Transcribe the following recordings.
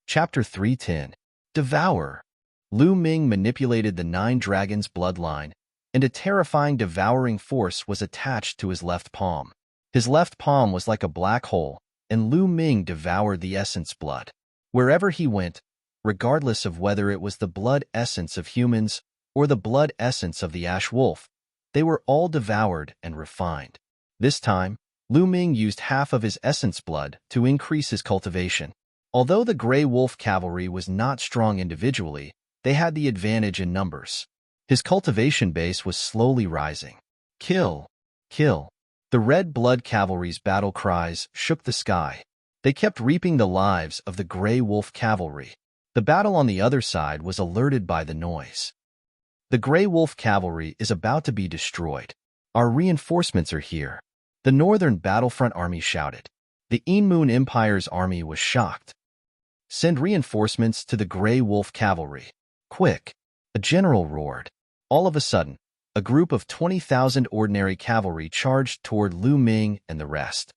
Chapter 310. Devour. Lu Ming manipulated the Nine Dragons' bloodline, and a terrifying devouring force was attached to his left palm. His left palm was like a black hole, and Lu Ming devoured the essence blood. Wherever he went, regardless of whether it was the blood essence of humans or the blood essence of the ash wolf, they were all devoured and refined. This time, Lu Ming used half of his essence blood to increase his cultivation. Although the Grey Wolf cavalry was not strong individually, they had the advantage in numbers. His cultivation base was slowly rising. Kill! Kill! The Red Blood cavalry's battle cries shook the sky. They kept reaping the lives of the Grey Wolf cavalry. The battle on the other side was alerted by the noise. The Grey Wolf cavalry is about to be destroyed. Our reinforcements are here. The Northern Battlefront Army shouted. The Moon Empire's army was shocked. Send reinforcements to the Grey Wolf cavalry. Quick! A general roared. All of a sudden, a group of 20,000 ordinary cavalry charged toward Lu Ming and the rest.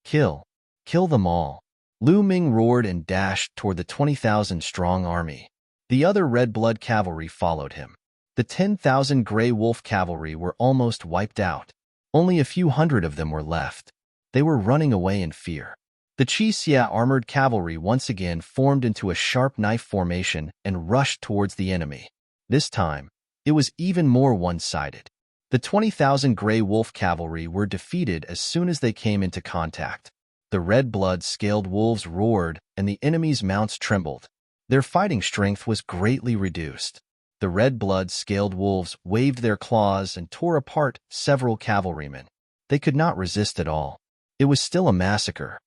Kill! Kill them all! Lu Ming roared and dashed toward the 20,000-strong army. The other Red Blood cavalry followed him. The 10,000 Grey Wolf cavalry were almost wiped out. Only a few hundred of them were left. They were running away in fear. The Qixia armored cavalry once again formed into a sharp knife formation and rushed towards the enemy. This time, it was even more one-sided. The 20,000 Grey Wolf cavalry were defeated as soon as they came into contact. The Red Blood scaled wolves roared and the enemy's mounts trembled. Their fighting strength was greatly reduced. The Red Blood scaled wolves waved their claws and tore apart several cavalrymen. They could not resist at all. It was still a massacre.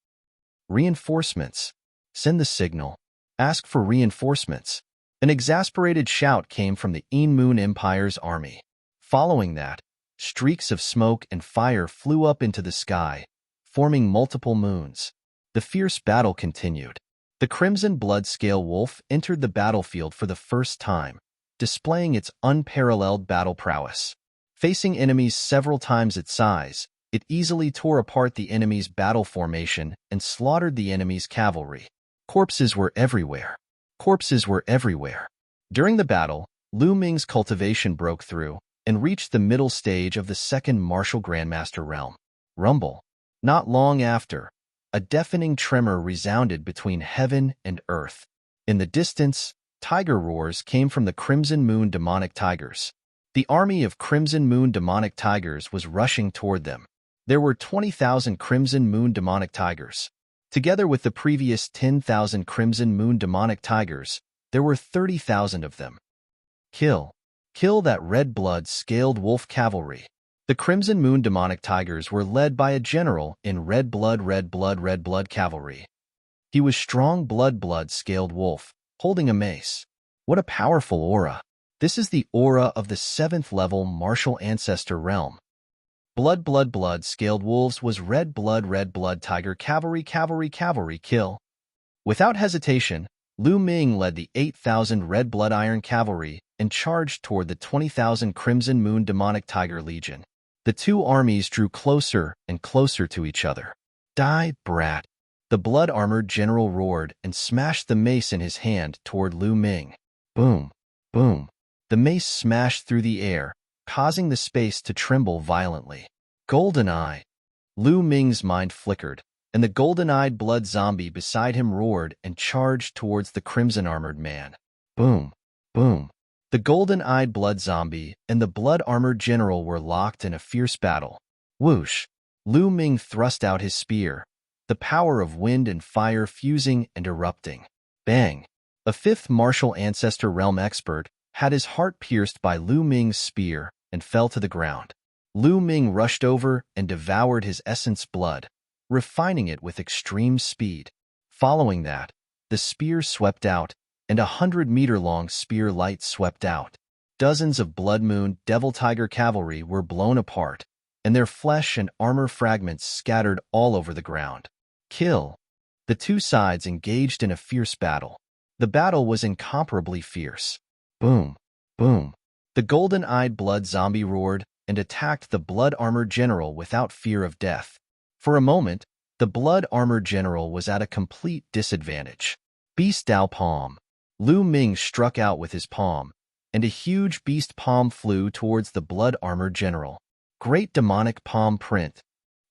Reinforcements. Send the signal. Ask for reinforcements. An exasperated shout came from the Moon Empire's army. Following that, streaks of smoke and fire flew up into the sky, forming multiple moons. The fierce battle continued. The Crimson Blood Scale Wolf entered the battlefield for the first time, displaying its unparalleled battle prowess. Facing enemies several times its size, it easily tore apart the enemy's battle formation and slaughtered the enemy's cavalry. Corpses were everywhere. Corpses were everywhere. During the battle, Lu Ming's cultivation broke through and reached the middle stage of the second martial grandmaster realm. Rumble. Not long after, a deafening tremor resounded between heaven and earth. In the distance, tiger roars came from the Crimson Moon demonic tigers. The army of Crimson Moon demonic tigers was rushing toward them. There were 20,000 Crimson Moon demonic tigers. Together with the previous 10,000 Crimson Moon demonic tigers, there were 30,000 of them. Kill! Kill that Red Blood scaled wolf cavalry. The Crimson Moon demonic tigers were led by a general in Red Blood cavalry. He was strong blood scaled wolf, holding a mace. What a powerful aura! This is the aura of the 7th level martial ancestor realm. Blood scaled wolves was Red Blood tiger cavalry kill. Without hesitation, Lu Ming led the 8,000 Red Blood Iron cavalry and charged toward the 20,000 Crimson Moon demonic tiger legion. The two armies drew closer and closer to each other. Die, brat! The blood-armored general roared and smashed the mace in his hand toward Lu Ming. Boom! Boom! The mace smashed through the air, causing the space to tremble violently. Golden Eye! Lu Ming's mind flickered, and the golden-eyed blood zombie beside him roared and charged towards the crimson-armored man. Boom! Boom! The golden-eyed blood zombie and the blood-armored general were locked in a fierce battle. Whoosh! Lu Ming thrust out his spear, the power of wind and fire fusing and erupting. Bang! A 5th martial ancestor realm expert had his heart pierced by Lu Ming's spear and fell to the ground. Lu Ming rushed over and devoured his essence blood, refining it with extreme speed. Following that, the spear swept out, and 100-meter-long spear light swept out. Dozens of Blood Moon Devil Tiger cavalry were blown apart, and their flesh and armor fragments scattered all over the ground. Kill! The two sides engaged in a fierce battle. The battle was incomparably fierce. Boom! Boom! The golden-eyed blood zombie roared and attacked the blood-armored general without fear of death. For a moment, the blood-armored general was at a complete disadvantage. Beast Dao Palm. Lu Ming struck out with his palm, and a huge beast palm flew towards the blood-armored general. Great demonic palm print.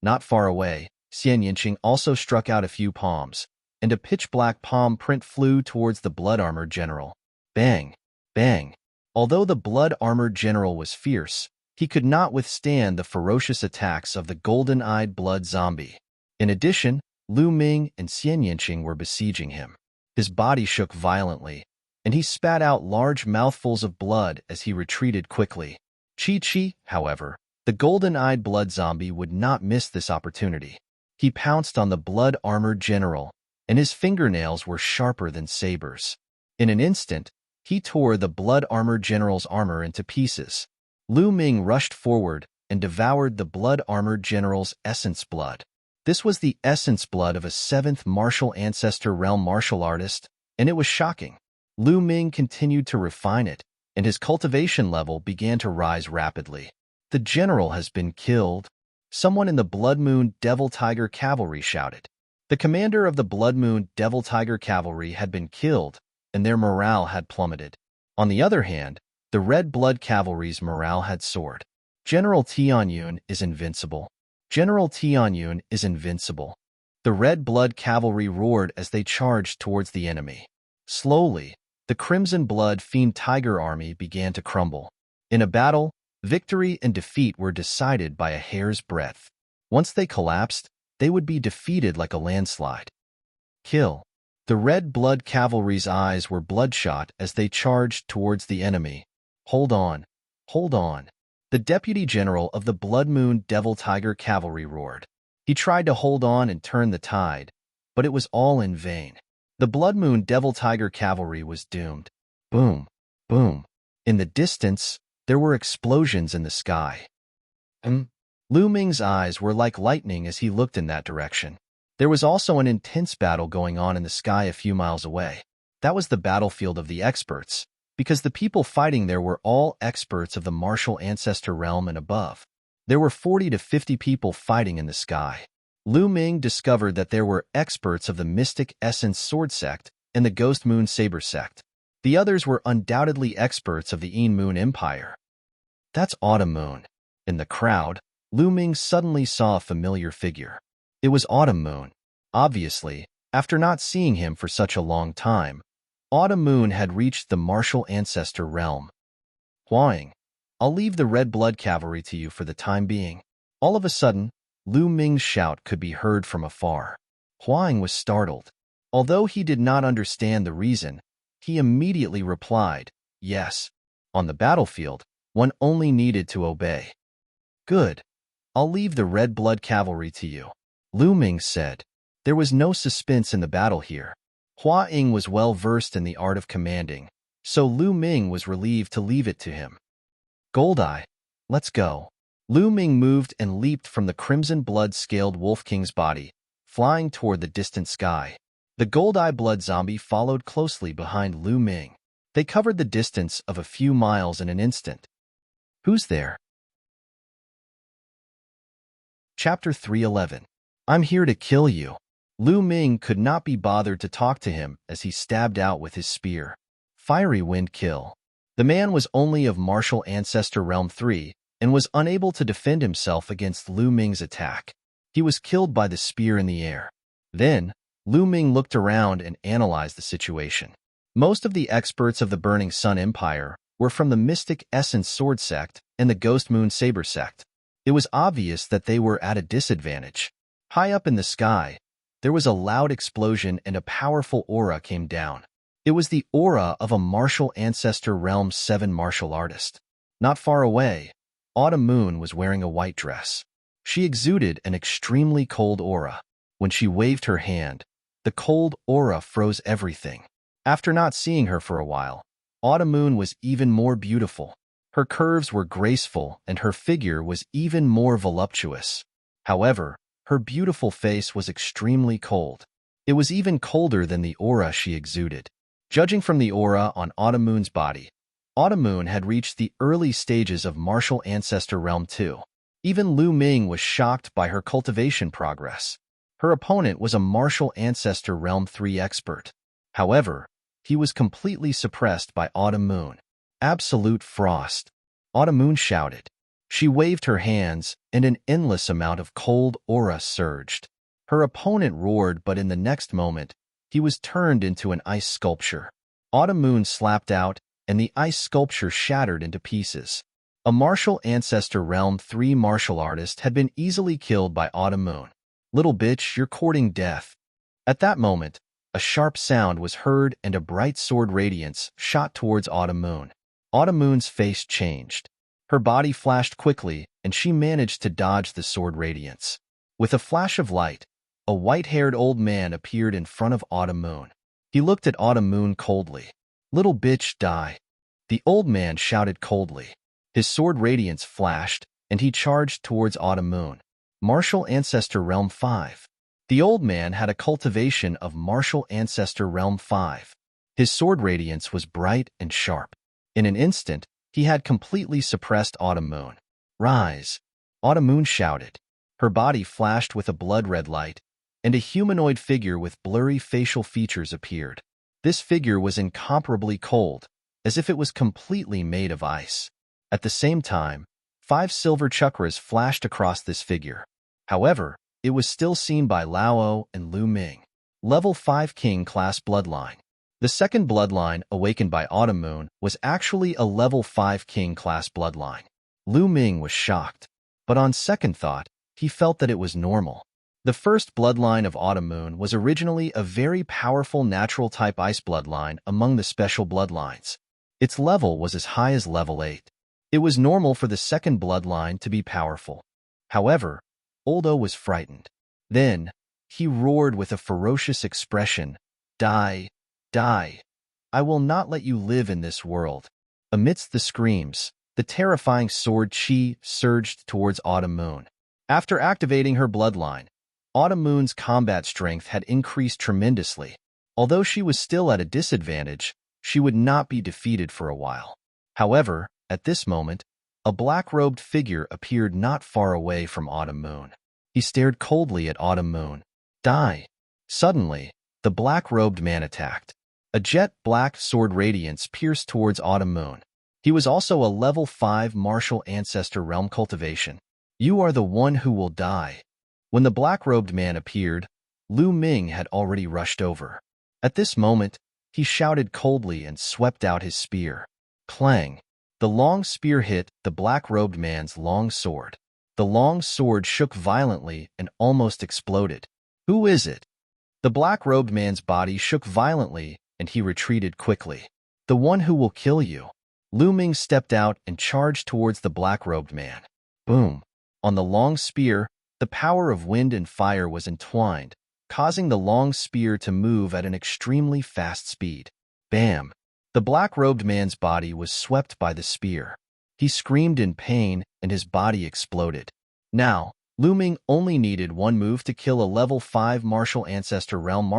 Not far away, Xian Yinqing also struck out a few palms, and a pitch-black palm print flew towards the blood-armored general. Bang! Bang! Although the blood-armored general was fierce, he could not withstand the ferocious attacks of the golden-eyed blood zombie. In addition, Lu Ming and Xian Yinqing were besieging him. His body shook violently, and he spat out large mouthfuls of blood as he retreated quickly. Chi, however, the golden-eyed blood zombie would not miss this opportunity. He pounced on the blood-armored general, and his fingernails were sharper than sabers. In an instant, he tore the blood-armored general's armor into pieces. Lu Ming rushed forward and devoured the blood-armored general's essence blood. This was the essence blood of a 7th martial ancestor realm martial artist, and it was shocking. Lu Ming continued to refine it, and his cultivation level began to rise rapidly. The general has been killed. Someone in the Blood Moon Devil Tiger Cavalry shouted. The commander of the Blood Moon Devil Tiger Cavalry had been killed, and their morale had plummeted. On the other hand, the Red Blood Cavalry's morale had soared. General Tianyun is invincible. General Tianyun is invincible. The Red Blood Cavalry roared as they charged towards the enemy. Slowly, the Crimson Blood Fiend Tiger Army began to crumble. In a battle, victory and defeat were decided by a hair's breadth. Once they collapsed, they would be defeated like a landslide. Kill. The Red Blood Cavalry's eyes were bloodshot as they charged towards the enemy. Hold on. Hold on. The Deputy General of the Blood Moon Devil Tiger Cavalry roared. He tried to hold on and turn the tide, but it was all in vain. The Blood Moon Devil Tiger Cavalry was doomed. Boom. Boom. In the distance, there were explosions in the sky. Lu Ming's eyes were like lightning as he looked in that direction. There was also an intense battle going on in the sky a few miles away. That was the battlefield of the experts, because the people fighting there were all experts of the martial ancestor realm and above. There were 40 to 50 people fighting in the sky. Lu Ming discovered that there were experts of the Mystic Essence Sword Sect and the Ghost Moon Saber Sect. The others were undoubtedly experts of the Een Moon Empire. That's Autumn Moon. In the crowd, Lu Ming suddenly saw a familiar figure. It was Autumn Moon. Obviously, after not seeing him for such a long time, Autumn Moon had reached the martial ancestor realm. Huang, I'll leave the Red Blood Cavalry to you for the time being. All of a sudden, Lu Ming's shout could be heard from afar. Huang was startled. Although he did not understand the reason, he immediately replied, yes. On the battlefield, one only needed to obey. Good. I'll leave the Red Blood Cavalry to you, Lu Ming said. There was no suspense in the battle here. Hua Ying was well versed in the art of commanding, so Lu Ming was relieved to leave it to him. Goldeye, let's go. Lu Ming moved and leaped from the crimson blood-scaled Wolf King's body, flying toward the distant sky. The Goldeye blood zombie followed closely behind Lu Ming. They covered the distance of a few miles in an instant. Who's there? Chapter 311. I'm here to kill you. Lu Ming could not be bothered to talk to him as he stabbed out with his spear. Fiery Wind Kill. The man was only of martial ancestor realm 3 and was unable to defend himself against Lu Ming's attack. He was killed by the spear in the air. Then, Lu Ming looked around and analyzed the situation. Most of the experts of the Burning Sun Empire were from the Mystic Essence Sword Sect and the Ghost Moon Saber Sect. It was obvious that they were at a disadvantage. High up in the sky, there was a loud explosion and a powerful aura came down. It was the aura of a martial ancestor realm 7 martial artist. Not far away, Autumn Moon was wearing a white dress. She exuded an extremely cold aura. When she waved her hand, the cold aura froze everything. After not seeing her for a while, Autumn Moon was even more beautiful. Her curves were graceful and her figure was even more voluptuous. However, her beautiful face was extremely cold. It was even colder than the aura she exuded. Judging from the aura on Autumn Moon's body, Autumn Moon had reached the early stages of Martial Ancestor Realm 2. Even Lu Ming was shocked by her cultivation progress. Her opponent was a Martial Ancestor Realm 3 expert. However, he was completely suppressed by Autumn Moon. Absolute frost. Autumn Moon shouted. She waved her hands, and an endless amount of cold aura surged. Her opponent roared, but in the next moment, he was turned into an ice sculpture. Autumn Moon slapped out, and the ice sculpture shattered into pieces. A martial ancestor realm 3 martial artist had been easily killed by Autumn Moon. Little bitch, you're courting death. At that moment, a sharp sound was heard and a bright sword radiance shot towards Autumn Moon. Autumn Moon's face changed. Her body flashed quickly, and she managed to dodge the sword radiance. With a flash of light, a white-haired old man appeared in front of Autumn Moon. He looked at Autumn Moon coldly. Little bitch, die. The old man shouted coldly. His sword radiance flashed, and he charged towards Autumn Moon. Martial Ancestor Realm 5. The old man had a cultivation of Martial Ancestor Realm 5. His sword radiance was bright and sharp. In an instant, he had completely suppressed Autumn Moon. Rise! Autumn Moon shouted. Her body flashed with a blood-red light, and a humanoid figure with blurry facial features appeared. This figure was incomparably cold, as if it was completely made of ice. At the same time, 5 silver chakras flashed across this figure. However, it was still seen by Lao and Lu Ming. Level 5 King Class Bloodline. The second bloodline awakened by Autumn Moon was actually a level 5 King Class bloodline. Lu Ming was shocked, but on second thought, he felt that it was normal. The first bloodline of Autumn Moon was originally a very powerful natural-type ice bloodline among the special bloodlines. Its level was as high as level 8. It was normal for the second bloodline to be powerful. However, Oldo was frightened. Then, he roared with a ferocious expression, "Die! Die! I will not let you live in this world." Amidst the screams, the terrifying sword chi surged towards Autumn Moon. After activating her bloodline, Autumn Moon's combat strength had increased tremendously. Although she was still at a disadvantage, she would not be defeated for a while. However, at this moment, a black-robed figure appeared not far away from Autumn Moon. He stared coldly at Autumn Moon. Die! Suddenly, the black-robed man attacked. A jet-black sword radiance pierced towards Autumn Moon. He was also a level 5 martial ancestor realm cultivation. You are the one who will die. When the black-robed man appeared, Lu Ming had already rushed over. At this moment, he shouted coldly and swept out his spear. Clang! The long spear hit the black-robed man's long sword. The long sword shook violently and almost exploded. Who is it? The black-robed man's body shook violently, and he retreated quickly. The one who will kill you. Lu Ming stepped out and charged towards the black-robed man. Boom! On the long spear, the power of wind and fire was entwined, causing the long spear to move at an extremely fast speed. Bam! The black-robed man's body was swept by the spear. He screamed in pain, and his body exploded. Now, Lu Ming only needed one move to kill a level 5 martial ancestor realm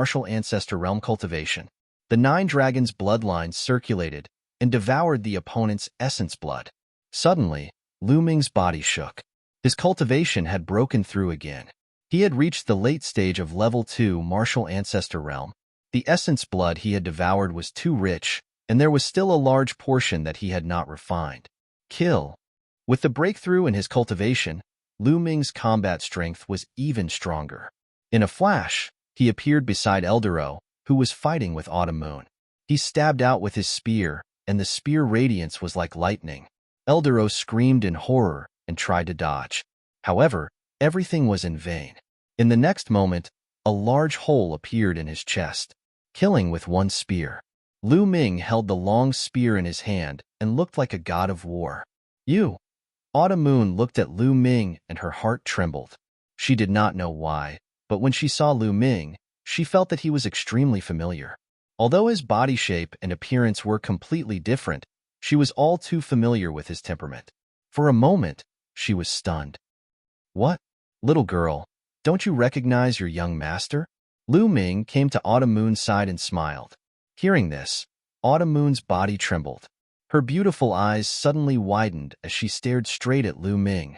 cultivation. The 9 dragons' bloodlines circulated and devoured the opponent's essence blood. Suddenly, Lu Ming's body shook. His cultivation had broken through again. He had reached the late stage of level 2 martial ancestor realm. The essence blood he had devoured was too rich, and there was still a large portion that he had not refined. Kill. With the breakthrough in his cultivation, Lu Ming's combat strength was even stronger. In a flash, he appeared beside Eldero, who was fighting with Autumn Moon. He stabbed out with his spear, and the spear radiance was like lightning. Eldero screamed in horror and tried to dodge. However, everything was in vain. In the next moment, a large hole appeared in his chest, killing with one spear. Lu Ming held the long spear in his hand and looked like a god of war. You! Autumn Moon looked at Lu Ming and her heart trembled. She did not know why, but when she saw Lu Ming, she felt that he was extremely familiar. Although his body shape and appearance were completely different, she was all too familiar with his temperament. For a moment, she was stunned. What? Little girl, don't you recognize your young master? Lu Ming came to Autumn Moon's side and smiled. Hearing this, Autumn Moon's body trembled. Her beautiful eyes suddenly widened as she stared straight at Lu Ming.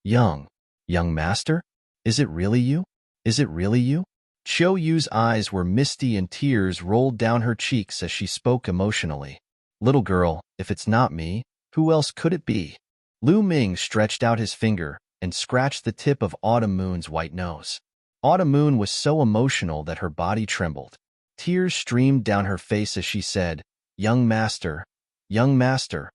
Young master? Is it really you? Is it really you? Qiu Yu's eyes were misty and tears rolled down her cheeks as she spoke emotionally. Little girl, if it's not me, who else could it be? Lu Ming stretched out his finger and scratched the tip of Autumn Moon's white nose. Autumn Moon was so emotional that her body trembled. Tears streamed down her face as she said, young master, young master.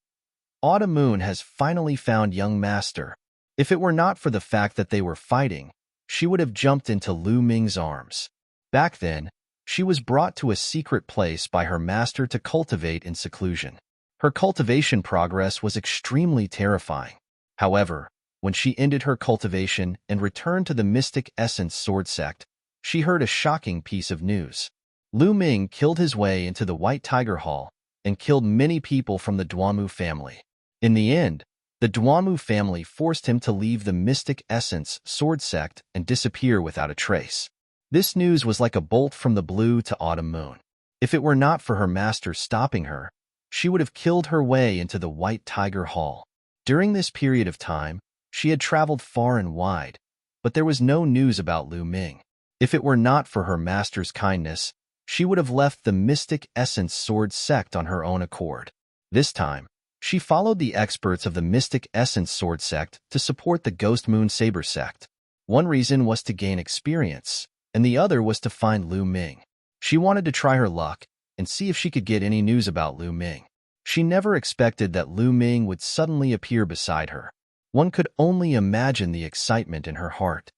Autumn Moon has finally found young master. If it were not for the fact that they were fighting, she would have jumped into Lu Ming's arms. Back then, she was brought to a secret place by her master to cultivate in seclusion. Her cultivation progress was extremely terrifying. However, when she ended her cultivation and returned to the Mystic Essence Sword Sect, she heard a shocking piece of news. Lu Ming killed his way into the White Tiger Hall and killed many people from the Duamu family. In the end, the Duamu family forced him to leave the Mystic Essence Sword Sect and disappear without a trace. This news was like a bolt from the blue to Autumn Moon. If it were not for her master stopping her, she would have killed her way into the White Tiger Hall. During this period of time, she had traveled far and wide, but there was no news about Lu Ming. If it were not for her master's kindness, she would have left the Mystic Essence Sword Sect on her own accord. This time, she followed the experts of the Mystic Essence Sword Sect to support the Ghost Moon Saber Sect. One reason was to gain experience, and the other was to find Lu Ming. She wanted to try her luck and see if she could get any news about Lu Ming. She never expected that Lu Ming would suddenly appear beside her. One could only imagine the excitement in her heart.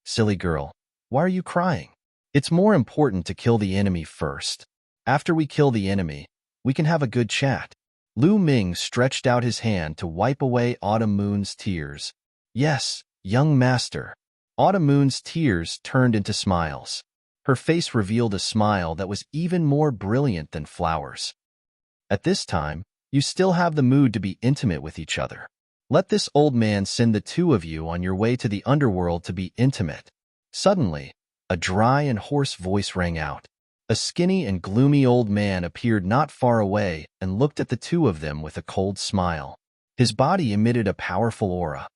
Silly girl, why are you crying? It's more important to kill the enemy first. After we kill the enemy, we can have a good chat. Lu Ming stretched out his hand to wipe away Autumn Moon's tears. Yes, young master. Autumn Moon's tears turned into smiles. Her face revealed a smile that was even more brilliant than flowers. At this time, you still have the mood to be intimate with each other. Let this old man send the two of you on your way to the underworld to be intimate. Suddenly, a dry and hoarse voice rang out. A skinny and gloomy old man appeared not far away and looked at the two of them with a cold smile. His body emitted a powerful aura.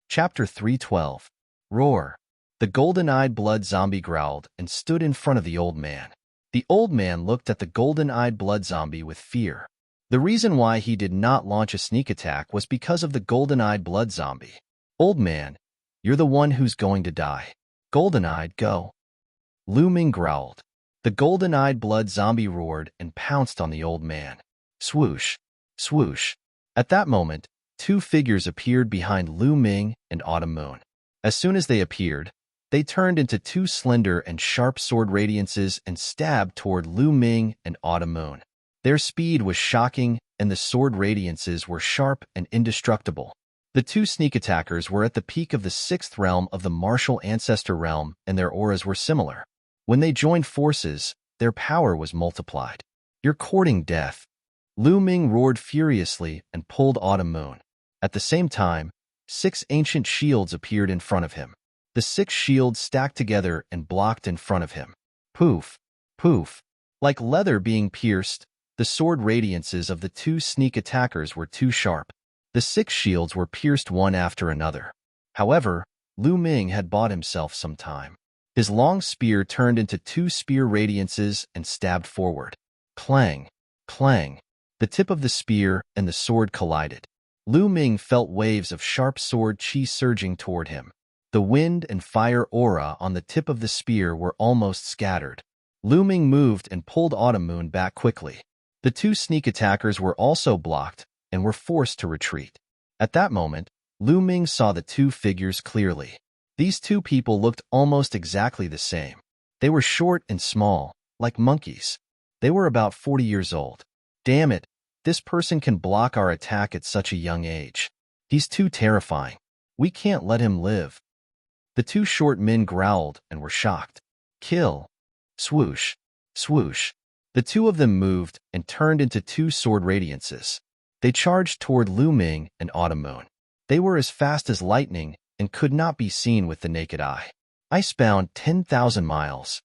Chapter 312. Roar. The golden-eyed blood zombie growled and stood in front of the old man. The old man looked at the golden-eyed blood zombie with fear. The reason why he did not launch a sneak attack was because of the golden-eyed blood zombie. Old man, you're the one who's going to die. Golden-eyed, go. Lu Ming growled. The golden-eyed blood zombie roared and pounced on the old man. Swoosh, swoosh. At that moment, two figures appeared behind Lu Ming and Autumn Moon. As soon as they appeared, they turned into two slender and sharp sword radiances and stabbed toward Lu Ming and Autumn Moon. Their speed was shocking, and the sword radiances were sharp and indestructible. The two sneak attackers were at the peak of the sixth realm of the martial ancestor realm, and their auras were similar. When they joined forces, their power was multiplied. You're courting death. Lu Ming roared furiously and pulled Autumn Moon. At the same time, 6 ancient shields appeared in front of him. The 6 shields stacked together and blocked in front of him. Poof, poof. Like leather being pierced, the sword radiances of the two sneak attackers were too sharp. The 6 shields were pierced one after another. However, Lu Ming had bought himself some time. His long spear turned into 2 spear radiances and stabbed forward. Clang, clang. The tip of the spear and the sword collided. Lu Ming felt waves of sharp sword chi surging toward him. The wind and fire aura on the tip of the spear were almost scattered. Lu Ming moved and pulled Autumn Moon back quickly. The 2 sneak attackers were also blocked and were forced to retreat. At that moment, Lu Ming saw the 2 figures clearly. These 2 people looked almost exactly the same. They were short and small, like monkeys. They were about 40 years old. Damn it, this person can block our attack at such a young age. He's too terrifying. We can't let him live. The 2 short men growled and were shocked. Kill. Swoosh, swoosh. The 2 of them moved and turned into 2 sword radiances. They charged toward Lu Ming and Autumn Moon. They were as fast as lightning and could not be seen with the naked eye. Icebound 10,000 miles.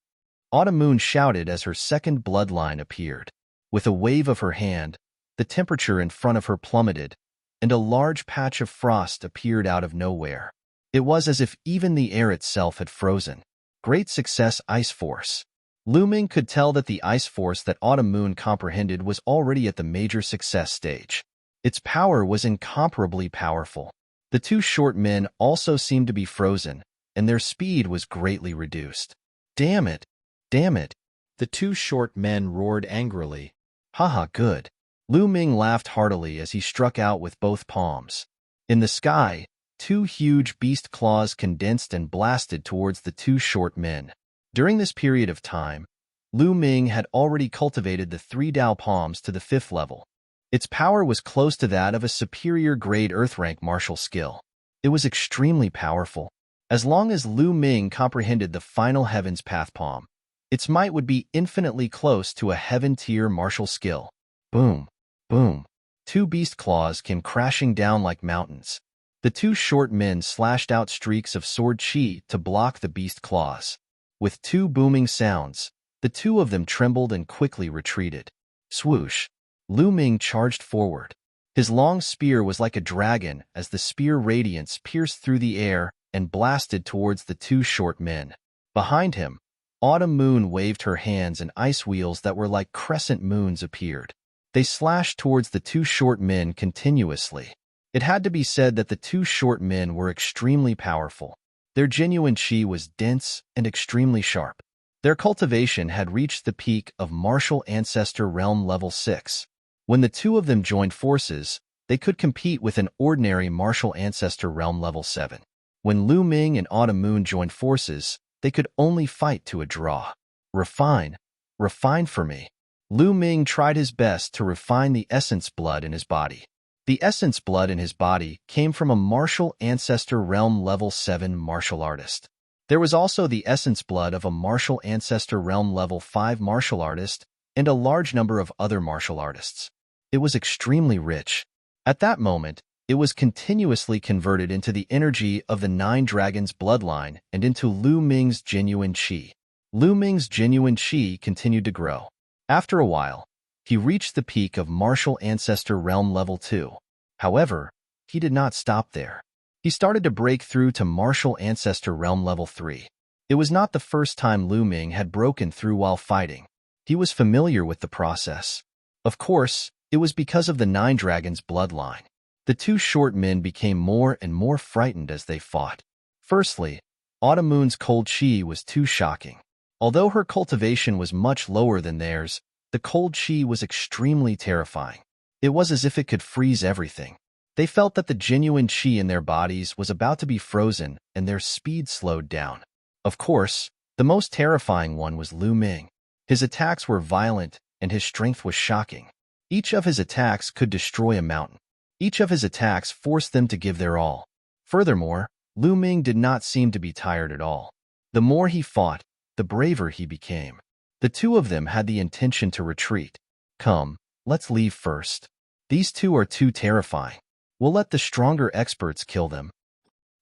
Autumn Moon shouted as her second bloodline appeared. With a wave of her hand, the temperature in front of her plummeted, and a large patch of frost appeared out of nowhere. It was as if even the air itself had frozen. Great success, Ice Force. Lu Ming could tell that the ice force that Autumn Moon comprehended was already at the major success stage. Its power was incomparably powerful. The two short men also seemed to be frozen, and their speed was greatly reduced. Damn it! Damn it! The two short men roared angrily. Haha, good. Lu Ming laughed heartily as he struck out with both palms. In the sky, two huge beast claws condensed and blasted towards the two short men. During this period of time, Lu Ming had already cultivated the 3 Dao palms to the 5th level. Its power was close to that of a superior grade Earth rank martial skill. It was extremely powerful. As long as Lu Ming comprehended the final Heaven's Path palm, its might would be infinitely close to a Heaven tier martial skill. Boom, boom. Two beast claws came crashing down like mountains. The two short men slashed out streaks of sword chi to block the beast claws. With two booming sounds, the two of them trembled and quickly retreated. Swoosh! Lu Ming charged forward. His long spear was like a dragon as the spear radiance pierced through the air and blasted towards the two short men. Behind him, Autumn Moon waved her hands and ice wheels that were like crescent moons appeared. They slashed towards the two short men continuously. It had to be said that the two short men were extremely powerful. Their genuine chi was dense and extremely sharp. Their cultivation had reached the peak of Martial Ancestor Realm Level 6. When the two of them joined forces, they could compete with an ordinary Martial Ancestor Realm Level 7. When Lu Ming and Autumn Moon joined forces, they could only fight to a draw. Refine. Refine for me. Lu Ming tried his best to refine the essence blood in his body. The essence blood in his body came from a Martial Ancestor Realm Level 7 martial artist. There was also the essence blood of a Martial Ancestor Realm Level 5 martial artist and a large number of other martial artists. It was extremely rich. At that moment, it was continuously converted into the energy of the 9 Dragons bloodline and into Lu Ming's genuine chi. Lu Ming's genuine chi continued to grow. After a while, he reached the peak of Martial Ancestor Realm Level 2. However, he did not stop there. He started to break through to Martial Ancestor Realm Level 3. It was not the first time Lu Ming had broken through while fighting. He was familiar with the process. Of course, it was because of the 9 Dragons bloodline. The two short men became more and more frightened as they fought. Firstly, Autumn Moon's cold chi was too shocking. Although her cultivation was much lower than theirs, the cold chi was extremely terrifying. It was as if it could freeze everything. They felt that the genuine chi in their bodies was about to be frozen and their speed slowed down. Of course, the most terrifying one was Lu Ming. His attacks were violent and his strength was shocking. Each of his attacks could destroy a mountain. Each of his attacks forced them to give their all. Furthermore, Lu Ming did not seem to be tired at all. The more he fought, the braver he became. The two of them had the intention to retreat. Come, let's leave first. These two are too terrifying. We'll let the stronger experts kill them.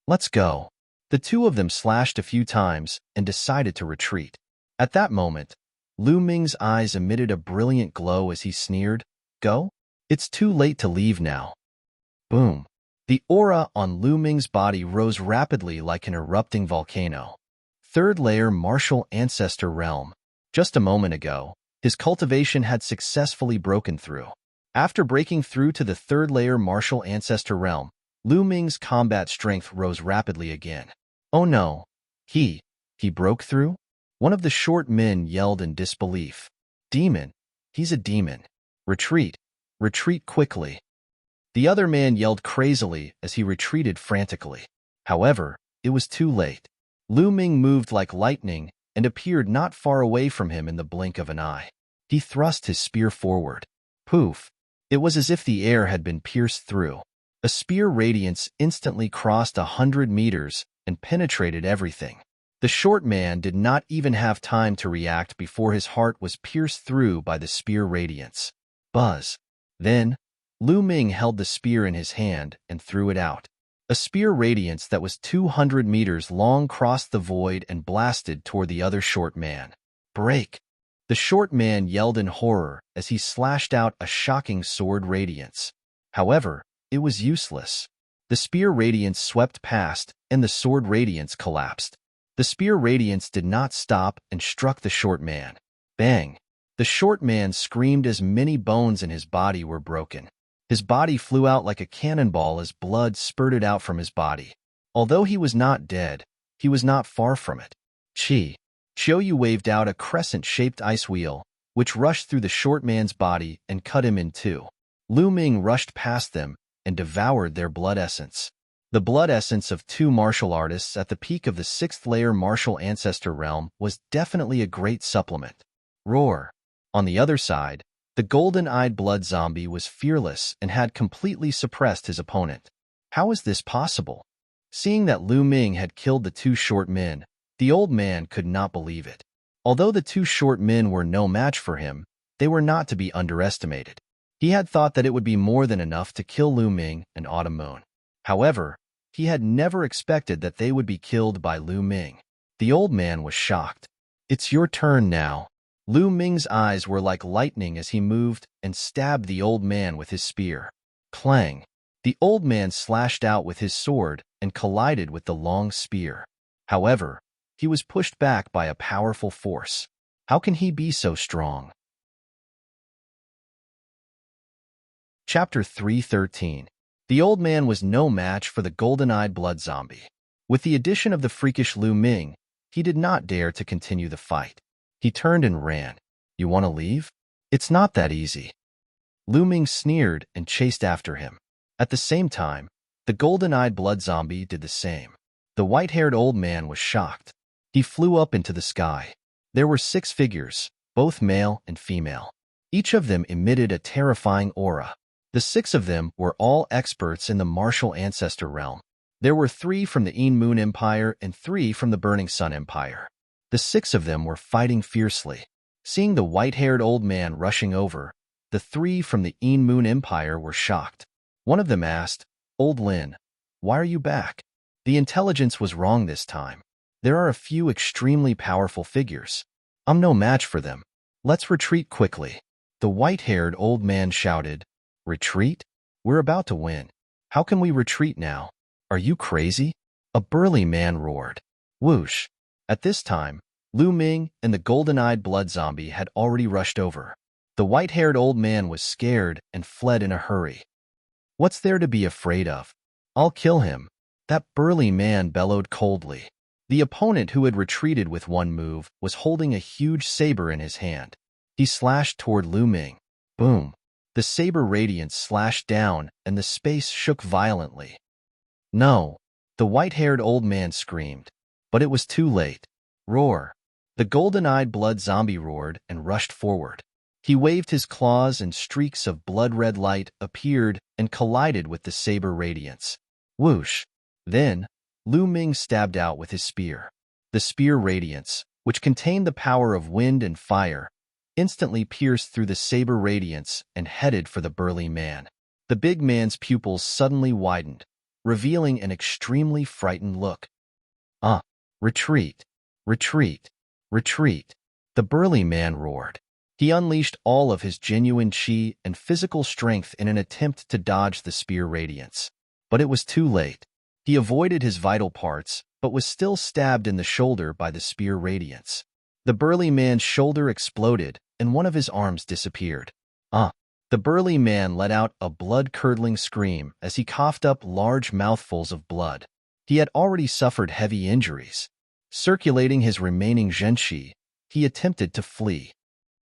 Let's go. The two of them slashed a few times and decided to retreat. At that moment, Lu Ming's eyes emitted a brilliant glow as he sneered, "Go? It's too late to leave now." Boom. The aura on Lu Ming's body rose rapidly like an erupting volcano. Third layer Martial Ancestor Realm. Just a moment ago, his cultivation had successfully broken through. After breaking through to the third layer Martial Ancestor Realm, Lu Ming's combat strength rose rapidly again. Oh no! He broke through? One of the short men yelled in disbelief. Demon! He's a demon. Retreat! Retreat quickly! The other man yelled crazily as he retreated frantically. However, it was too late. Lu Ming moved like lightning and appeared not far away from him in the blink of an eye. He thrust his spear forward. Poof! It was as if the air had been pierced through. A spear radiance instantly crossed 100 meters and penetrated everything. The short man did not even have time to react before his heart was pierced through by the spear radiance. Buzz! Then, Lu Ming held the spear in his hand and threw it out. A spear radiance that was 200 meters long crossed the void and blasted toward the other short man. Break! The short man yelled in horror as he slashed out a shocking sword radiance. However, it was useless. The spear radiance swept past and the sword radiance collapsed. The spear radiance did not stop and struck the short man. Bang! The short man screamed as many bones in his body were broken. His body flew out like a cannonball as blood spurted out from his body. Although he was not dead, he was not far from it. Chiou waved out a crescent-shaped ice wheel, which rushed through the short man's body and cut him in two. Lu Ming rushed past them and devoured their blood essence. The blood essence of two martial artists at the peak of the sixth-layer martial ancestor realm was definitely a great supplement. Roar! On the other side, the golden-eyed blood zombie was fearless and had completely suppressed his opponent. How is this possible? Seeing that Lu Ming had killed the two short men, the old man could not believe it. Although the two short men were no match for him, they were not to be underestimated. He had thought that it would be more than enough to kill Lu Ming and Autumn Moon. However, he had never expected that they would be killed by Lu Ming. The old man was shocked. "It's your turn now." Lu Ming's eyes were like lightning as he moved and stabbed the old man with his spear. Clang! The old man slashed out with his sword and collided with the long spear. However, he was pushed back by a powerful force. How can he be so strong? Chapter 313. The old man was no match for the golden-eyed blood zombie. With the addition of the freakish Lu Ming, he did not dare to continue the fight. He turned and ran. "You want to leave? It's not that easy." Lu Ming sneered and chased after him. At the same time, the golden-eyed blood zombie did the same. The white-haired old man was shocked. He flew up into the sky. There were 6 figures, both male and female. Each of them emitted a terrifying aura. The 6 of them were all experts in the martial ancestor realm. There were 3 from the En Moon Empire and 3 from the Burning Sun Empire. The 6 of them were fighting fiercely. Seeing the white-haired old man rushing over, the 3 from the En Moon Empire were shocked. One of them asked, "Old Lin, why are you back?" The intelligence was wrong this time. There are a few extremely powerful figures. I'm no match for them. Let's retreat quickly. The white-haired old man shouted. "Retreat? We're about to win. How can we retreat now? Are you crazy?" A burly man roared. Whoosh! At this time, Lu Ming and the golden-eyed blood zombie had already rushed over. The white-haired old man was scared and fled in a hurry. "What's there to be afraid of? I'll kill him," that burly man bellowed coldly. The opponent, who had retreated with one move, was holding a huge saber in his hand. He slashed toward Lu Ming. Boom! The saber radiance slashed down and the space shook violently. "No!" The white-haired old man screamed. But it was too late. Roar! The golden-eyed blood zombie roared and rushed forward. He waved his claws and streaks of blood-red light appeared and collided with the saber radiance. Whoosh! Then, Lu Ming stabbed out with his spear. The spear radiance, which contained the power of wind and fire, instantly pierced through the saber radiance and headed for the burly man. The big man's pupils suddenly widened, revealing an extremely frightened look. Retreat! Retreat! Retreat! The burly man roared. He unleashed all of his genuine chi and physical strength in an attempt to dodge the spear radiance. But it was too late. He avoided his vital parts, but was still stabbed in the shoulder by the spear radiance. The burly man's shoulder exploded, and one of his arms disappeared. The burly man let out a blood-curdling scream as he coughed up large mouthfuls of blood. He had already suffered heavy injuries. Circulating his remaining zhenqi, he attempted to flee.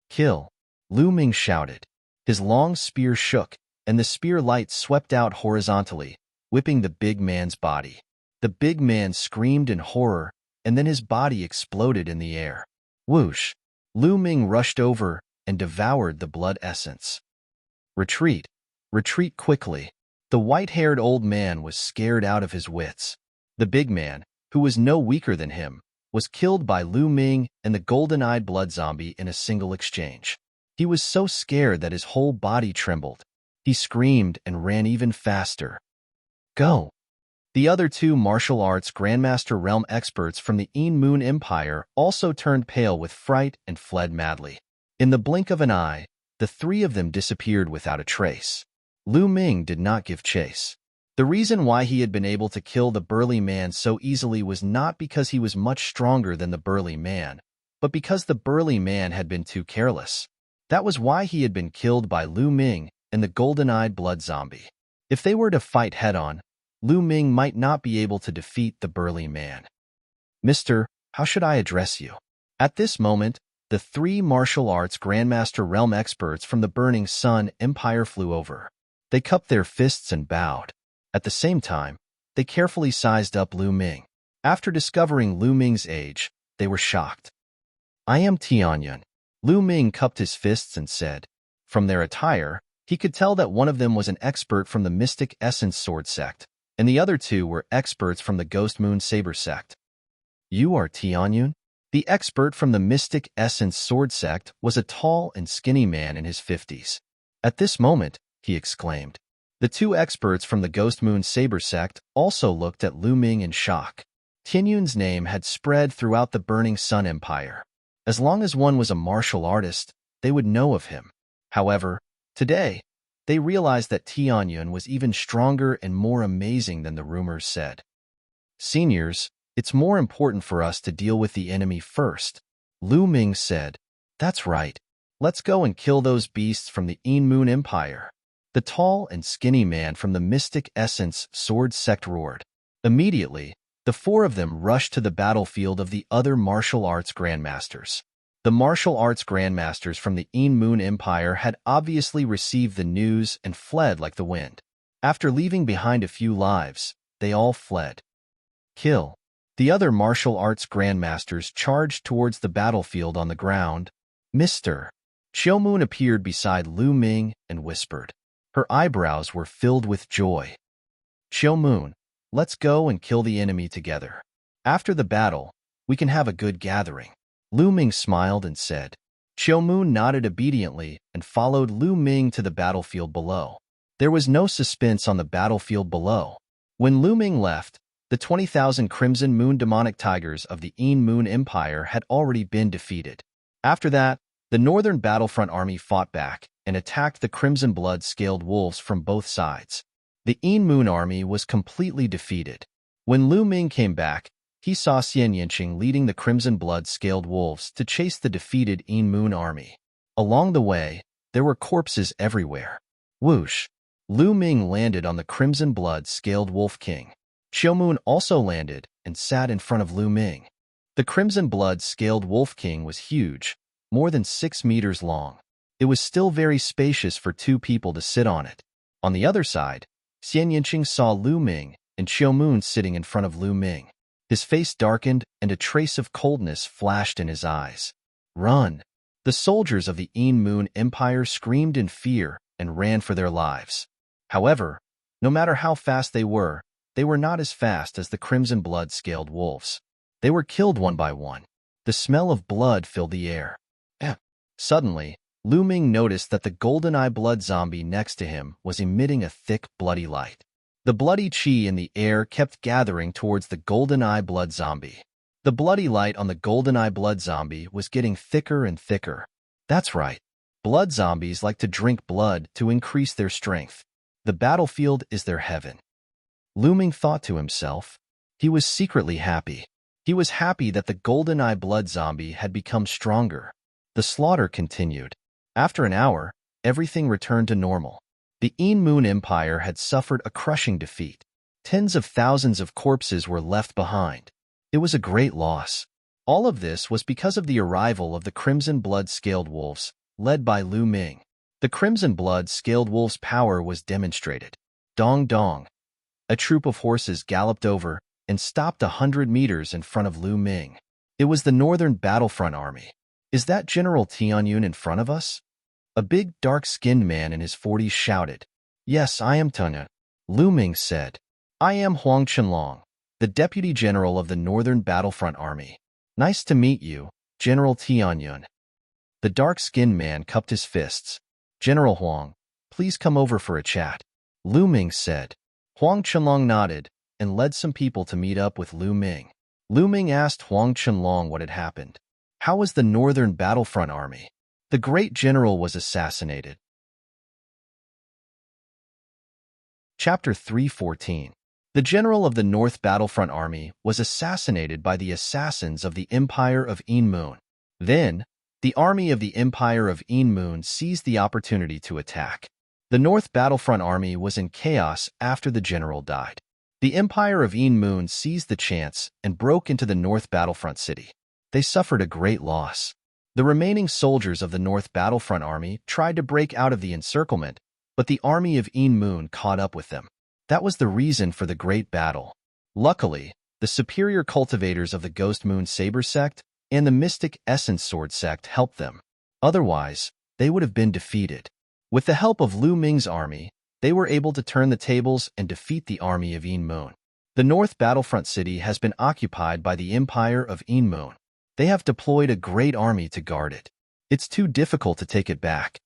"Kill!" Lu Ming shouted. His long spear shook, and the spear light swept out horizontally, whipping the big man's body. The big man screamed in horror, and then his body exploded in the air. Whoosh! Lu Ming rushed over and devoured the blood essence. "Retreat! Retreat quickly!" The white-haired old man was scared out of his wits. The big man, who was no weaker than him, was killed by Lu Ming and the golden-eyed blood zombie in a single exchange. He was so scared that his whole body trembled. He screamed and ran even faster. Go! The other 2 martial arts Grandmaster Realm experts from the En Moon Empire also turned pale with fright and fled madly. In the blink of an eye, the 3 of them disappeared without a trace. Lu Ming did not give chase. The reason why he had been able to kill the burly man so easily was not because he was much stronger than the burly man, but because the burly man had been too careless. That was why he had been killed by Lu Ming and the golden-eyed blood zombie. If they were to fight head-on, Lu Ming might not be able to defeat the burly man. "Mister, how should I address you?" At this moment, the three martial arts Grandmaster Realm experts from the Burning Sun Empire flew over. They cupped their fists and bowed. At the same time, they carefully sized up Lu Ming. After discovering Lu Ming's age, they were shocked. "I am Tianyun." Lu Ming cupped his fists and said. From their attire, he could tell that one of them was an expert from the Mystic Essence Sword sect, and the other two were experts from the Ghost Moon Saber sect. "You are Tianyun?" The expert from the Mystic Essence Sword sect was a tall and skinny man in his 50s. At this moment, he exclaimed. The two experts from the Ghost Moon Saber sect also looked at Lu Ming in shock. Tianyun's name had spread throughout the Burning Sun Empire. As long as one was a martial artist, they would know of him. However, today, they realized that Tianyun was even stronger and more amazing than the rumors said. "Seniors, it's more important for us to deal with the enemy first," Lu Ming said. "That's right. Let's go and kill those beasts from the Moon Empire." The tall and skinny man from the Mystic Essence Sword sect roared. Immediately, the four of them rushed to the battlefield of the other martial arts grandmasters. The martial arts grandmasters from the Moon Empire had obviously received the news and fled like the wind. After leaving behind a few lives, they all fled. "Kill." The other martial arts grandmasters charged towards the battlefield on the ground. "Mr." Xiaomoon appeared beside Lu Ming and whispered. Her eyebrows were filled with joy. "Xiaomoon, let's go and kill the enemy together. After the battle, we can have a good gathering." Lu Ming smiled and said. Xiaomoon nodded obediently and followed Lu Ming to the battlefield below. There was no suspense on the battlefield below. When Lu Ming left, the 20,000 Crimson Moon demonic tigers of the Moon Empire had already been defeated. After that, the Northern Battlefront Army fought back and attacked the Crimson Blood-scaled wolves from both sides. The Moon Army was completely defeated. When Lu Ming came back, he saw Xian Yinqing leading the Crimson Blood-scaled wolves to chase the defeated Moon Army. Along the way, there were corpses everywhere. Whoosh! Lu Ming landed on the Crimson Blood-scaled Wolf King. Xiaomoon also landed and sat in front of Lu Ming. The Crimson Blood-scaled Wolf King was huge, more than 6 meters long. It was still very spacious for two people to sit on it. On the other side, Xian Yinqing saw Lu Ming and Xiaomoon sitting in front of Lu Ming. His face darkened and a trace of coldness flashed in his eyes. "Run!" The soldiers of the Moon Empire screamed in fear and ran for their lives. However, no matter how fast they were not as fast as the Crimson Blood-scaled wolves. They were killed one by one. The smell of blood filled the air. Suddenly, Lu Ming noticed that the golden-eye blood zombie next to him was emitting a thick, bloody light. The bloody chi in the air kept gathering towards the golden-eye blood zombie. The bloody light on the golden-eye blood zombie was getting thicker and thicker. That's right. Blood zombies like to drink blood to increase their strength. The battlefield is their heaven. Lu Ming thought to himself. He was secretly happy. He was happy that the golden-eye blood zombie had become stronger. The slaughter continued. After an hour, everything returned to normal. The Moon Empire had suffered a crushing defeat. Tens of thousands of corpses were left behind. It was a great loss. All of this was because of the arrival of the Crimson Blood-scaled wolves, led by Lu Ming. The Crimson Blood-scaled wolves' power was demonstrated. Dong dong. A troop of horses galloped over and stopped 100 meters in front of Lu Ming. It was the Northern Battlefront Army. "Is that General Tianyun in front of us?" A big, dark-skinned man in his 40s shouted. "Yes, I am Tanya," Lu Ming said. "I am Huang Chenlong, the Deputy General of the Northern Battlefront Army. Nice to meet you, General Tianyun." The dark-skinned man cupped his fists. "General Huang, please come over for a chat," Lu Ming said. Huang Chenlong nodded and led some people to meet up with Lu Ming. Lu Ming asked Huang Chenlong what had happened. How was the Northern Battlefront Army? The great general was assassinated. Chapter 314. The general of the North Battlefront Army was assassinated by the assassins of the Empire of Moon. Then, the army of the Empire of Moon seized the opportunity to attack. The North Battlefront Army was in chaos after the general died. The Empire of Moon seized the chance and broke into the North Battlefront city. They suffered a great loss. The remaining soldiers of the North Battlefront Army tried to break out of the encirclement, but the army of Moon caught up with them. That was the reason for the great battle. Luckily, the superior cultivators of the Ghost Moon Saber sect and the Mystic Essence Sword sect helped them. Otherwise, they would have been defeated. With the help of Lu Ming's army, they were able to turn the tables and defeat the army of Moon. The North Battlefront City has been occupied by the Empire of Moon. They have deployed a great army to guard it. It's too difficult to take it back.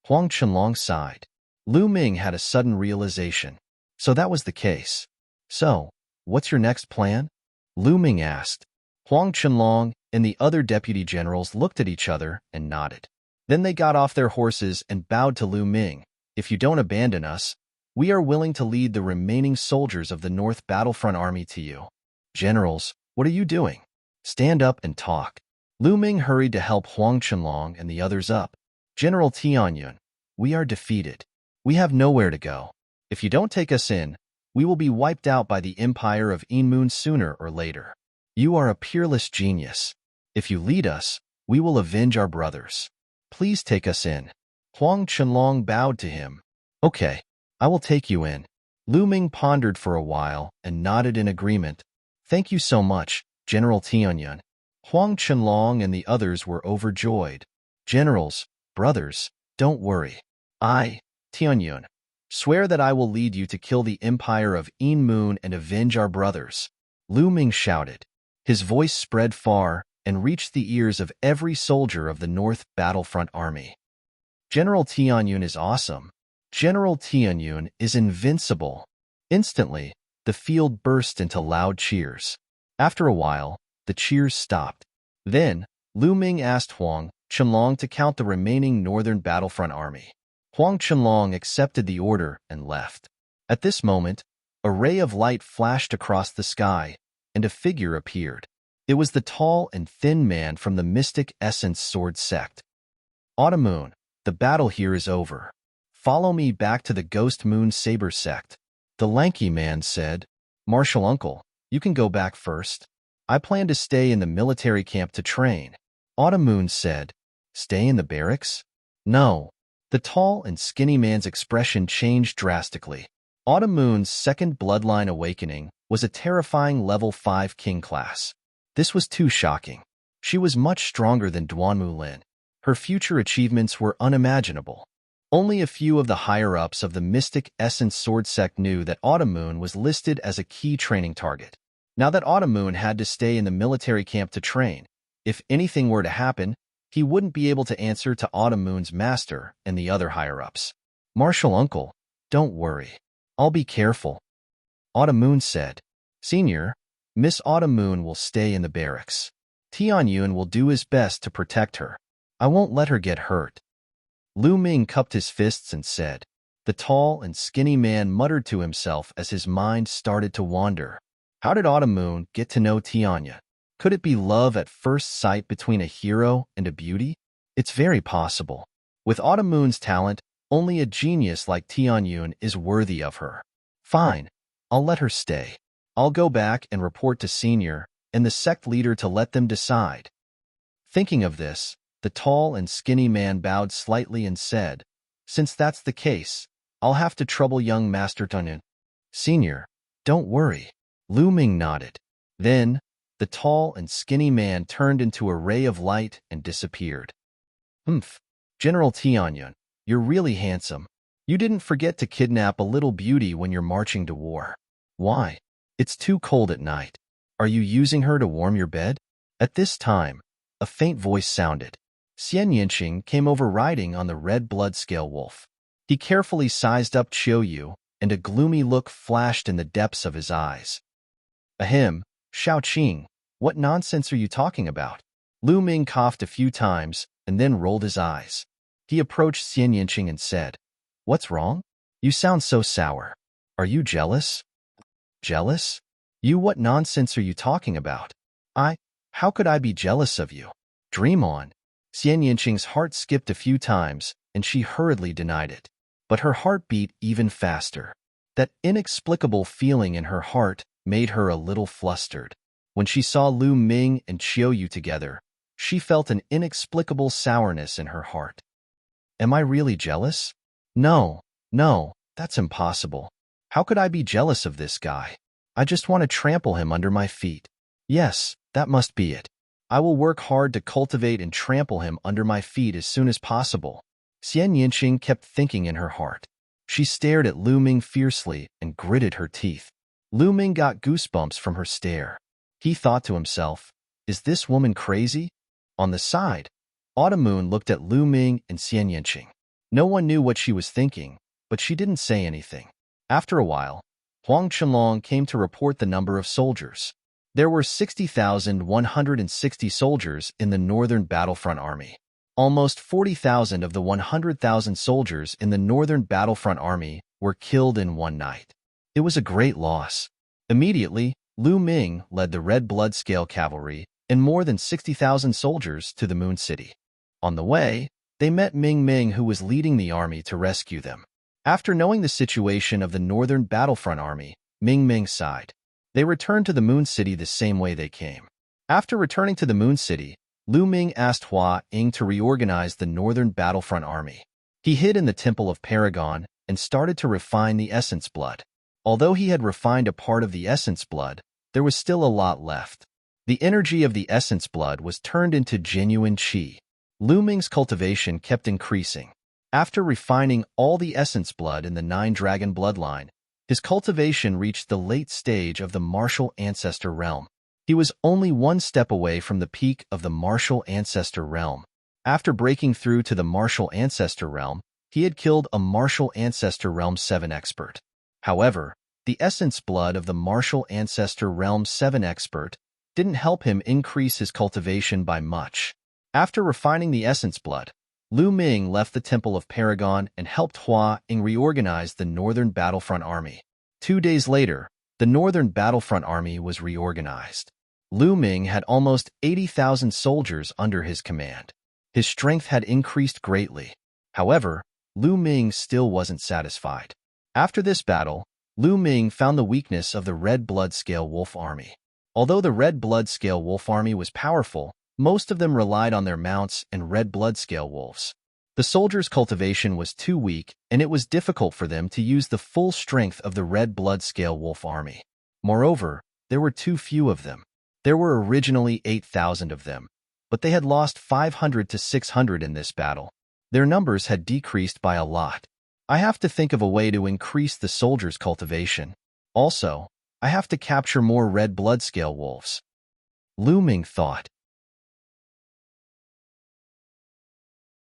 Huang Qianlong sighed. Lu Ming had a sudden realization. So that was the case. So, what's your next plan? Lu Ming asked. Huang Qianlong and the other deputy generals looked at each other and nodded. Then they got off their horses and bowed to Lu Ming. If you don't abandon us, we are willing to lead the remaining soldiers of the North Battlefront Army to you. Generals, what are you doing? Stand up and talk. Lu Ming hurried to help Huang Qianlong and the others up. General Tianyun, we are defeated. We have nowhere to go. If you don't take us in, we will be wiped out by the Empire of Moon sooner or later. You are a peerless genius. If you lead us, we will avenge our brothers. Please take us in. Huang Qianlong bowed to him. Okay, I will take you in. Lu Ming pondered for a while and nodded in agreement. Thank you so much, General Tianyun. Huang Qianlong and the others were overjoyed. Generals, brothers, don't worry. I, Tianyun, swear that I will lead you to kill the Empire of Moon and avenge our brothers. Lu Ming shouted. His voice spread far and reached the ears of every soldier of the North Battlefront Army. General Tianyun is awesome. General Tianyun is invincible. Instantly, the field burst into loud cheers. After a while, the cheers stopped. Then, Lu Ming asked Huang Qianlong to count the remaining Northern Battlefront Army. Huang Qianlong accepted the order and left. At this moment, a ray of light flashed across the sky, and a figure appeared. It was the tall and thin man from the Mystic Essence Sword sect. Autumn Moon, the battle here is over. Follow me back to the Ghost Moon Saber sect. The lanky man said, Marshal Uncle, you can go back first. I plan to stay in the military camp to train. Autumn Moon said, Stay in the barracks? No. The tall and skinny man's expression changed drastically. Autumn Moon's second bloodline awakening was a terrifying level 5 king class. This was too shocking. She was much stronger than Duanmu Lin. Her future achievements were unimaginable. Only a few of the higher-ups of the Mystic Essence Sword sect knew that Autumn Moon was listed as a key training target. Now that Autumn Moon had to stay in the military camp to train, if anything were to happen, he wouldn't be able to answer to Autumn Moon's master and the other higher-ups. Marshal Uncle, don't worry. I'll be careful. Autumn Moon said, Senior, Miss Autumn Moon will stay in the barracks. Tianyun will do his best to protect her. I won't let her get hurt. Lu Ming cupped his fists and said. The tall and skinny man muttered to himself as his mind started to wander. How did Autumn Moon get to know Tianya? Could it be love at first sight between a hero and a beauty? It's very possible. With Autumn Moon's talent, only a genius like Tianyun is worthy of her. Fine, I'll let her stay. I'll go back and report to Senior and the sect leader to let them decide. Thinking of this, the tall and skinny man bowed slightly and said, Since that's the case, I'll have to trouble young Master Tunun. Senior, don't worry. Lu Ming nodded. Then, the tall and skinny man turned into a ray of light and disappeared. General Tianyun, you're really handsome. You didn't forget to kidnap a little beauty when you're marching to war. Why? It's too cold at night. Are you using her to warm your bed? At this time, a faint voice sounded. Xian Yinqing came over riding on the red blood scale wolf. He carefully sized up Qiuyu, and a gloomy look flashed in the depths of his eyes. Ahem, Shaoqing, what nonsense are you talking about? Lu Ming coughed a few times and then rolled his eyes. He approached Xian Yinqing and said, What's wrong? You sound so sour. Are you jealous? Jealous? You, what nonsense are you talking about? How could I be jealous of you? Dream on. Xian Yinqing's heart skipped a few times, and she hurriedly denied it. But her heart beat even faster. That inexplicable feeling in her heart made her a little flustered. When she saw Lu Ming and Qiu Yu together, she felt an inexplicable sourness in her heart. Am I really jealous? No, that's impossible. How could I be jealous of this guy? I just want to trample him under my feet. Yes, that must be it. I will work hard to cultivate and trample him under my feet as soon as possible. Xian Yinqing kept thinking in her heart. She stared at Lu Ming fiercely and gritted her teeth. Lu Ming got goosebumps from her stare. He thought to himself, is this woman crazy? On the side, Autumn Moon looked at Lu Ming and Xian Yinqing. No one knew what she was thinking, but she didn't say anything. After a while, Huang Chenlong came to report the number of soldiers. There were 60,160 soldiers in the Northern Battlefront Army. Almost 40,000 of the 100,000 soldiers in the Northern Battlefront Army were killed in one night. It was a great loss. Immediately, Lu Ming led the Red Blood Scale Cavalry and more than 60,000 soldiers to the Moon City. On the way, they met Ming Ming, who was leading the army to rescue them. After knowing the situation of the Northern Battlefront Army, Ming Ming sighed. They returned to the Moon City the same way they came. After returning to the Moon City, Lu Ming asked Hua Ying to reorganize the Northern Battlefront Army. He hid in the Temple of Paragon and started to refine the Essence Blood. Although he had refined a part of the Essence Blood, there was still a lot left. The energy of the Essence Blood was turned into genuine qi. Lu Ming's cultivation kept increasing. After refining all the Essence Blood in the Nine-Dragon bloodline, his cultivation reached the late stage of the Martial Ancestor Realm. He was only one step away from the peak of the Martial Ancestor Realm. After breaking through to the Martial Ancestor Realm, he had killed a Martial Ancestor Realm 7 expert. However, the Essence Blood of the Martial Ancestor Realm 7 expert didn't help him increase his cultivation by much. After refining the Essence Blood, Lu Ming left the Temple of Paragon and helped Hua Ying reorganize the Northern Battlefront Army. 2 days later, the Northern Battlefront Army was reorganized. Lu Ming had almost 80,000 soldiers under his command. His strength had increased greatly. However, Lu Ming still wasn't satisfied. After this battle, Lu Ming found the weakness of the Red Blood Scale Wolf Army. Although the Red Blood Scale Wolf Army was powerful, most of them relied on their mounts and red blood scale wolves. The soldiers' cultivation was too weak, and it was difficult for them to use the full strength of the Red Blood Scale Wolf Army. Moreover, there were too few of them. There were originally 8,000 of them, but they had lost 500 to 600 in this battle. Their numbers had decreased by a lot. I have to think of a way to increase the soldiers' cultivation. Also, I have to capture more red blood scale wolves. Lu Ming thought.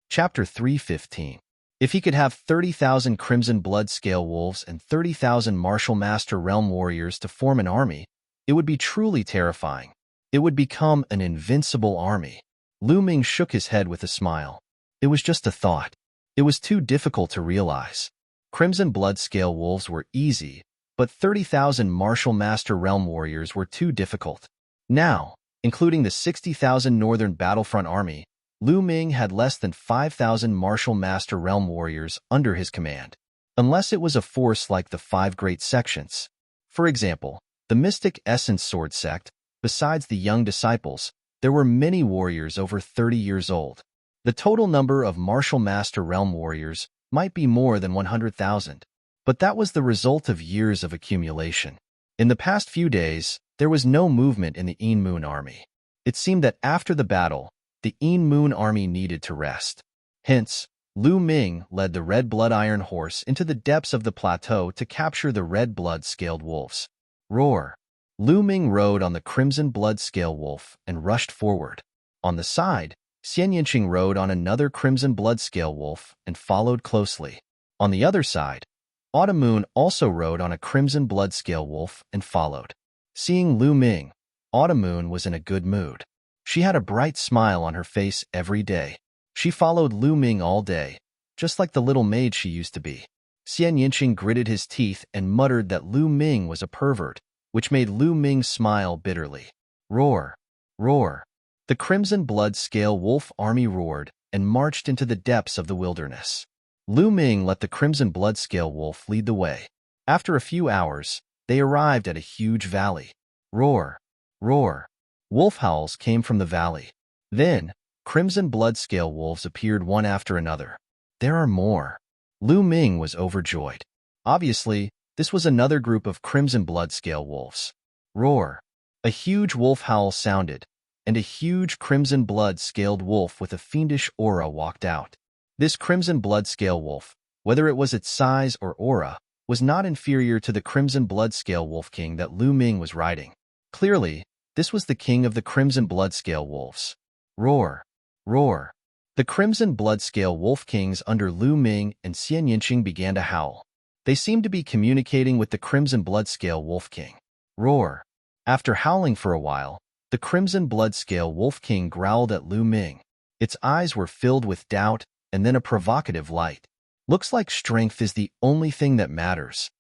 Chapter 315. If he could have 30,000 Crimson Blood Scale Wolves and 30,000 Martial Master Realm Warriors to form an army, it would be truly terrifying. It would become an invincible army. Lu Ming shook his head with a smile. It was just a thought. It was too difficult to realize. Crimson Blood Scale Wolves were easy, but 30,000 Martial Master Realm Warriors were too difficult. Now, including the 60,000 Northern Battlefront Army, Lu Ming had less than 5,000 Martial Master Realm Warriors under his command, unless it was a force like the 5 Great Sections. For example, the Mystic Essence Sword Sect, besides the young disciples, there were many warriors over 30 years old. The total number of Martial Master Realm Warriors might be more than 100,000, but that was the result of years of accumulation. In the past few days, there was no movement in the Yin Moon Army. It seemed that after the battle, the Yin Moon Army needed to rest. Hence, Lu Ming led the Red Blood Iron Horse into the depths of the plateau to capture the Red Blood Scaled Wolves. Roar! Lu Ming rode on the Crimson Blood Scale Wolf and rushed forward. On the side, Xian Yinqing rode on another Crimson Blood Scale Wolf and followed closely. On the other side, Autumn Moon also rode on a Crimson Blood Scale Wolf and followed. Seeing Lu Ming, Autumn Moon was in a good mood. She had a bright smile on her face every day. She followed Lu Ming all day, just like the little maid she used to be. Xian Yinqing gritted his teeth and muttered that Lu Ming was a pervert, which made Lu Ming smile bitterly. Roar! Roar! The crimson blood scale wolf army roared and marched into the depths of the wilderness. Lu Ming let the crimson blood scale wolf lead the way. After a few hours, they arrived at a huge valley. Roar! Roar! Wolf howls came from the valley. Then, crimson blood scale wolves appeared one after another. There are more. Lu Ming was overjoyed. Obviously, this was another group of crimson blood scale wolves. Roar! A huge wolf howl sounded, and a huge crimson blood scaled wolf with a fiendish aura walked out. This crimson blood scale wolf, whether it was its size or aura, was not inferior to the crimson blood scale wolf king that Lu Ming was riding. Clearly, this was the king of the crimson blood scale wolves. Roar! Roar! The crimson blood scale wolf kings under Lu Ming and Xian Yinqing began to howl. They seemed to be communicating with the crimson blood scale wolf king. Roar! After howling for a while, the crimson blood scale wolf king growled at Lu Ming. Its eyes were filled with doubt and then a provocative light. Looks like strength is the only thing that matters.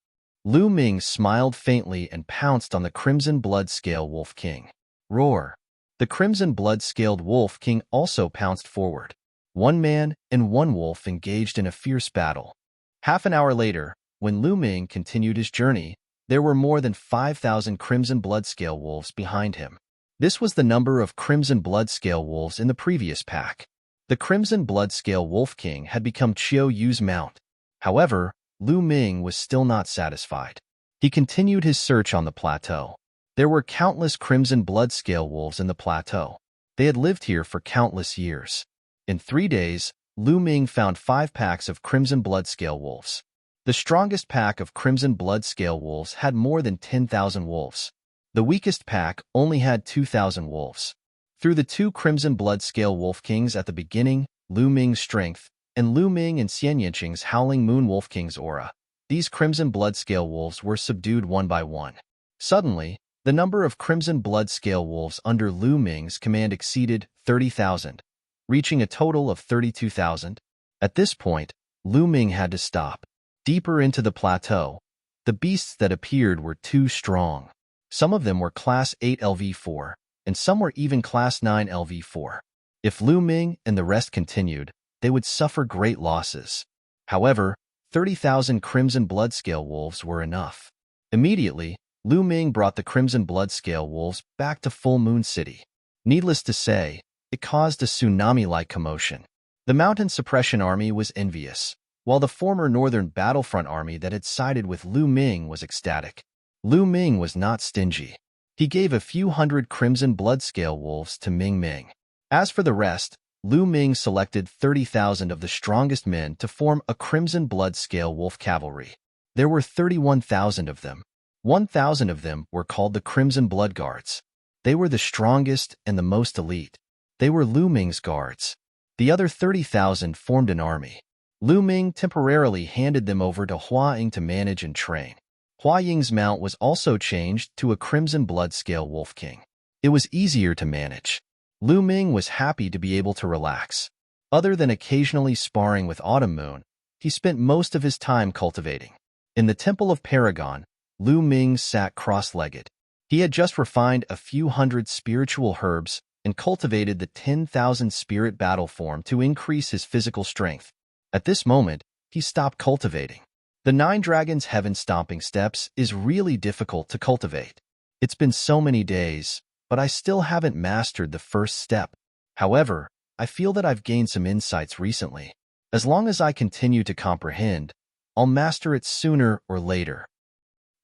Lu Ming smiled faintly and pounced on the crimson blood scale wolf king. Roar! The crimson blood-scaled wolf king also pounced forward. One man and one wolf engaged in a fierce battle. Half an hour later, when Lu Ming continued his journey, there were more than 5,000 crimson blood-scale wolves behind him. This was the number of crimson blood-scale wolves in the previous pack. The crimson blood-scale wolf king had become Qiu Yu's mount. However, Lu Ming was still not satisfied. He continued his search on the plateau. There were countless crimson blood-scale wolves in the plateau. They had lived here for countless years. In 3 days, Lu Ming found 5 packs of crimson blood-scale wolves. The strongest pack of crimson blood-scale wolves had more than 10,000 wolves. The weakest pack only had 2,000 wolves. Through the 2 crimson blood-scale wolf kings at the beginning, Lu Ming's strength, and Lu Ming and Xian Yinqing's howling moon wolf king's aura, these crimson blood-scale wolves were subdued one by one. Suddenly, the number of crimson blood-scale wolves under Lu Ming's command exceeded 30,000, reaching a total of 32,000. At this point, Lu Ming had to stop. Deeper into the plateau, the beasts that appeared were too strong. Some of them were Class 8 LV4, and some were even Class 9 LV4. If Lu Ming and the rest continued, they would suffer great losses. However, 30,000 crimson blood-scale wolves were enough. Immediately, Lu Ming brought the crimson blood-scale wolves back to Full Moon City. Needless to say, it caused a tsunami-like commotion. The Mountain Suppression Army was envious, while the former Northern Battlefront Army that had sided with Lu Ming was ecstatic. Lu Ming was not stingy. He gave a few hundred crimson blood-scale wolves to Ming Ming. As for the rest, Lu Ming selected 30,000 of the strongest men to form a crimson blood-scale wolf cavalry. There were 31,000 of them. 1,000 of them were called the Crimson Blood Guards. They were the strongest and the most elite. They were Lu Ming's guards. The other 30,000 formed an army. Lu Ming temporarily handed them over to Hua Ying to manage and train. Hua Ying's mount was also changed to a Crimson Blood-scale Wolf King. It was easier to manage. Lu Ming was happy to be able to relax. Other than occasionally sparring with Autumn Moon, he spent most of his time cultivating. In the Temple of Paragon, Lu Ming sat cross-legged. He had just refined a few hundred spiritual herbs and cultivated the 10,000 spirit battle form to increase his physical strength. At this moment, he stopped cultivating. The 9 Dragons Heaven Stomping Steps is really difficult to cultivate. It's been so many days, but I still haven't mastered the first step. However, I feel that I've gained some insights recently. As long as I continue to comprehend, I'll master it sooner or later.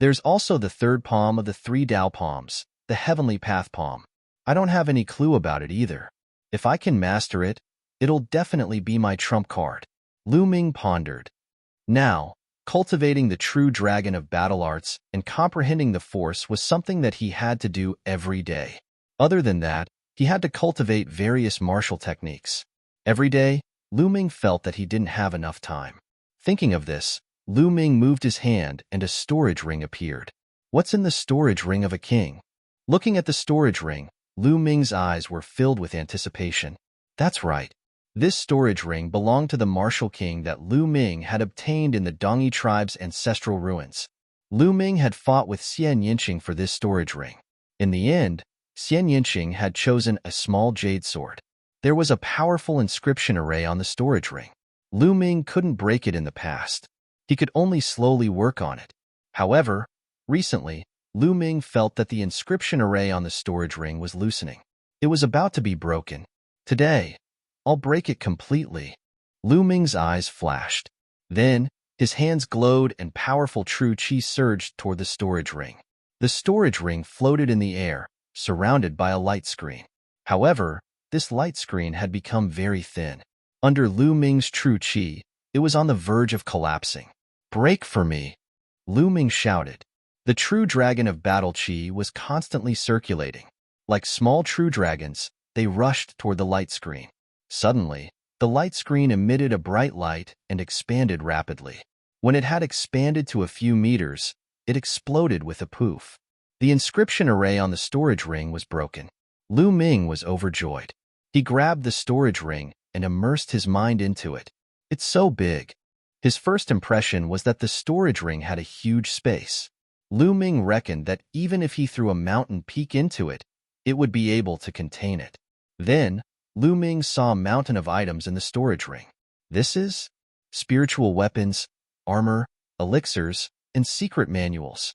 There's also the third palm of the 3 Tao palms, the Heavenly Path palm. I don't have any clue about it either. If I can master it, it'll definitely be my trump card. Lu Ming pondered. Now, cultivating the true dragon of battle arts and comprehending the force was something that he had to do every day. Other than that, he had to cultivate various martial techniques. Every day, Lu Ming felt that he didn't have enough time. Thinking of this, Lu Ming moved his hand and a storage ring appeared. What's in the storage ring of a king? Looking at the storage ring, Lu Ming's eyes were filled with anticipation. That's right. This storage ring belonged to the martial king that Lu Ming had obtained in the Dongi tribe's ancestral ruins. Lu Ming had fought with Xian Yinqing for this storage ring. In the end, Xian Yinqing had chosen a small jade sword. There was a powerful inscription array on the storage ring. Lu Ming couldn't break it in the past. He could only slowly work on it. However, recently, Lu Ming felt that the inscription array on the storage ring was loosening. It was about to be broken. Today, I'll break it completely. Lu Ming's eyes flashed. Then, his hands glowed and powerful true qi surged toward the storage ring. The storage ring floated in the air, surrounded by a light screen. However, this light screen had become very thin. Under Lu Ming's true qi, it was on the verge of collapsing. "Break for me!" Lu Ming shouted. The true dragon of battle qi was constantly circulating. Like small true dragons, they rushed toward the light screen. Suddenly, the light screen emitted a bright light and expanded rapidly. When it had expanded to a few meters, it exploded with a poof. The inscription array on the storage ring was broken. Lu Ming was overjoyed. He grabbed the storage ring and immersed his mind into it. It's so big. His first impression was that the storage ring had a huge space. Lu Ming reckoned that even if he threw a mountain peak into it, it would be able to contain it. Then, Lu Ming saw a mountain of items in the storage ring. This is spiritual weapons, armor, elixirs, and secret manuals.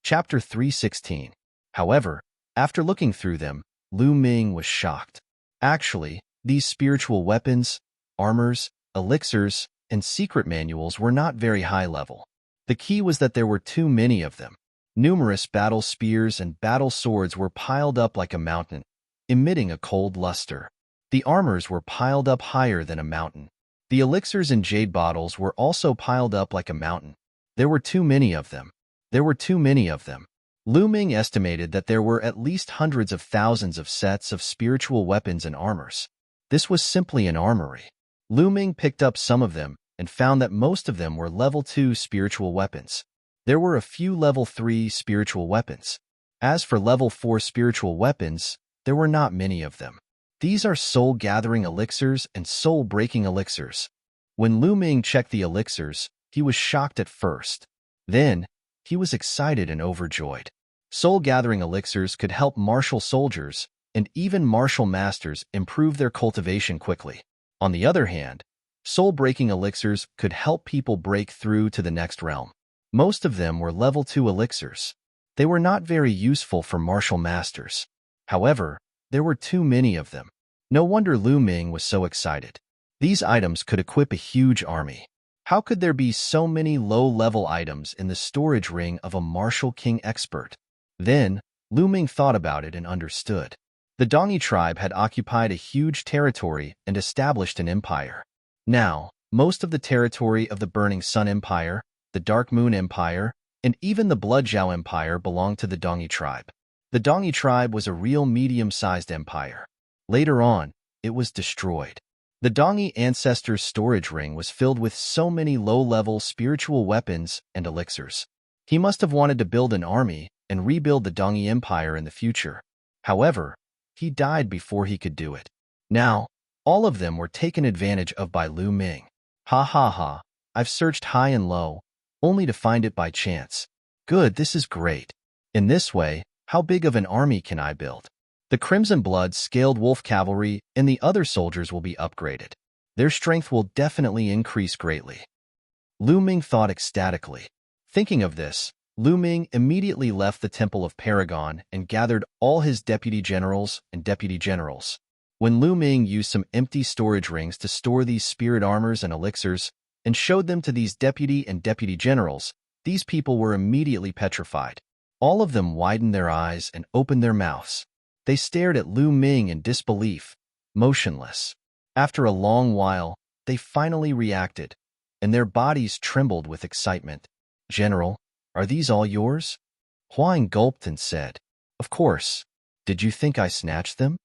Chapter 316. However, after looking through them, Lu Ming was shocked. Actually, these spiritual weapons, armors, elixirs, and secret manuals were not very high level. The key was that there were too many of them. Numerous battle spears and battle swords were piled up like a mountain, emitting a cold luster. The armors were piled up higher than a mountain. The elixirs and jade bottles were also piled up like a mountain. There were too many of them. There were too many of them. Lu Ming estimated that there were at least hundreds of thousands of sets of spiritual weapons and armors. This was simply an armory. Lu Ming picked up some of them and found that most of them were level 2 spiritual weapons. There were a few level 3 spiritual weapons. As for level 4 spiritual weapons, there were not many of them. These are soul-gathering elixirs and soul-breaking elixirs. When Lu Ming checked the elixirs, he was shocked at first. Then, he was excited and overjoyed. Soul-gathering elixirs could help martial soldiers and even martial masters improve their cultivation quickly. On the other hand, soul-breaking elixirs could help people break through to the next realm. Most of them were level 2 elixirs. They were not very useful for martial masters. However, there were too many of them. No wonder Lu Ming was so excited. These items could equip a huge army. How could there be so many low-level items in the storage ring of a martial king expert? Then, Lu Ming thought about it and understood. The Dongi tribe had occupied a huge territory and established an empire. Now, most of the territory of the Burning Sun Empire, the Dark Moon Empire, and even the Bloodjiao Empire belonged to the Dongi tribe. The Dongi tribe was a real medium-sized empire. Later on, it was destroyed. The Dongi ancestors' storage ring was filled with so many low-level spiritual weapons and elixirs. He must have wanted to build an army and rebuild the Dongi Empire in the future. However, he died before he could do it. Now, all of them were taken advantage of by Lu Ming. Ha ha ha, I've searched high and low, only to find it by chance. Good, this is great. In this way, how big of an army can I build? The Crimson Blood Scaled Wolf Cavalry and the other soldiers will be upgraded. Their strength will definitely increase greatly. Lu Ming thought ecstatically. Thinking of this, Lu Ming immediately left the Temple of Paragon and gathered all his deputy generals and deputy generals. When Lu Ming used some empty storage rings to store these spirit armors and elixirs and showed them to these deputy and deputy generals, these people were immediately petrified. All of them widened their eyes and opened their mouths. They stared at Lu Ming in disbelief, motionless. After a long while, they finally reacted, and their bodies trembled with excitement. "General, are these all yours?" Huang gulped and said, "Of course. Did you think I snatched them?"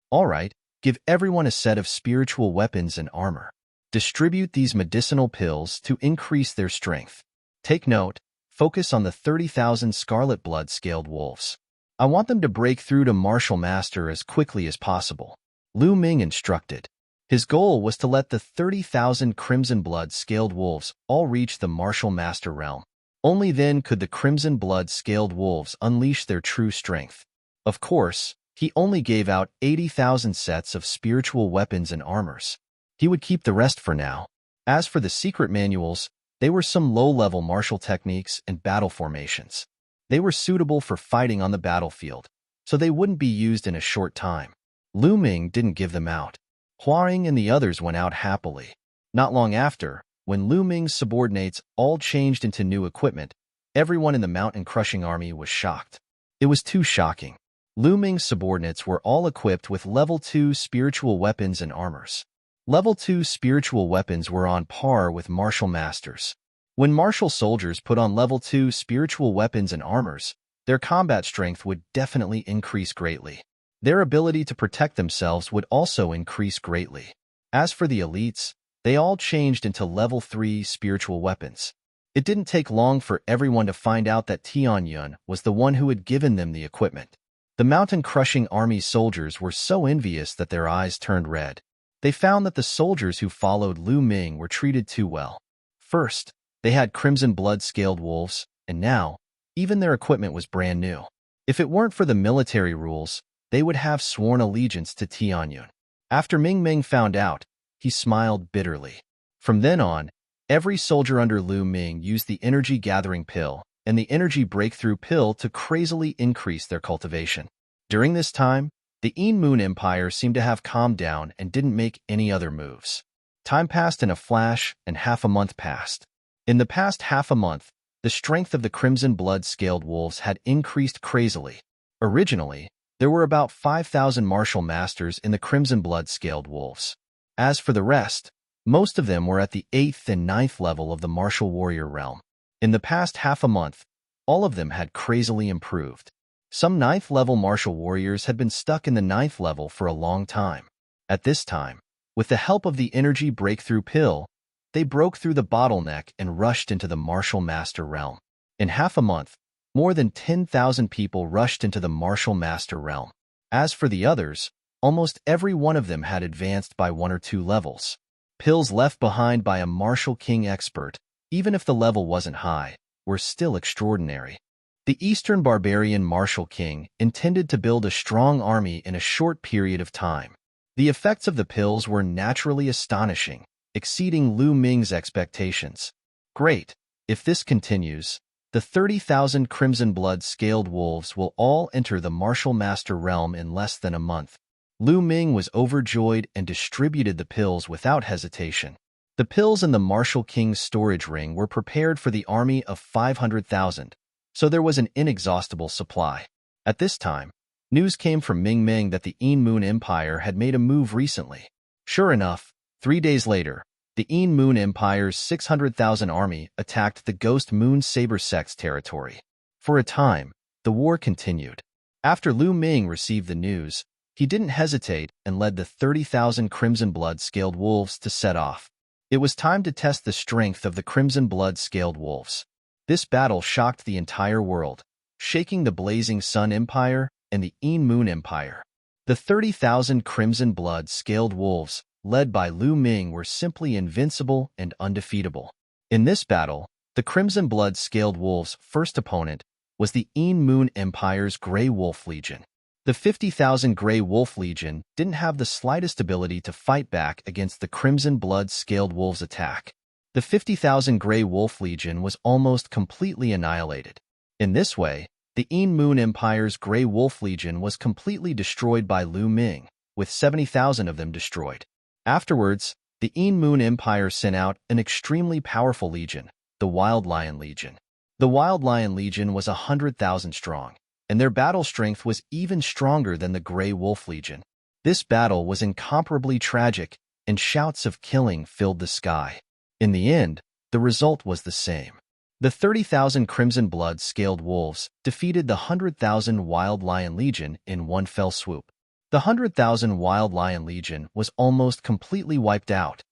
"All right, give everyone a set of spiritual weapons and armor. Distribute these medicinal pills to increase their strength. Take note, focus on the 30,000 scarlet blood scaled wolves. I want them to break through to Martial Master as quickly as possible, Lu Ming instructed. His goal was to let the 30,000 Crimson Blood Scaled Wolves all reach the Martial Master realm. Only then could the Crimson Blood Scaled Wolves unleash their true strength. Of course, he only gave out 80,000 sets of spiritual weapons and armors. He would keep the rest for now. As for the secret manuals, they were some low-level martial techniques and battle formations. They were suitable for fighting on the battlefield, so they wouldn't be used in a short time. Lu Ming didn't give them out. Huang and the others went out happily. Not long after, when Lu Ming's subordinates all changed into new equipment, everyone in the mountain-crushing army was shocked. It was too shocking. Lu Ming's subordinates were all equipped with Level 2 spiritual weapons and armors. Level 2 spiritual weapons were on par with martial masters. When martial soldiers put on Level 2 spiritual weapons and armors, their combat strength would definitely increase greatly. Their ability to protect themselves would also increase greatly. As for the elites, they all changed into Level 3 spiritual weapons. It didn't take long for everyone to find out that Tianyun was the one who had given them the equipment. The mountain-crushing army soldiers were so envious that their eyes turned red. They found that the soldiers who followed Lu Ming were treated too well. First, they had Crimson Blood Scaled Wolves, and now, even their equipment was brand new. If it weren't for the military rules, they would have sworn allegiance to Tianyun. After Ming Ming found out, he smiled bitterly. From then on, every soldier under Lu Ming used the Energy Gathering Pill and the Energy Breakthrough Pill to crazily increase their cultivation. During this time, the Een Moon Empire seemed to have calmed down and didn't make any other moves. Time passed in a flash, and half a month passed. In the past half a month, the strength of the Crimson Blood Scaled Wolves had increased crazily. Originally, there were about 5,000 martial masters in the Crimson Blood Scaled Wolves. As for the rest, most of them were at the 8th and 9th level of the martial warrior realm. In the past half a month, all of them had crazily improved. Some 9th level martial warriors had been stuck in the 9th level for a long time. At this time, with the help of the Energy Breakthrough Pill, they broke through the bottleneck and rushed into the martial master realm. In half a month, more than 10,000 people rushed into the martial master realm. As for the others, almost every one of them had advanced by 1 or 2 levels. Pills left behind by a martial king expert, even if the level wasn't high, were still extraordinary. The Eastern Barbarian Martial King intended to build a strong army in a short period of time. The effects of the pills were naturally astonishing, exceeding Lu Ming's expectations. Great! If this continues, the 30,000 Crimson Blood Scaled Wolves will all enter the Martial Master realm in less than a month. Lu Ming was overjoyed and distributed the pills without hesitation. The pills in the Martial King's storage ring were prepared for the army of 500,000, so there was an inexhaustible supply. At this time, news came from Ming Ming that the Een Moon Empire had made a move recently. Sure enough, 3 days later, the Een Moon Empire's 600,000 army attacked the Ghost Moon Saber Sect's territory. For a time, the war continued. After Lu Ming received the news, he didn't hesitate and led the 30,000 Crimson Blood Scaled Wolves to set off. It was time to test the strength of the Crimson Blood Scaled Wolves. This battle shocked the entire world, shaking the Blazing Sun Empire and the Een Moon Empire. The 30,000 Crimson Blood Scaled Wolves, led by Lu Ming, were simply invincible and undefeatable. In this battle, the Crimson Blood Scaled Wolves' first opponent was the Een Moon Empire's Grey Wolf Legion. The 50,000 Grey Wolf Legion didn't have the slightest ability to fight back against the Crimson Blood Scaled Wolves' attack. The 50,000 Grey Wolf Legion was almost completely annihilated. In this way, the Een Moon Empire's Grey Wolf Legion was completely destroyed by Lu Ming, with 70,000 of them destroyed. Afterwards, the Een Moon Empire sent out an extremely powerful legion, the Wild Lion Legion. The Wild Lion Legion was 100,000 strong, and their battle strength was even stronger than the Grey Wolf Legion. This battle was incomparably tragic, and shouts of killing filled the sky. In the end, the result was the same. The 30,000 Crimson Blood Scaled Wolves defeated the 100,000 Wild Lion Legion in one fell swoop. The 100,000 Wild Lion Legion was almost completely wiped out.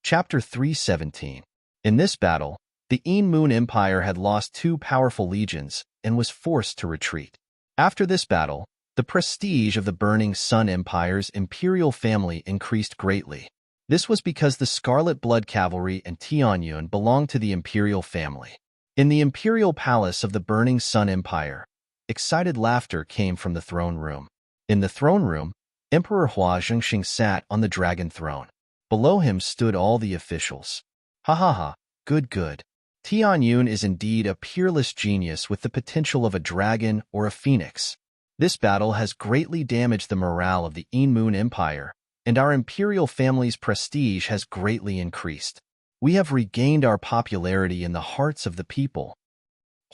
Chapter 317. In this battle, The Een Moon Empire had lost 2 powerful legions and was forced to retreat. After this battle, the prestige of the Burning Sun Empire's imperial family increased greatly. This was because the Scarlet Blood Cavalry and Tianyun belonged to the imperial family. In the imperial palace of the Burning Sun Empire, excited laughter came from the throne room. In the throne room, Emperor Hua Zhengxing sat on the dragon throne. Below him stood all the officials. Ha ha ha, good good. Tianyun is indeed a peerless genius with the potential of a dragon or a phoenix. This battle has greatly damaged the morale of the Een Moon Empire, and our imperial family's prestige has greatly increased. We have regained our popularity in the hearts of the people.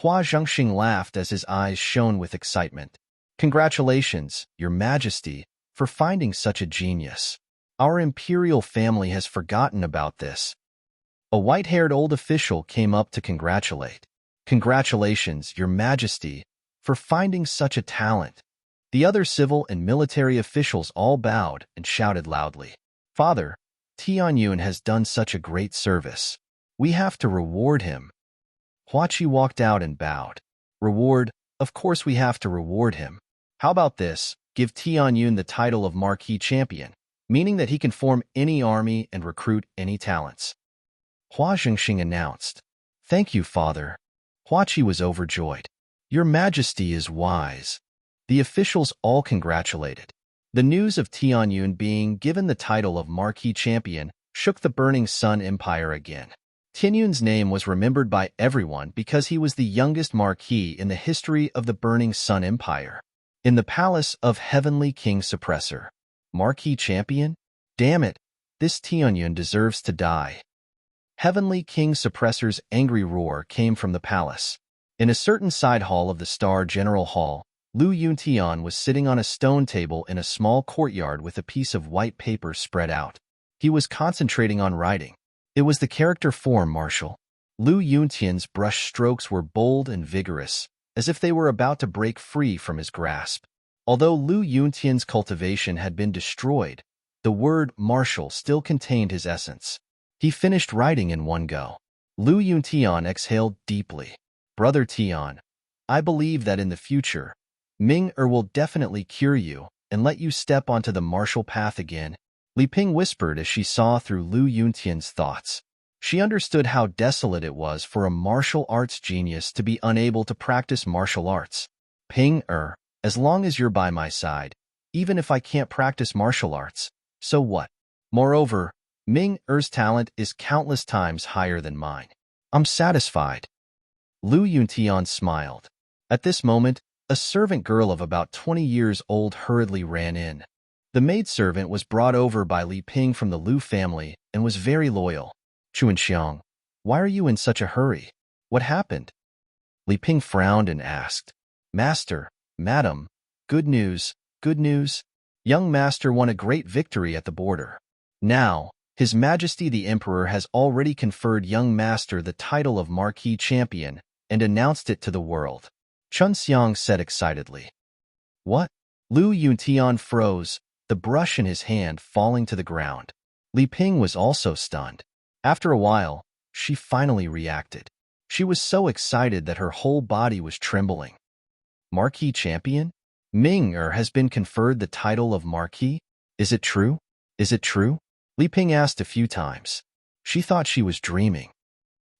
Hua Zhengxing laughed as his eyes shone with excitement. Congratulations, Your Majesty, for finding such a genius. Our imperial family has forgotten about this. A white-haired old official came up to congratulate. Congratulations, Your Majesty, for finding such a talent. The other civil and military officials all bowed and shouted loudly. Father, Tianyun has done such a great service. We have to reward him. Huaqi walked out and bowed. Reward? Of course we have to reward him. How about this? Give Tianyun the title of Marquis Champion, meaning that he can form any army and recruit any talents. Hua Zhengxing announced. Thank you, Father. Huaqi was overjoyed. Your Majesty is wise. The officials all congratulated. The news of Tianyun being given the title of Marquis Champion shook the Burning Sun Empire again. Tianyun's name was remembered by everyone because he was the youngest marquis in the history of the Burning Sun Empire. In the palace of Heavenly King Suppressor. Marquis Champion? Damn it, this Tianyun deserves to die. Heavenly King Suppressor's angry roar came from the palace. In a certain side hall of the Star General Hall, Lu Yuntian was sitting on a stone table in a small courtyard with a piece of white paper spread out. He was concentrating on writing. It was the character form Martial. Lu Yuntian's brush strokes were bold and vigorous, as if they were about to break free from his grasp. Although Lu Yuntian's cultivation had been destroyed, the word Martial still contained his essence. He finished writing in one go. Lu Yuntian exhaled deeply. Brother Tian, I believe that in the future, Ming-Er will definitely cure you and let you step onto the martial path again. Li Ping whispered as she saw through Lu Yuntian's thoughts. She understood how desolate it was for a martial arts genius to be unable to practice martial arts. Ping-Er, as long as you're by my side, even if I can't practice martial arts, so what? Moreover, Ming-Er's talent is countless times higher than mine. I'm satisfied. Lu Yuntian smiled. At this moment, a servant girl of about 20 years old hurriedly ran in. The maidservant was brought over by Li Ping from the Lu family and was very loyal. Chuanxiang, why are you in such a hurry? What happened? Li Ping frowned and asked. Master, Madam, good news, good news. Young Master won a great victory at the border. Now, His Majesty the Emperor has already conferred young Master the title of Marquis Champion and announced it to the world. Chun Xiang said excitedly. What? Lu Yuntian froze, the brush in his hand falling to the ground. Li Ping was also stunned. After a while, she finally reacted. She was so excited that her whole body was trembling. Marquis Champion? Ming-Er has been conferred the title of Marquis? Is it true? Is it true? Li Ping asked a few times. She thought she was dreaming.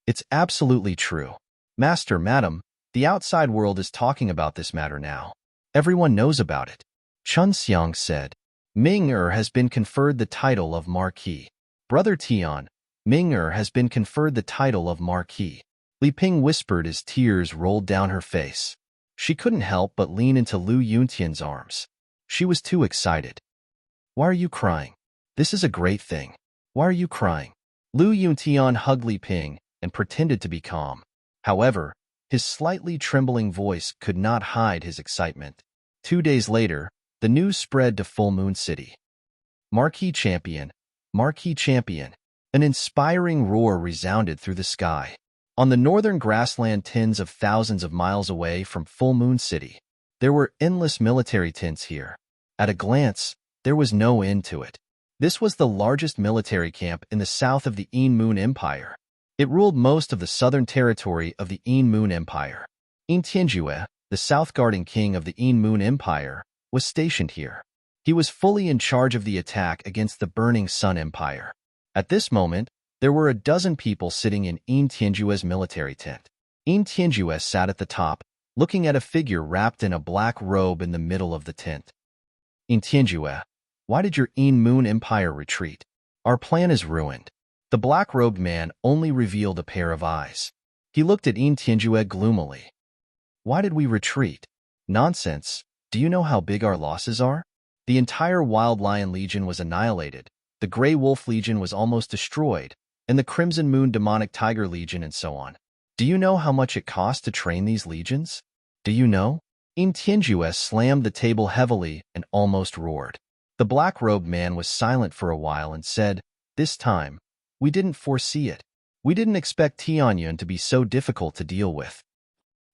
It's absolutely true. Master, Madam, the outside world is talking about this matter now. Everyone knows about it. Chun Xiang said. Ming-Er has been conferred the title of Marquis. Brother Tian, Ming-Er has been conferred the title of Marquis. Li Ping whispered as tears rolled down her face. She couldn't help but lean into Lu Yuntian's arms. She was too excited. Why are you crying? This is a great thing. Why are you crying? Lu Yuntian hugged Li Ping and pretended to be calm. However, his slightly trembling voice could not hide his excitement. 2 days later, the news spread to Full Moon City. Marquis Champion, Marquis Champion. An inspiring roar resounded through the sky. On the northern grassland tens of thousands of miles away from Full Moon City, there were endless military tents here. At a glance, there was no end to it. This was the largest military camp in the south of the Een Moon Empire. It ruled most of the southern territory of the Een Moon Empire. Een Tianjue, the south-guarding king of the Een Moon Empire, was stationed here. He was fully in charge of the attack against the Burning Sun Empire. At this moment, there were a dozen people sitting in Een Tianjue's military tent. Een Tianjue sat at the top, looking at a figure wrapped in a black robe in the middle of the tent. Een Tianjue, why did your Een Moon Empire retreat? Our plan is ruined. The black-robed man only revealed a pair of eyes. He looked at Een Tianjue gloomily. Why did we retreat? Nonsense. Do you know how big our losses are? The entire Wild Lion Legion was annihilated, the Grey Wolf Legion was almost destroyed, and the Crimson Moon Demonic Tiger Legion and so on. Do you know how much it cost to train these legions? Do you know? Een Tianjue slammed the table heavily and almost roared. The black-robed man was silent for a while and said, "This time, we didn't foresee it. We didn't expect Tianyun to be so difficult to deal with."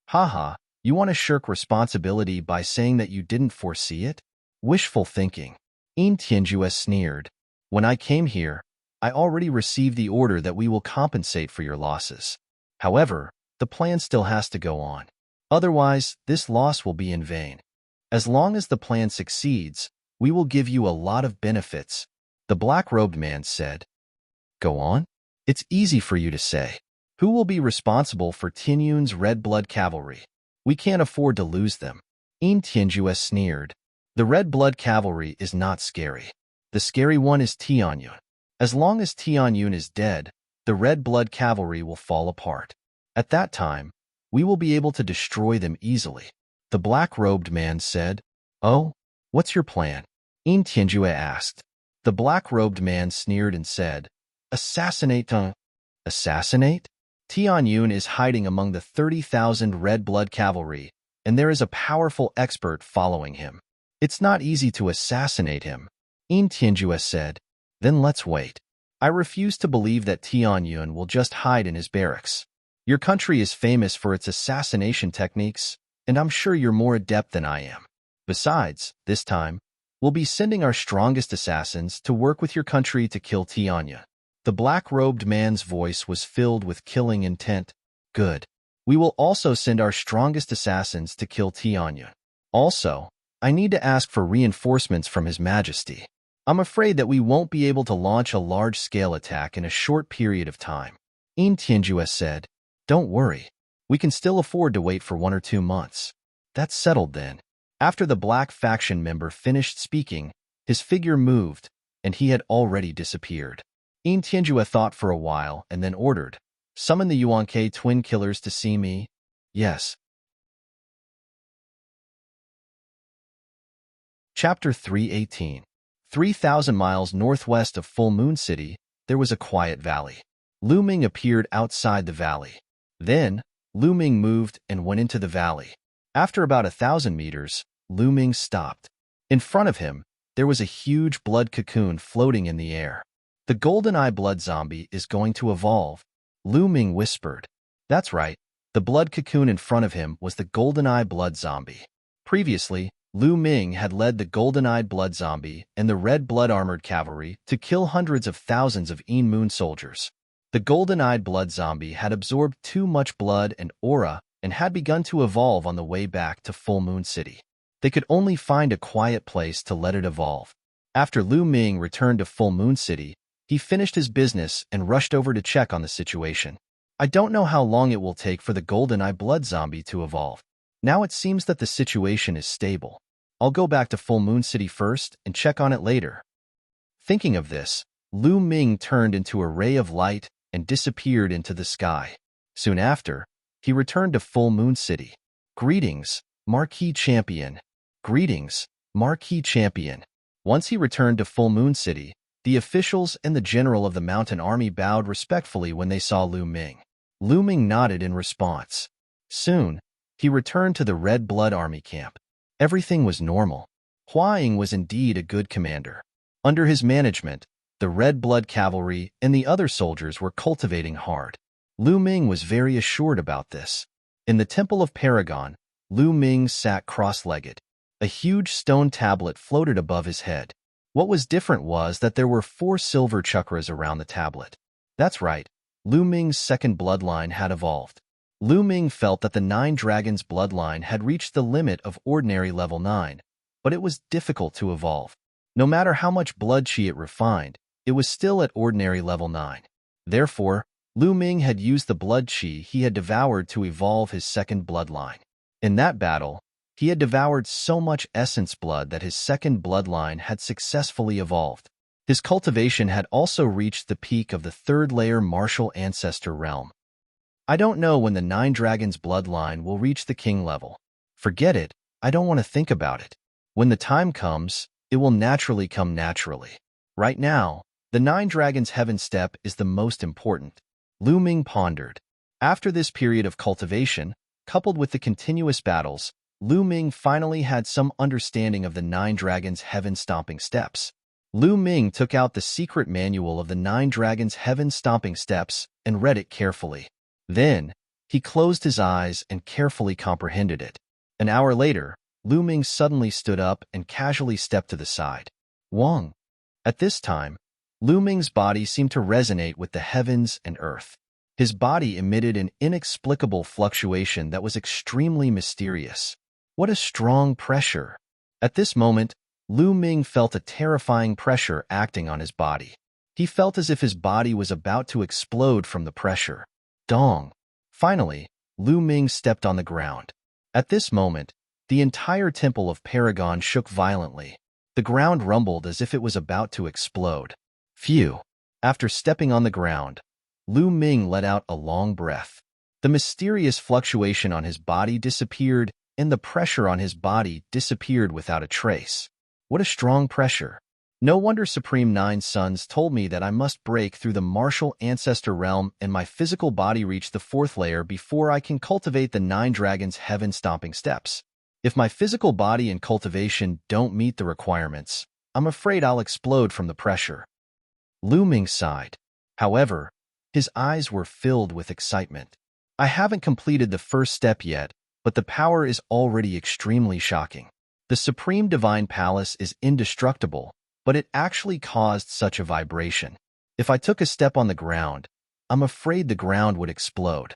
Haha, you want to shirk responsibility by saying that you didn't foresee it? Wishful thinking. Een Tianjue sneered. When I came here, I already received the order that we will compensate for your losses. However, the plan still has to go on. Otherwise, this loss will be in vain. As long as the plan succeeds, we will give you a lot of benefits, the black-robed man said. Go on? It's easy for you to say. Who will be responsible for Tianyun's Red Blood Cavalry? We can't afford to lose them. Een Tianjue sneered. The Red Blood Cavalry is not scary. The scary one is Tianyun. As long as Tianyun is dead, the Red Blood Cavalry will fall apart. At that time, we will be able to destroy them easily. The black-robed man said. Oh, what's your plan? Een Tianjue asked. The black-robed man sneered and said, Assassinate. Assassinate? Tianyun is hiding among the 30,000 Red Blood Cavalry, and there is a powerful expert following him. It's not easy to assassinate him. Een Tianjue said. Then let's wait. I refuse to believe that Tianyun will just hide in his barracks. Your country is famous for its assassination techniques, and I'm sure you're more adept than I am. Besides, this time, we'll be sending our strongest assassins to work with your country to kill Tianyun. The black-robed man's voice was filled with killing intent. Good. We will also send our strongest assassins to kill Tianyun. Also, I need to ask for reinforcements from His Majesty. I'm afraid that we won't be able to launch a large-scale attack in a short period of time. Een Tianjue said. Don't worry. We can still afford to wait for 1 or 2 months. That's settled then. After the black faction member finished speaking, his figure moved, and he had already disappeared. Een Tianjue thought for a while and then ordered, Summon the Yuanke twin killers to see me? Yes. Chapter 318. 3,000 miles northwest of Full Moon City, there was a quiet valley. Lu Ming appeared outside the valley. Then, Lu Ming moved and went into the valley. After about 1,000 meters, Lu Ming stopped. In front of him, there was a huge blood cocoon floating in the air. The golden-eye blood zombie is going to evolve, Lu Ming whispered. That's right, the blood cocoon in front of him was the golden-eye blood zombie. Previously, Lu Ming had led the golden-eyed blood zombie and the red blood armored cavalry to kill hundreds of thousands of Een Moon soldiers. The golden-eyed blood zombie had absorbed too much blood and aura and had begun to evolve on the way back to Full Moon City. They could only find a quiet place to let it evolve. After Lu Ming returned to Full Moon City, he finished his business and rushed over to check on the situation. I don't know how long it will take for the golden-eye blood zombie to evolve. Now it seems that the situation is stable. I'll go back to Full Moon City first and check on it later. Thinking of this, Lu Ming turned into a ray of light and disappeared into the sky. Soon after, he returned to Full Moon City. Greetings, Marquis Champion. Greetings, Marquis Champion. Once he returned to Full Moon City, the officials and the general of the mountain army bowed respectfully when they saw Lu Ming. Lu Ming nodded in response. Soon, he returned to the Red Blood Army camp. Everything was normal. Hua Ying was indeed a good commander. Under his management, the Red Blood Cavalry and the other soldiers were cultivating hard. Lu Ming was very assured about this. In the Temple of Paragon, Lu Ming sat cross-legged. A huge stone tablet floated above his head. What was different was that there were 4 silver chakras around the tablet. That's right, Lu Ming's second bloodline had evolved. Lu Ming felt that the Nine Dragons bloodline had reached the limit of ordinary level 9, but it was difficult to evolve. No matter how much blood chi it refined, it was still at ordinary level 9. Therefore, Lu Ming had used the blood chi he had devoured to evolve his second bloodline. In that battle, he had devoured so much essence blood that his second bloodline had successfully evolved. His cultivation had also reached the peak of the third layer martial ancestor realm. I don't know when the Nine Dragons bloodline will reach the king level. Forget it, I don't want to think about it. When the time comes, it will naturally come naturally. Right now, the Nine Dragons heaven step is the most important. Lu Ming pondered. After this period of cultivation, coupled with the continuous battles, Lu Ming finally had some understanding of the Nine Dragons heaven stomping steps. Lu Ming took out the secret manual of the Nine Dragons heaven stomping steps and read it carefully. Then, he closed his eyes and carefully comprehended it. An hour later, Lu Ming suddenly stood up and casually stepped to the side. Wang. At this time, Lu Ming's body seemed to resonate with the heavens and earth. His body emitted an inexplicable fluctuation that was extremely mysterious. What a strong pressure! At this moment, Lu Ming felt a terrifying pressure acting on his body. He felt as if his body was about to explode from the pressure. Dong! Finally, Lu Ming stepped on the ground. At this moment, the entire temple of Paragon shook violently. The ground rumbled as if it was about to explode. Phew! After stepping on the ground, Lu Ming let out a long breath. The mysterious fluctuation on his body disappeared, and the pressure on his body disappeared without a trace. What a strong pressure! No wonder Supreme Nine Suns told me that I must break through the martial ancestor realm and my physical body reach the fourth layer before I can cultivate the Nine Dragons heaven stomping steps. If my physical body and cultivation don't meet the requirements, I'm afraid I'll explode from the pressure. Lu Ming sighed. However, his eyes were filled with excitement. I haven't completed the first step yet, but the power is already extremely shocking. The Supreme Divine Palace is indestructible, but it actually caused such a vibration. If I took a step on the ground, I'm afraid the ground would explode.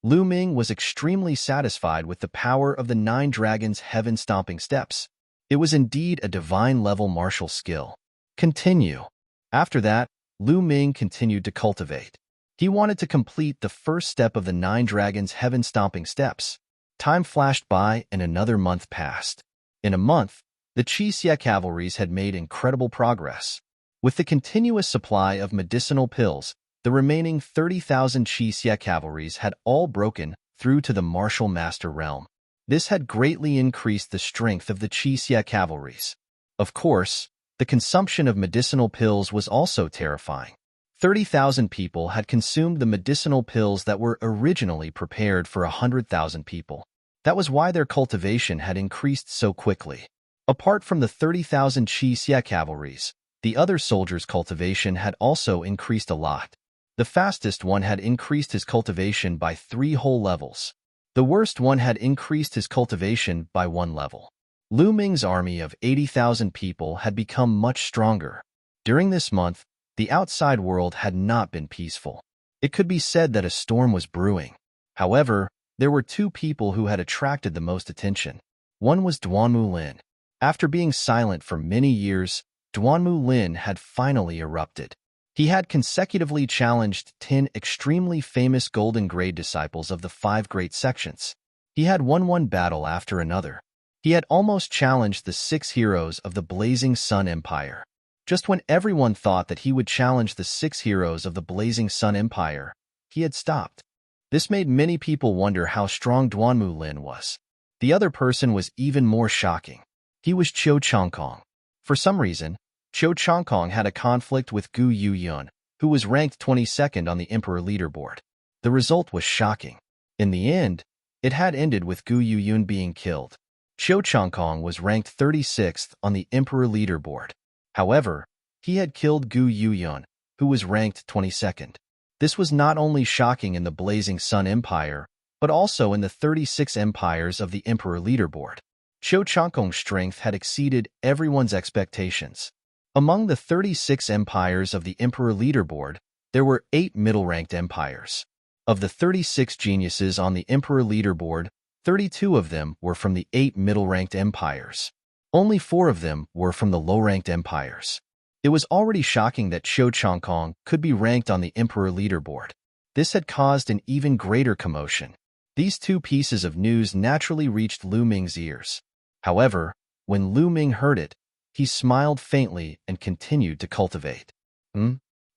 Lu Ming was extremely satisfied with the power of the Nine Dragons heaven stomping steps. It was indeed a divine-level martial skill. Continue. After that, Lu Ming continued to cultivate. He wanted to complete the first step of the Nine Dragons heaven stomping steps. Time flashed by and another month passed. In a month, the Qi Xie cavalries had made incredible progress. With the continuous supply of medicinal pills, the remaining 30,000 Qi Xie cavalries had all broken through to the martial master realm. This had greatly increased the strength of the Qi Xie cavalries. Of course, the consumption of medicinal pills was also terrifying. 30,000 people had consumed the medicinal pills that were originally prepared for 100,000 people. That was why their cultivation had increased so quickly. Apart from the 30,000 Qi Xie cavalries, the other soldiers' cultivation had also increased a lot. The fastest one had increased his cultivation by 3 whole levels. The worst one had increased his cultivation by 1 level. Lu Ming's army of 80,000 people had become much stronger. During this month, the outside world had not been peaceful. It could be said that a storm was brewing. However, there were 2 people who had attracted the most attention. One was Duanmu Lin. After being silent for many years, Duanmu Lin had finally erupted. He had consecutively challenged 10 extremely famous golden grade disciples of the 5 great sections. He had won one battle after another. He had almost challenged the 6 heroes of the Blazing Sun Empire. Just when everyone thought that he would challenge the 6 heroes of the Blazing Sun Empire, he had stopped. This made many people wonder how strong Duanmu Lin was. The other person was even more shocking. He was Qiu Changkong. For some reason, Qiu Changkong had a conflict with Gu Yuyun, who was ranked 22nd on the Emperor leaderboard. The result was shocking. In the end, it had ended with Gu Yuyun being killed. Qiu Changkong was ranked 36th on the Emperor leaderboard. However, he had killed Gu Yuyun, who was ranked 22nd. This was not only shocking in the Blazing Sun Empire, but also in the 36 empires of the Emperor leaderboard. Qiu Changkong's strength had exceeded everyone's expectations. Among the 36 empires of the Emperor leaderboard, There were 8 middle-ranked empires. Of the 36 geniuses on the Emperor leaderboard, 32 of them were from the 8 middle-ranked empires. Only 4 of them were from the low-ranked empires. It was already shocking that Qiu Chongkong could be ranked on the Emperor leaderboard. This had caused an even greater commotion. These 2 pieces of news naturally reached Lu Ming's ears. However, when Lu Ming heard it, he smiled faintly and continued to cultivate.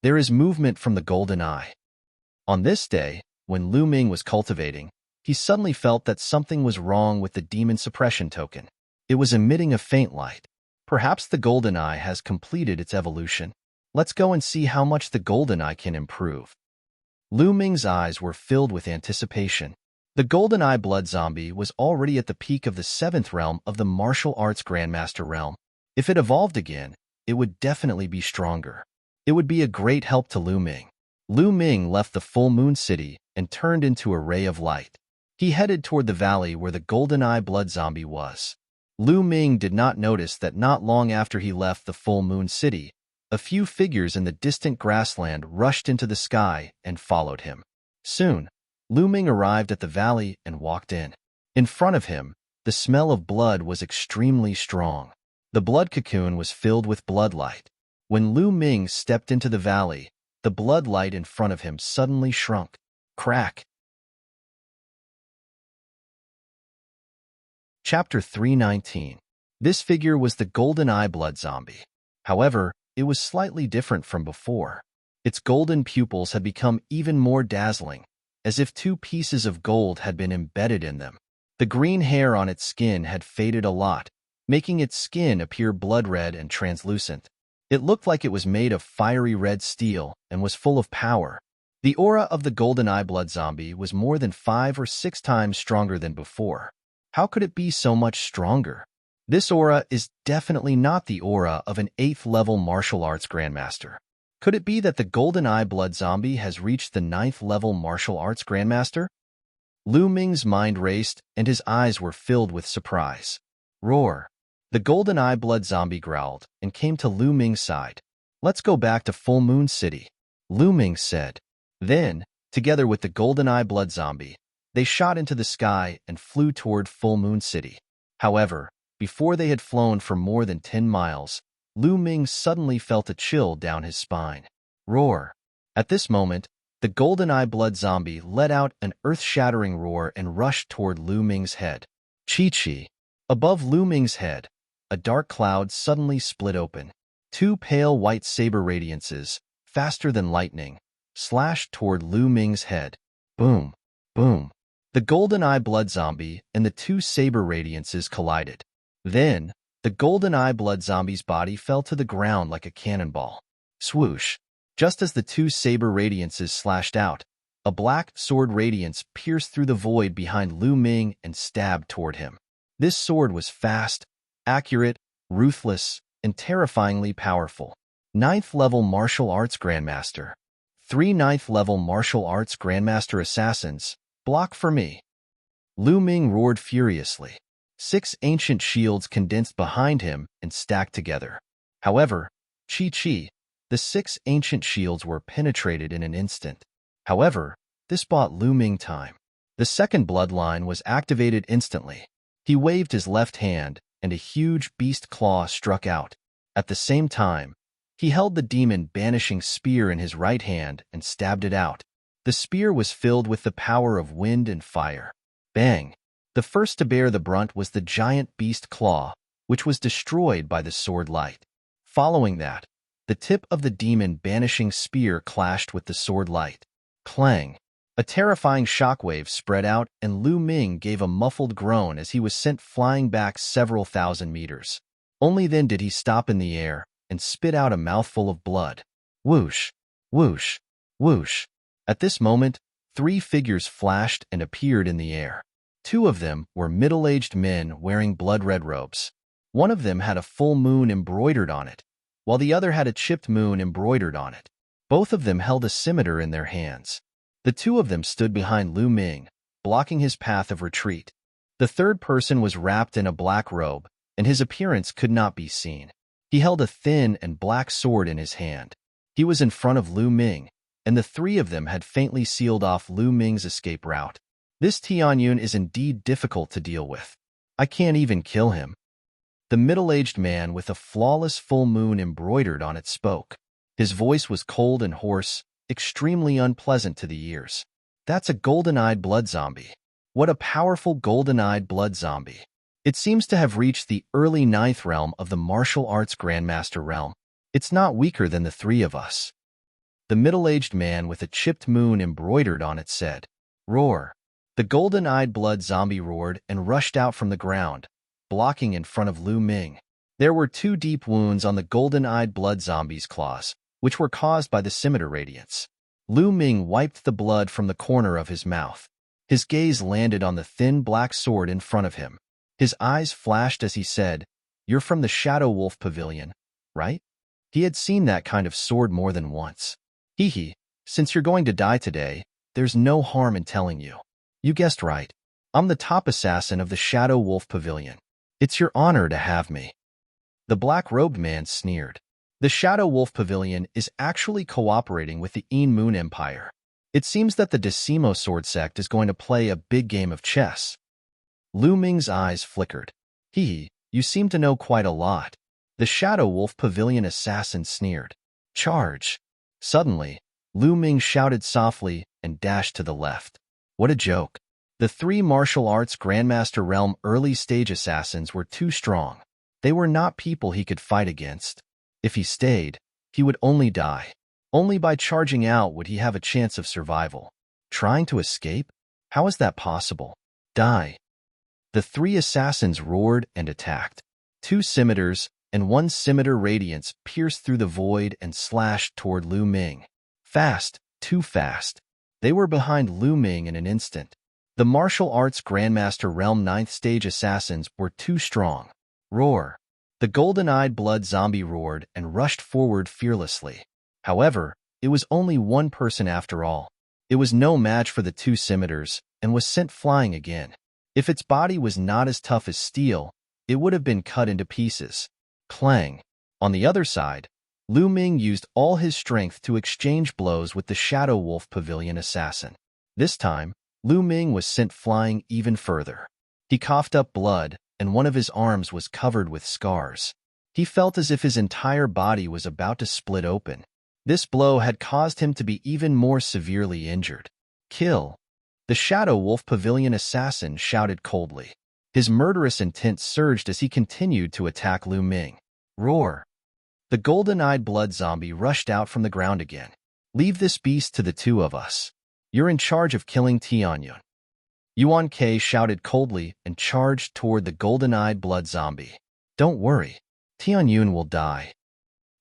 There is movement from the golden eye. On this day, when Lu Ming was cultivating, he suddenly felt that something was wrong with the demon suppression token. It was emitting a faint light. Perhaps the golden eye has completed its evolution. Let's go and see how much the golden eye can improve. Lu Ming's eyes were filled with anticipation. The golden eye blood zombie was already at the peak of the 7th realm of the martial arts grandmaster realm. If it evolved again, it would definitely be stronger. It would be a great help to Lu Ming. Lu Ming left the full moon city and turned into a ray of light. He headed toward the valley where the golden eye blood zombie was. Lu Ming did not notice that not long after he left the full moon city, a few figures in the distant grassland rushed into the sky and followed him. Soon, Lu Ming arrived at the valley and walked in. In front of him, the smell of blood was extremely strong. The blood cocoon was filled with blood light. When Lu Ming stepped into the valley, the blood light in front of him suddenly shrunk. Crack! Chapter 319. This figure was the golden eye blood zombie. However, it was slightly different from before. Its golden pupils had become even more dazzling, as if 2 pieces of gold had been embedded in them. The green hair on its skin had faded a lot, making its skin appear blood red and translucent. It looked like it was made of fiery red steel and was full of power. The aura of the golden eye blood zombie was more than 5 or 6 times stronger than before. How could it be so much stronger? This aura is definitely not the aura of an 8th level martial arts grandmaster. Could it be that the golden eye blood zombie has reached the 9th level martial arts grandmaster? Lu Ming's mind raced and his eyes were filled with surprise. Roar! The golden eye blood zombie growled and came to Lu Ming's side. Let's go back to Full Moon City, Lu Ming said. Then, together with the golden eye blood zombie, they shot into the sky and flew toward Full Moon City. However, before they had flown for more than 10 miles, Lu Ming suddenly felt a chill down his spine. Roar! At this moment, the golden eye blood zombie let out an earth-shattering roar and rushed toward Lu Ming's head. Chi-chi! Above Lu Ming's head, a dark cloud suddenly split open. 2 pale white saber radiances, faster than lightning, slashed toward Lu Ming's head. Boom! Boom! The golden eye blood zombie and the 2 saber radiances collided. Then, the golden eye blood zombie's body fell to the ground like a cannonball. Swoosh! Just as the 2 saber radiances slashed out, a black sword radiance pierced through the void behind Lu Ming and stabbed toward him. This sword was fast, accurate, ruthless, and terrifyingly powerful. 9th level martial arts grandmaster. 3 9th level martial arts grandmaster assassins, block for me. Lu Ming roared furiously. 6 ancient shields condensed behind him and stacked together. However, Chi-chi, the 6 ancient shields were penetrated in an instant. However, this bought Lu Ming time. The second bloodline was activated instantly. He waved his left hand, and a huge beast claw struck out. At the same time, he held the demon banishing spear in his right hand and stabbed it out. The spear was filled with the power of wind and fire. Bang! The first to bear the brunt was the giant beast claw, which was destroyed by the sword light. Following that, the tip of the demon banishing spear clashed with the sword light. Clang! A terrifying shockwave spread out and Lu Ming gave a muffled groan as he was sent flying back several thousand meters. Only then did he stop in the air and spit out a mouthful of blood. Whoosh! Whoosh! Whoosh! At this moment, 3 figures flashed and appeared in the air. 2 of them were middle-aged men wearing blood-red robes. One of them had a full moon embroidered on it, while the other had a chipped moon embroidered on it. Both of them held a scimitar in their hands. The 2 of them stood behind Lu Ming, blocking his path of retreat. The third person was wrapped in a black robe, and his appearance could not be seen. He held a thin and black sword in his hand. He was in front of Lu Ming, and the three of them had faintly sealed off Lu Ming's escape route. This Tianyun is indeed difficult to deal with. I can't even kill him. The middle-aged man with a flawless full moon embroidered on it spoke. His voice was cold and hoarse, extremely unpleasant to the ears. That's a golden-eyed blood zombie. What a powerful golden-eyed blood zombie. It seems to have reached the early 9th realm of the martial arts Grandmaster realm. It's not weaker than the three of us. The middle-aged man with a chipped moon embroidered on it said. Roar. The golden-eyed blood zombie roared and rushed out from the ground, blocking in front of Lu Ming. There were 2 deep wounds on the golden-eyed blood zombie's claws, which were caused by the scimitar radiance. Lu Ming wiped the blood from the corner of his mouth. His gaze landed on the thin black sword in front of him. His eyes flashed as he said, You're from the Shadow Wolf Pavilion, right? He had seen that kind of sword more than once. Hee, since you're going to die today, there's no harm in telling you. You guessed right. I'm the top assassin of the Shadow Wolf Pavilion. It's your honor to have me. The black-robed man sneered. The Shadow Wolf Pavilion is actually cooperating with the Een Moon Empire. It seems that the Decimo Sword Sect is going to play a big game of chess. Lu Ming's eyes flickered. You seem to know quite a lot. The Shadow Wolf Pavilion assassin sneered. Charge! Suddenly, Lu Ming shouted softly and dashed to the left. What a joke. The 3 martial arts Grandmaster Realm early-stage assassins were too strong. They were not people he could fight against. If he stayed, he would only die. Only by charging out would he have a chance of survival. Trying to escape? How is that possible? Die. The 3 assassins roared and attacked. 2 scimitars and 1 scimitar radiance pierced through the void and slashed toward Lu Ming. Fast, too fast. They were behind Lu Ming in an instant. The martial arts Grandmaster Realm 9th stage assassins were too strong. Roar. The golden-eyed blood zombie roared and rushed forward fearlessly. However, it was only one person after all. It was no match for the 2 scimitars and was sent flying again. If its body was not as tough as steel, it would have been cut into pieces. Clang. On the other side, Lu Ming used all his strength to exchange blows with the Shadow Wolf Pavilion assassin. This time, Lu Ming was sent flying even further. He coughed up blood, and one of his arms was covered with scars. He felt as if his entire body was about to split open. This blow had caused him to be even more severely injured. Kill! The Shadow Wolf Pavilion assassin shouted coldly. His murderous intent surged as he continued to attack Lu Ming. Roar! The golden-eyed blood zombie rushed out from the ground again. Leave this beast to the 2 of us. You're in charge of killing Tianyun. Yuan Ke shouted coldly and charged toward the golden-eyed blood zombie. Don't worry. Tianyun will die.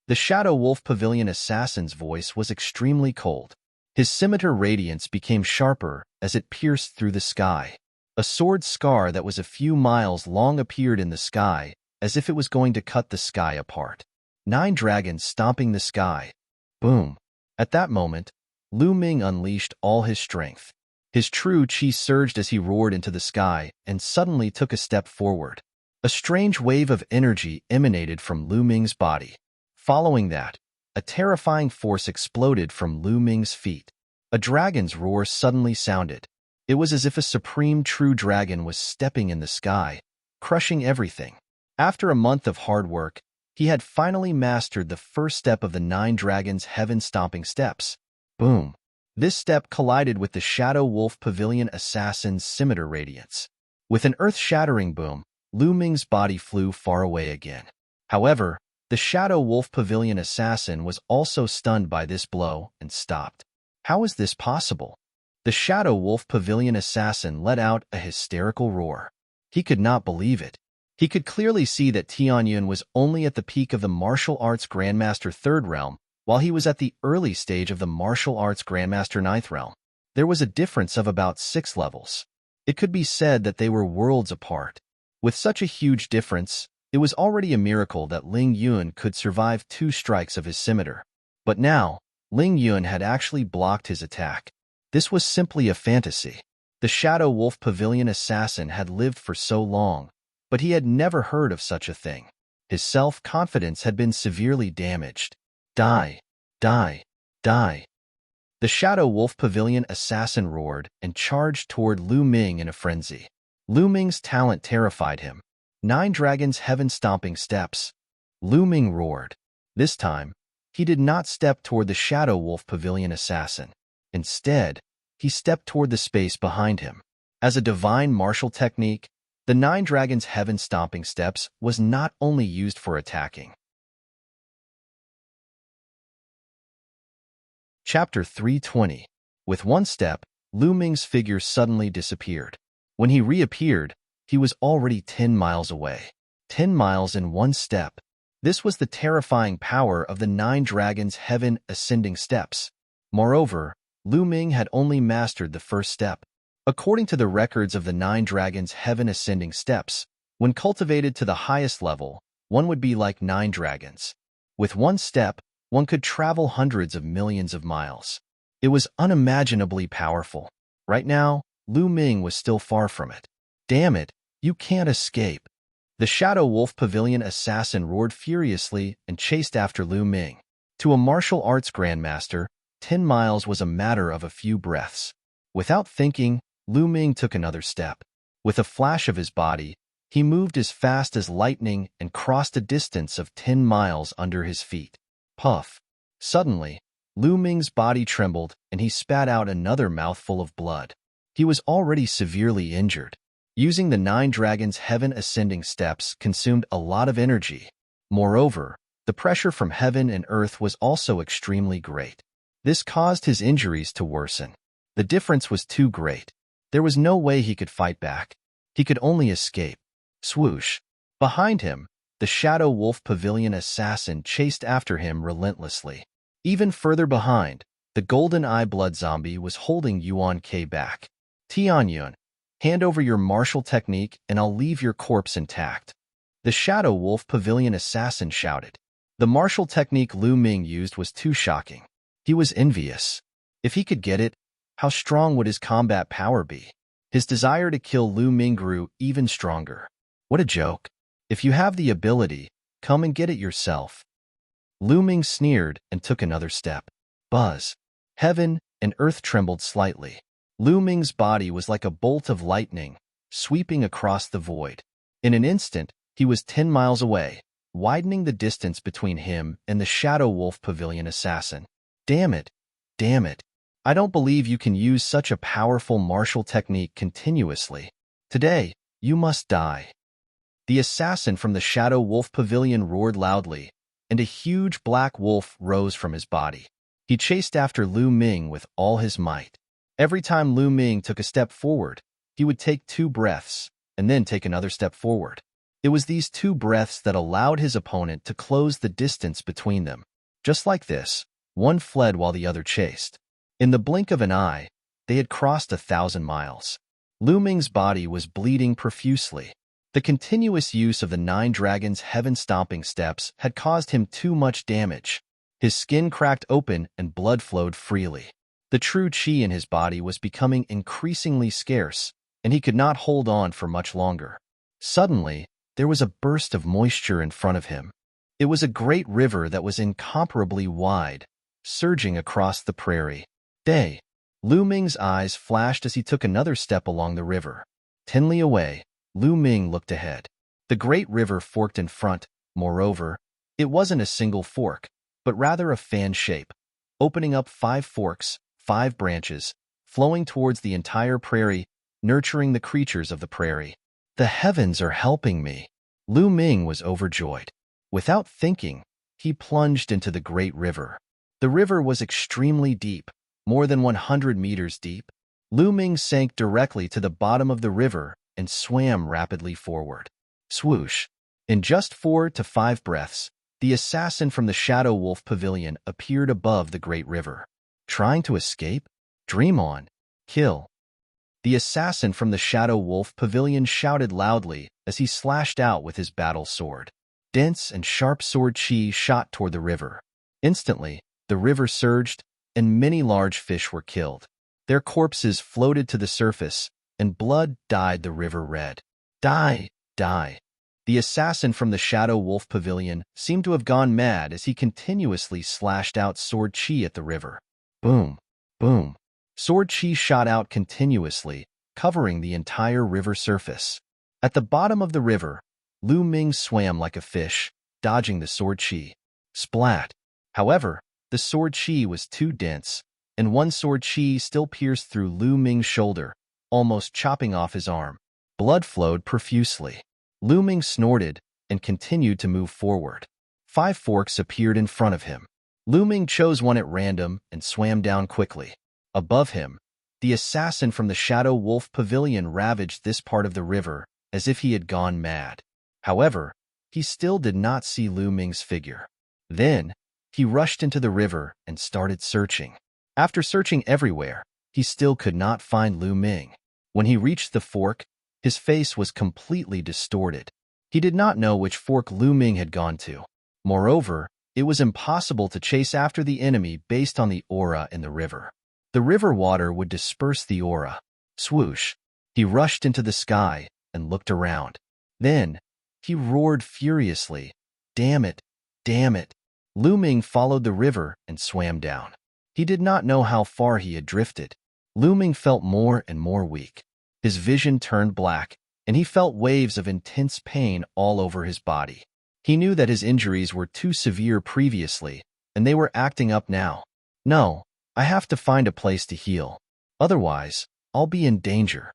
The Shadow Wolf Pavilion assassin's voice was extremely cold. His scimitar radiance became sharper as it pierced through the sky. A sword scar that was a few miles long appeared in the sky, as if it was going to cut the sky apart. 9 dragons stomping the sky. Boom. At that moment, Lu Ming unleashed all his strength. His true chi surged as he roared into the sky and suddenly took a step forward. A strange wave of energy emanated from Lu Ming's body. Following that, a terrifying force exploded from Lu Ming's feet. A dragon's roar suddenly sounded. It was as if a supreme true dragon was stepping in the sky, crushing everything. After a month of hard work, he had finally mastered the first step of the 9 dragons' heaven-stomping steps. Boom. This step collided with the Shadow Wolf Pavilion assassin's scimitar radiance. With an earth-shattering boom, Lu Ming's body flew far away again. However, the Shadow Wolf Pavilion assassin was also stunned by this blow and stopped. How is this possible? The Shadow Wolf Pavilion assassin let out a hysterical roar. He could not believe it. He could clearly see that Tianyun was only at the peak of the martial arts Grandmaster 3rd realm, while he was at the early stage of the martial arts Grandmaster 9th realm. There was a difference of about 6 levels. It could be said that they were worlds apart. With such a huge difference, it was already a miracle that Ling Yun could survive 2 strikes of his scimitar. But now, Ling Yun had actually blocked his attack. This was simply a fantasy. The Shadow Wolf Pavilion assassin had lived for so long, but he had never heard of such a thing. His self-confidence had been severely damaged. Die! Die! Die! The Shadow Wolf Pavilion assassin roared and charged toward Lu Ming in a frenzy. Lu Ming's talent terrified him. 9 dragons heaven-stomping steps. Lu Ming roared. This time, he did not step toward the Shadow Wolf Pavilion assassin. Instead, he stepped toward the space behind him. As a divine martial technique, the 9 dragons heaven-stomping steps was not only used for attacking. Chapter 320. With one step, Lu Ming's figure suddenly disappeared. When he reappeared, he was already 10 miles away. 10 miles in one step. This was the terrifying power of the 9 dragons' heaven-ascending steps. Moreover, Lu Ming had only mastered the first step. According to the records of the 9 dragons' heaven-ascending steps, when cultivated to the highest level, one would be like 9 dragons. With one step, one could travel hundreds of millions of miles. It was unimaginably powerful. Right now, Lu Ming was still far from it. Damn it, you can't escape. The Shadow Wolf Pavilion assassin roared furiously and chased after Lu Ming. To a martial arts grandmaster, 10 miles was a matter of a few breaths. Without thinking, Lu Ming took another step. With a flash of his body, he moved as fast as lightning and crossed a distance of 10 miles under his feet. Puff. Suddenly, Lu Ming's body trembled and he spat out another mouthful of blood. He was already severely injured. Using the 9 dragons' heaven-ascending steps consumed a lot of energy. Moreover, the pressure from heaven and earth was also extremely great. This caused his injuries to worsen. The difference was too great. There was no way he could fight back. He could only escape. Swoosh. Behind him, the Shadow Wolf Pavilion assassin chased after him relentlessly. Even further behind, the Golden Eye Blood Zombie was holding Yuan Ke back. Tianyun, hand over your martial technique and I'll leave your corpse intact. The Shadow Wolf Pavilion assassin shouted. The martial technique Lu Ming used was too shocking. He was envious. If he could get it, how strong would his combat power be? His desire to kill Lu Ming grew even stronger. What a joke. If you have the ability, come and get it yourself. Lu Ming sneered and took another step. Buzz. Heaven and earth trembled slightly. Lu Ming's body was like a bolt of lightning, sweeping across the void. In an instant, he was 10 miles away, widening the distance between him and the Shadow Wolf Pavilion assassin. Damn it. Damn it. I don't believe you can use such a powerful martial technique continuously. Today, you must die. The assassin from the Shadow Wolf Pavilion roared loudly, and a huge black wolf rose from his body. He chased after Lu Ming with all his might. Every time Lu Ming took a step forward, he would take 2 breaths, and then take another step forward. It was these 2 breaths that allowed his opponent to close the distance between them. Just like this, one fled while the other chased. In the blink of an eye, they had crossed 1,000 miles. Lu Ming's body was bleeding profusely. The continuous use of the 9 dragons' heaven-stomping steps had caused him too much damage. His skin cracked open and blood flowed freely. The true chi in his body was becoming increasingly scarce, and he could not hold on for much longer. Suddenly, there was a burst of moisture in front of him. It was a great river that was incomparably wide, surging across the prairie. Day. Lu Ming's eyes flashed as he took another step along the river. 10 li away, Lu Ming looked ahead. The great river forked in front. Moreover, it wasn't a single fork, but rather a fan shape, opening up 5 forks, 5 branches, flowing towards the entire prairie, nurturing the creatures of the prairie. The heavens are helping me. Lu Ming was overjoyed. Without thinking, he plunged into the great river. The river was extremely deep, more than 100 meters deep. Lu Ming sank directly to the bottom of the river and swam rapidly forward. Swoosh. In just 4 to 5 breaths, the assassin from the Shadow Wolf Pavilion appeared above the great river. Trying to escape? Dream on. Kill. The assassin from the Shadow Wolf Pavilion shouted loudly as he slashed out with his battle sword. Dense and sharp sword chi shot toward the river. Instantly, the river surged, and many large fish were killed. Their corpses floated to the surface, and blood dyed the river red. Die, die. The assassin from the Shadow Wolf Pavilion seemed to have gone mad as he continuously slashed out sword chi at the river. Boom. Boom. Sword chi shot out continuously, covering the entire river surface. At the bottom of the river, Lu Ming swam like a fish, dodging the sword chi. Splat. However, the sword chi was too dense, and one sword chi still pierced through Lu Ming's shoulder, almost chopping off his arm. Blood flowed profusely. Lu Ming snorted and continued to move forward. 5 forks appeared in front of him. Lu Ming chose one at random and swam down quickly. Above him, the assassin from the Shadow Wolf Pavilion ravaged this part of the river as if he had gone mad. However, he still did not see Lu Ming's figure. Then, he rushed into the river and started searching. After searching everywhere, he still could not find Lu Ming. When he reached the fork, his face was completely distorted. He did not know which fork Lu Ming had gone to. Moreover, it was impossible to chase after the enemy based on the aura in the river. The river water would disperse the aura. Swoosh! He rushed into the sky and looked around. Then, he roared furiously. Damn it! Damn it! Lu Ming followed the river and swam down. He did not know how far he had drifted. Lu Ming felt more and more weak. His vision turned black, and he felt waves of intense pain all over his body. He knew that his injuries were too severe previously, and they were acting up now. No, I have to find a place to heal. Otherwise, I'll be in danger.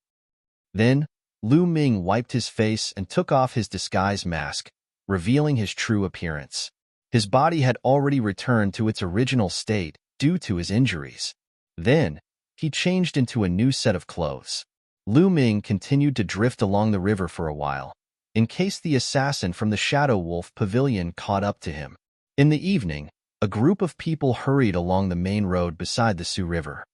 Then, Lu Ming wiped his face and took off his disguise mask, revealing his true appearance. His body had already returned to its original state due to his injuries. Then, he changed into a new set of clothes. Lu Ming continued to drift along the river for a while, in case the assassin from the Shadow Wolf Pavilion caught up to him. In the evening, a group of people hurried along the main road beside the Sioux River.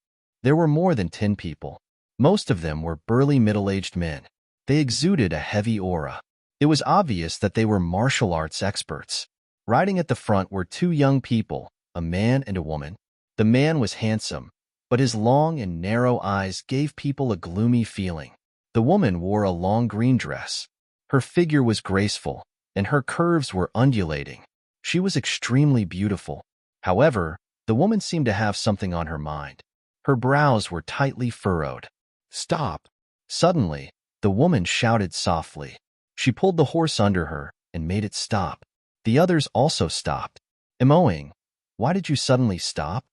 There were more than 10 people. Most of them were burly middle-aged men. They exuded a heavy aura. It was obvious that they were martial arts experts. Riding at the front were 2 young people, a man and a woman. The man was handsome, but his long and narrow eyes gave people a gloomy feeling. The woman wore a long green dress. Her figure was graceful, and her curves were undulating. She was extremely beautiful. However, the woman seemed to have something on her mind. Her brows were tightly furrowed. Stop! Suddenly, the woman shouted softly. She pulled the horse under her and made it stop. The others also stopped. Emoing, why did you suddenly stop?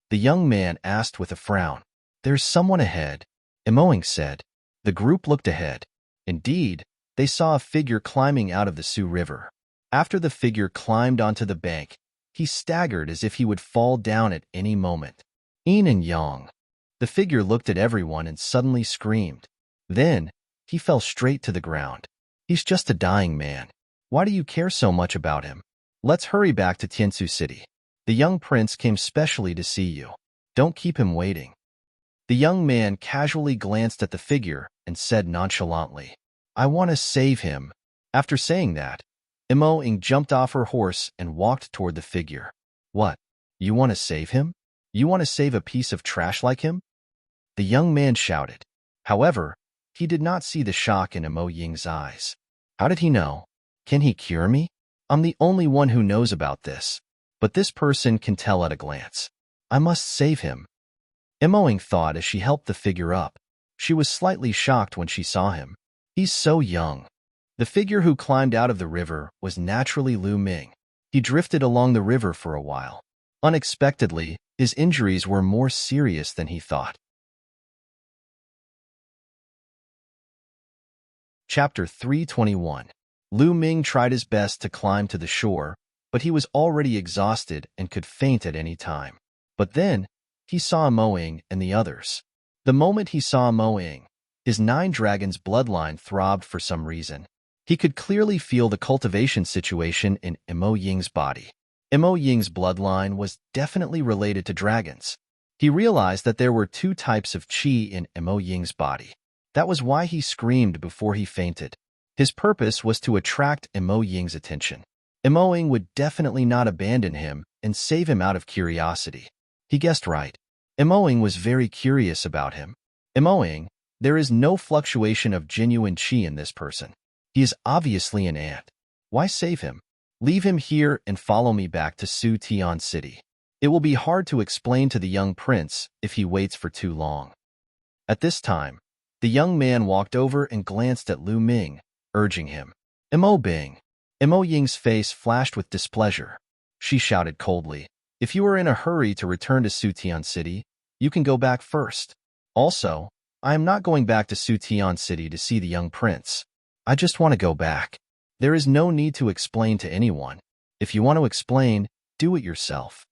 The young man asked with a frown. There's someone ahead, Emoing said. The group looked ahead. Indeed, they saw a figure climbing out of the Sioux River. After the figure climbed onto the bank, he staggered as if he would fall down at any moment. Yin and Yang. The figure looked at everyone and suddenly screamed. Then, he fell straight to the ground. He's just a dying man. Why do you care so much about him? Let's hurry back to Tiansu City. The young prince came specially to see you. Don't keep him waiting. The young man casually glanced at the figure and said nonchalantly, I want to save him. After saying that, Imo Ing jumped off her horse and walked toward the figure. What? You want to save him? You want to save a piece of trash like him? The young man shouted. However, he did not see the shock in Imo Ying's eyes. How did he know? Can he cure me? I'm the only one who knows about this. But this person can tell at a glance. I must save him. Imo Ing thought as she helped the figure up. She was slightly shocked when she saw him. He's so young. The figure who climbed out of the river was naturally Lu Ming. He drifted along the river for a while. Unexpectedly, his injuries were more serious than he thought. Chapter 321. Lu Ming tried his best to climb to the shore, but he was already exhausted and could faint at any time. But then, he saw Mo Ying and the others. The moment he saw Mo Ying, his 9 dragons bloodline throbbed for some reason. He could clearly feel the cultivation situation in Mo Ying's body. Mo Ying's bloodline was definitely related to dragons. He realized that there were 2 types of qi in Mo Ying's body. That was why he screamed before he fainted. His purpose was to attract Mo Ying's attention. Mo Ying would definitely not abandon him and save him out of curiosity. He guessed right. Mo Ying was very curious about him. Mo Ying, there is no fluctuation of genuine qi in this person. He is obviously an ant. Why save him? Leave him here and follow me back to Su Tian City. It will be hard to explain to the young prince if he waits for too long. At this time, the young man walked over and glanced at Lu Ming, urging him. Mo Bing. Mo Ying's face flashed with displeasure. She shouted coldly, if you are in a hurry to return to Sutian City, you can go back first. Also, I am not going back to Sutian City to see the young prince. I just want to go back. There is no need to explain to anyone. If you want to explain, do it yourself.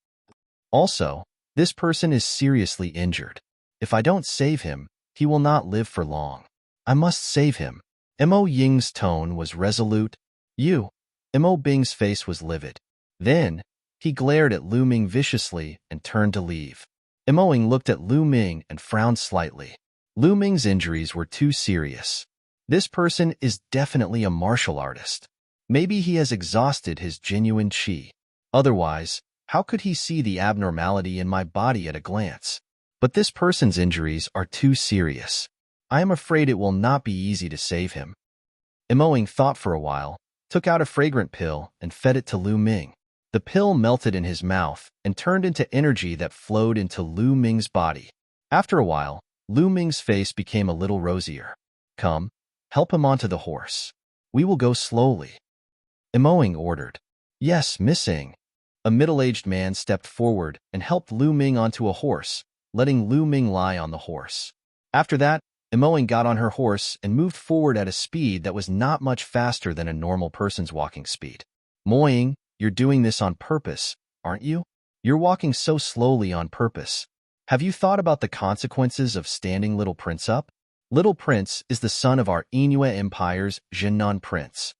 Also, this person is seriously injured. If I don't save him, he will not live for long. I must save him. Mo Ying's tone was resolute. You. Mo Bing's face was livid. Then, he glared at Lu Ming viciously and turned to leave. Mo Ying looked at Lu Ming and frowned slightly. Lu Ming's injuries were too serious. This person is definitely a martial artist. Maybe he has exhausted his genuine qi. Otherwise, how could he see the abnormality in my body at a glance? But this person's injuries are too serious. I am afraid it will not be easy to save him. Mo Ying thought for a while, took out a fragrant pill, and fed it to Lu Ming. The pill melted in his mouth and turned into energy that flowed into Lu Ming's body. After a while, Lu Ming's face became a little rosier. Come, help him onto the horse. We will go slowly. Mo Ying ordered. Yes, Miss Ying. A middle-aged man stepped forward and helped Lu Ming onto a horse, letting Lu Ming lie on the horse. After that, Mo Ying got on her horse and moved forward at a speed that was not much faster than a normal person's walking speed. Mo Ying, you're doing this on purpose, aren't you? You're walking so slowly on purpose. Have you thought about the consequences of standing Little Prince up? Little Prince is the son of our Inua Empire's Jinnan Prince.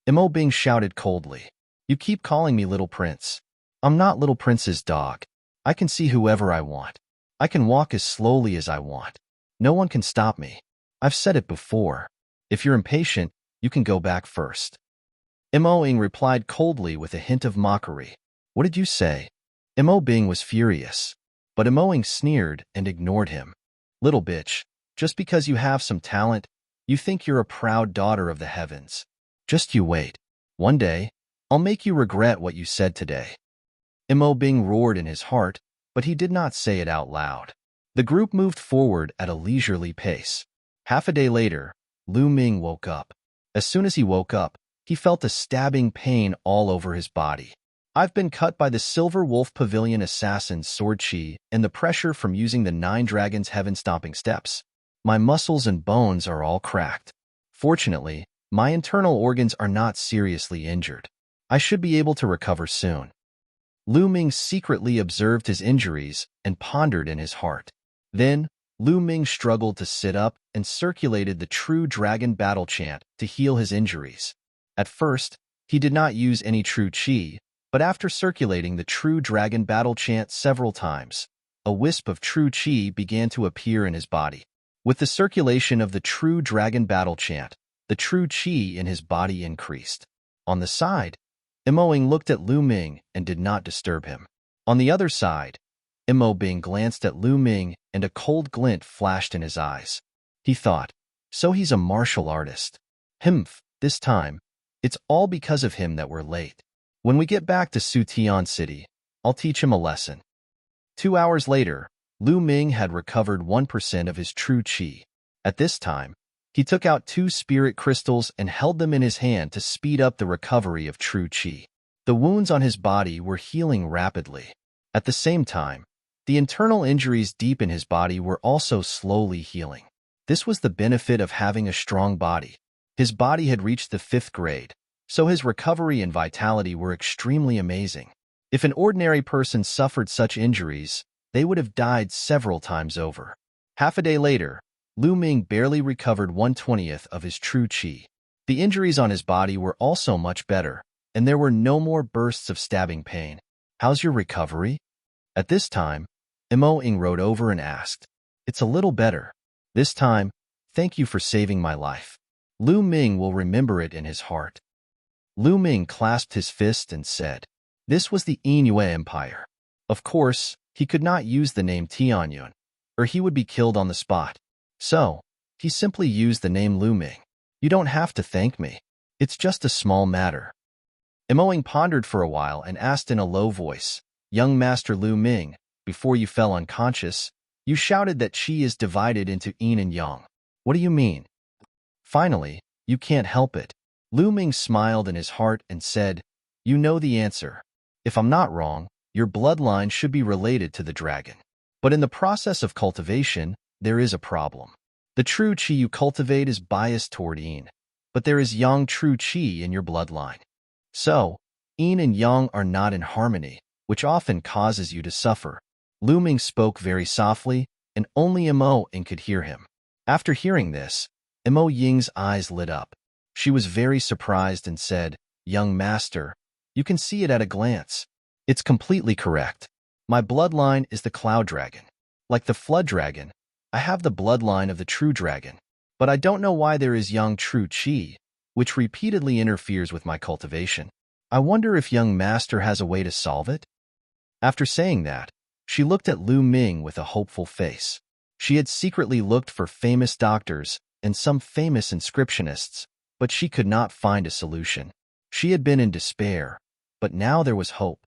Mo Bing shouted coldly. You keep calling me Little Prince. I'm not Little Prince's dog. I can see whoever I want. I can walk as slowly as I want. No one can stop me. I've said it before. If you're impatient, you can go back first. Mo Ying replied coldly with a hint of mockery. What did you say? Mo Bing was furious. But Mo Ying sneered and ignored him. Little bitch, just because you have some talent, you think you're a proud daughter of the heavens. Just you wait. One day, I'll make you regret what you said today. Mo Bing roared in his heart, but he did not say it out loud. The group moved forward at a leisurely pace. Half a day later, Lu Ming woke up. As soon as he woke up, he felt a stabbing pain all over his body. I've been cut by the Silver Wolf Pavilion Assassin's sword chi and the pressure from using the 9 Dragons' heaven-stomping steps. My muscles and bones are all cracked. Fortunately, my internal organs are not seriously injured. I should be able to recover soon. Lu Ming secretly observed his injuries and pondered in his heart. Then, Lu Ming struggled to sit up and circulated the True Dragon battle chant to heal his injuries. At first, he did not use any true qi, but after circulating the True Dragon battle chant several times, a wisp of true qi began to appear in his body. With the circulation of the True Dragon battle chant, the true qi in his body increased. On the side, Mo Ying looked at Lu Ming and did not disturb him. On the other side, Mo Bing glanced at Lu Ming and a cold glint flashed in his eyes. He thought, so he's a martial artist. Humph, this time, it's all because of him that we're late. When we get back to Sutian City, I'll teach him a lesson. 2 hours later, Lu Ming had recovered 1% of his true qi. At this time, he took out 2 spirit crystals and held them in his hand to speed up the recovery of true qi. The wounds on his body were healing rapidly. At the same time, the internal injuries deep in his body were also slowly healing. This was the benefit of having a strong body. His body had reached the 5th grade, so his recovery and vitality were extremely amazing. If an ordinary person suffered such injuries, they would have died several times over. Half a day later, Lu Ming barely recovered 1/20th of his true qi. The injuries on his body were also much better, and there were no more bursts of stabbing pain. How's your recovery? At this time, Mo Ying rode over and asked. It's a little better. This time, thank you for saving my life. Lu Ming will remember it in his heart. Lu Ming clasped his fist and said, this was the Inua Empire. Of course, he could not use the name Tianyun, or he would be killed on the spot. So, he simply used the name Lu Ming. You don't have to thank me. It's just a small matter. Mo Ying pondered for a while and asked in a low voice, Young Master Lu Ming, before you fell unconscious, you shouted that qi is divided into yin and yang. What do you mean? Finally, you can't help it. Lu Ming smiled in his heart and said, you know the answer. If I'm not wrong, your bloodline should be related to the dragon. But in the process of cultivation, there is a problem. The true qi you cultivate is biased toward yin, but there is yang true qi in your bloodline. So, yin and yang are not in harmony, which often causes you to suffer. Lu Ming spoke very softly, and only Mo Ying could hear him. After hearing this, Mo Ying's eyes lit up. She was very surprised and said, young master, you can see it at a glance. It's completely correct. My bloodline is the cloud dragon. Like the flood dragon, I have the bloodline of the true dragon. But I don't know why there is yang true qi, which repeatedly interferes with my cultivation. I wonder if young master has a way to solve it? After saying that, she looked at Lu Ming with a hopeful face. She had secretly looked for famous doctors and some famous inscriptionists, but she could not find a solution. She had been in despair, but now there was hope.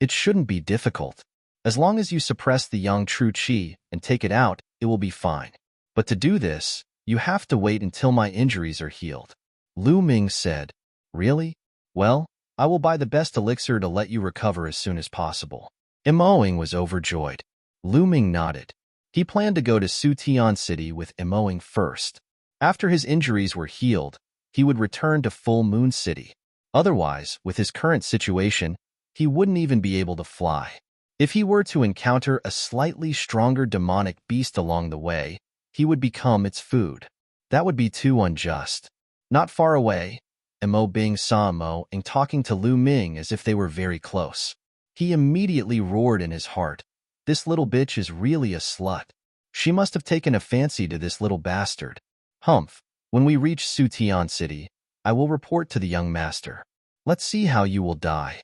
It shouldn't be difficult. As long as you suppress the yang true qi and take it out, it will be fine. But to do this, you have to wait until my injuries are healed. Lu Ming said, really? Well, I will buy the best elixir to let you recover as soon as possible. Mo Ying was overjoyed. Lu Ming nodded. He planned to go to Sutian City with Mo Ying first. After his injuries were healed, he would return to Full Moon City. Otherwise, with his current situation, he wouldn't even be able to fly. If he were to encounter a slightly stronger demonic beast along the way, he would become its food. That would be too unjust. Not far away, Mo Bing saw Mo Ying talking to Lu Ming as if they were very close. He immediately roared in his heart, this little bitch is really a slut. She must have taken a fancy to this little bastard. Humph, when we reach Sutian City, I will report to the young master. Let's see how you will die.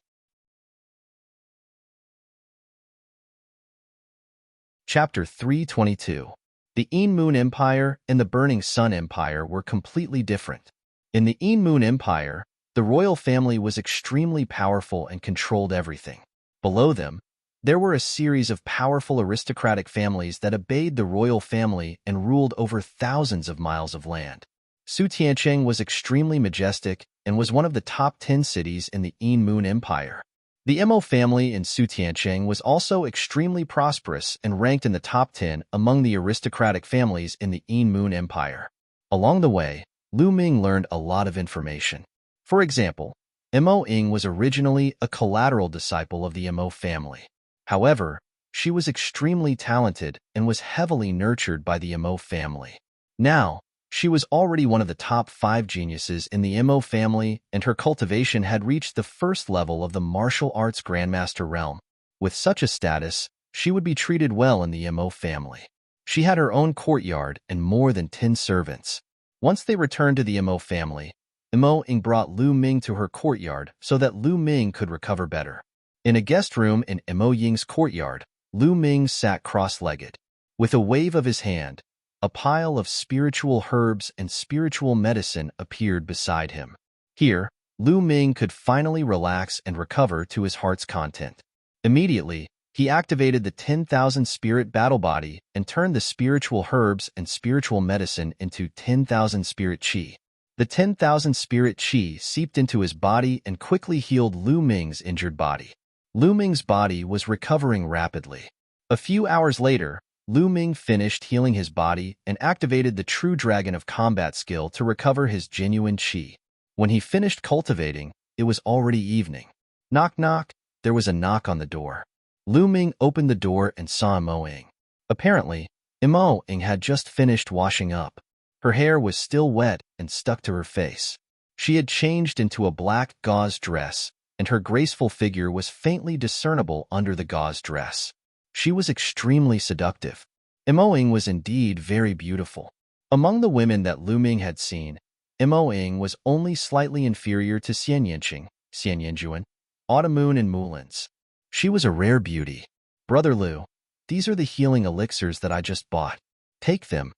Chapter 322. The Yin Moon Empire and the Burning Sun Empire were completely different. In the Yin Moon Empire, the royal family was extremely powerful and controlled everything. Below them, there were a series of powerful aristocratic families that obeyed the royal family and ruled over thousands of miles of land. Sutiancheng was extremely majestic and was one of the top 10 cities in the Yin Moon Empire. The Mo family in Sutiancheng was also extremely prosperous and ranked in the top 10 among the aristocratic families in the Yin Moon Empire. Along the way, Lu Ming learned a lot of information. For example, Mo Ying was originally a collateral disciple of the Mo family. However, she was extremely talented and was heavily nurtured by the Mo family. Now, she was already one of the top 5 geniuses in the Mo family, and her cultivation had reached the first level of the martial arts grandmaster realm. With such a status, she would be treated well in the Mo family. She had her own courtyard and more than 10 servants. Once they returned to the Mo family, Mo Ying brought Lu Ming to her courtyard so that Lu Ming could recover better. In a guest room in Mo Ying's courtyard, Lu Ming sat cross-legged. With a wave of his hand, a pile of spiritual herbs and spiritual medicine appeared beside him. Here, Lu Ming could finally relax and recover to his heart's content. Immediately, he activated the 10,000 spirit battle body and turned the spiritual herbs and spiritual medicine into 10,000 spirit qi. The 10,000 spirit qi seeped into his body and quickly healed Lu Ming's injured body. Lu Ming's body was recovering rapidly. A few hours later, Lu Ming finished healing his body and activated the True Dragon of Combat skill to recover his genuine qi. When he finished cultivating, it was already evening. Knock knock, there was a knock on the door. Lu Ming opened the door and saw Mo Ying. Apparently, Mo Ying had just finished washing up. Her hair was still wet and stuck to her face. She had changed into a black gauze dress, and her graceful figure was faintly discernible under the gauze dress. She was extremely seductive. Mo Ying was indeed very beautiful. Among the women that Lu Ming had seen, Mo Ying was only slightly inferior to Xian Yanjuan, Autumn Moon, and Mulins. She was a rare beauty. Brother Lu, these are the healing elixirs that I just bought. Take them.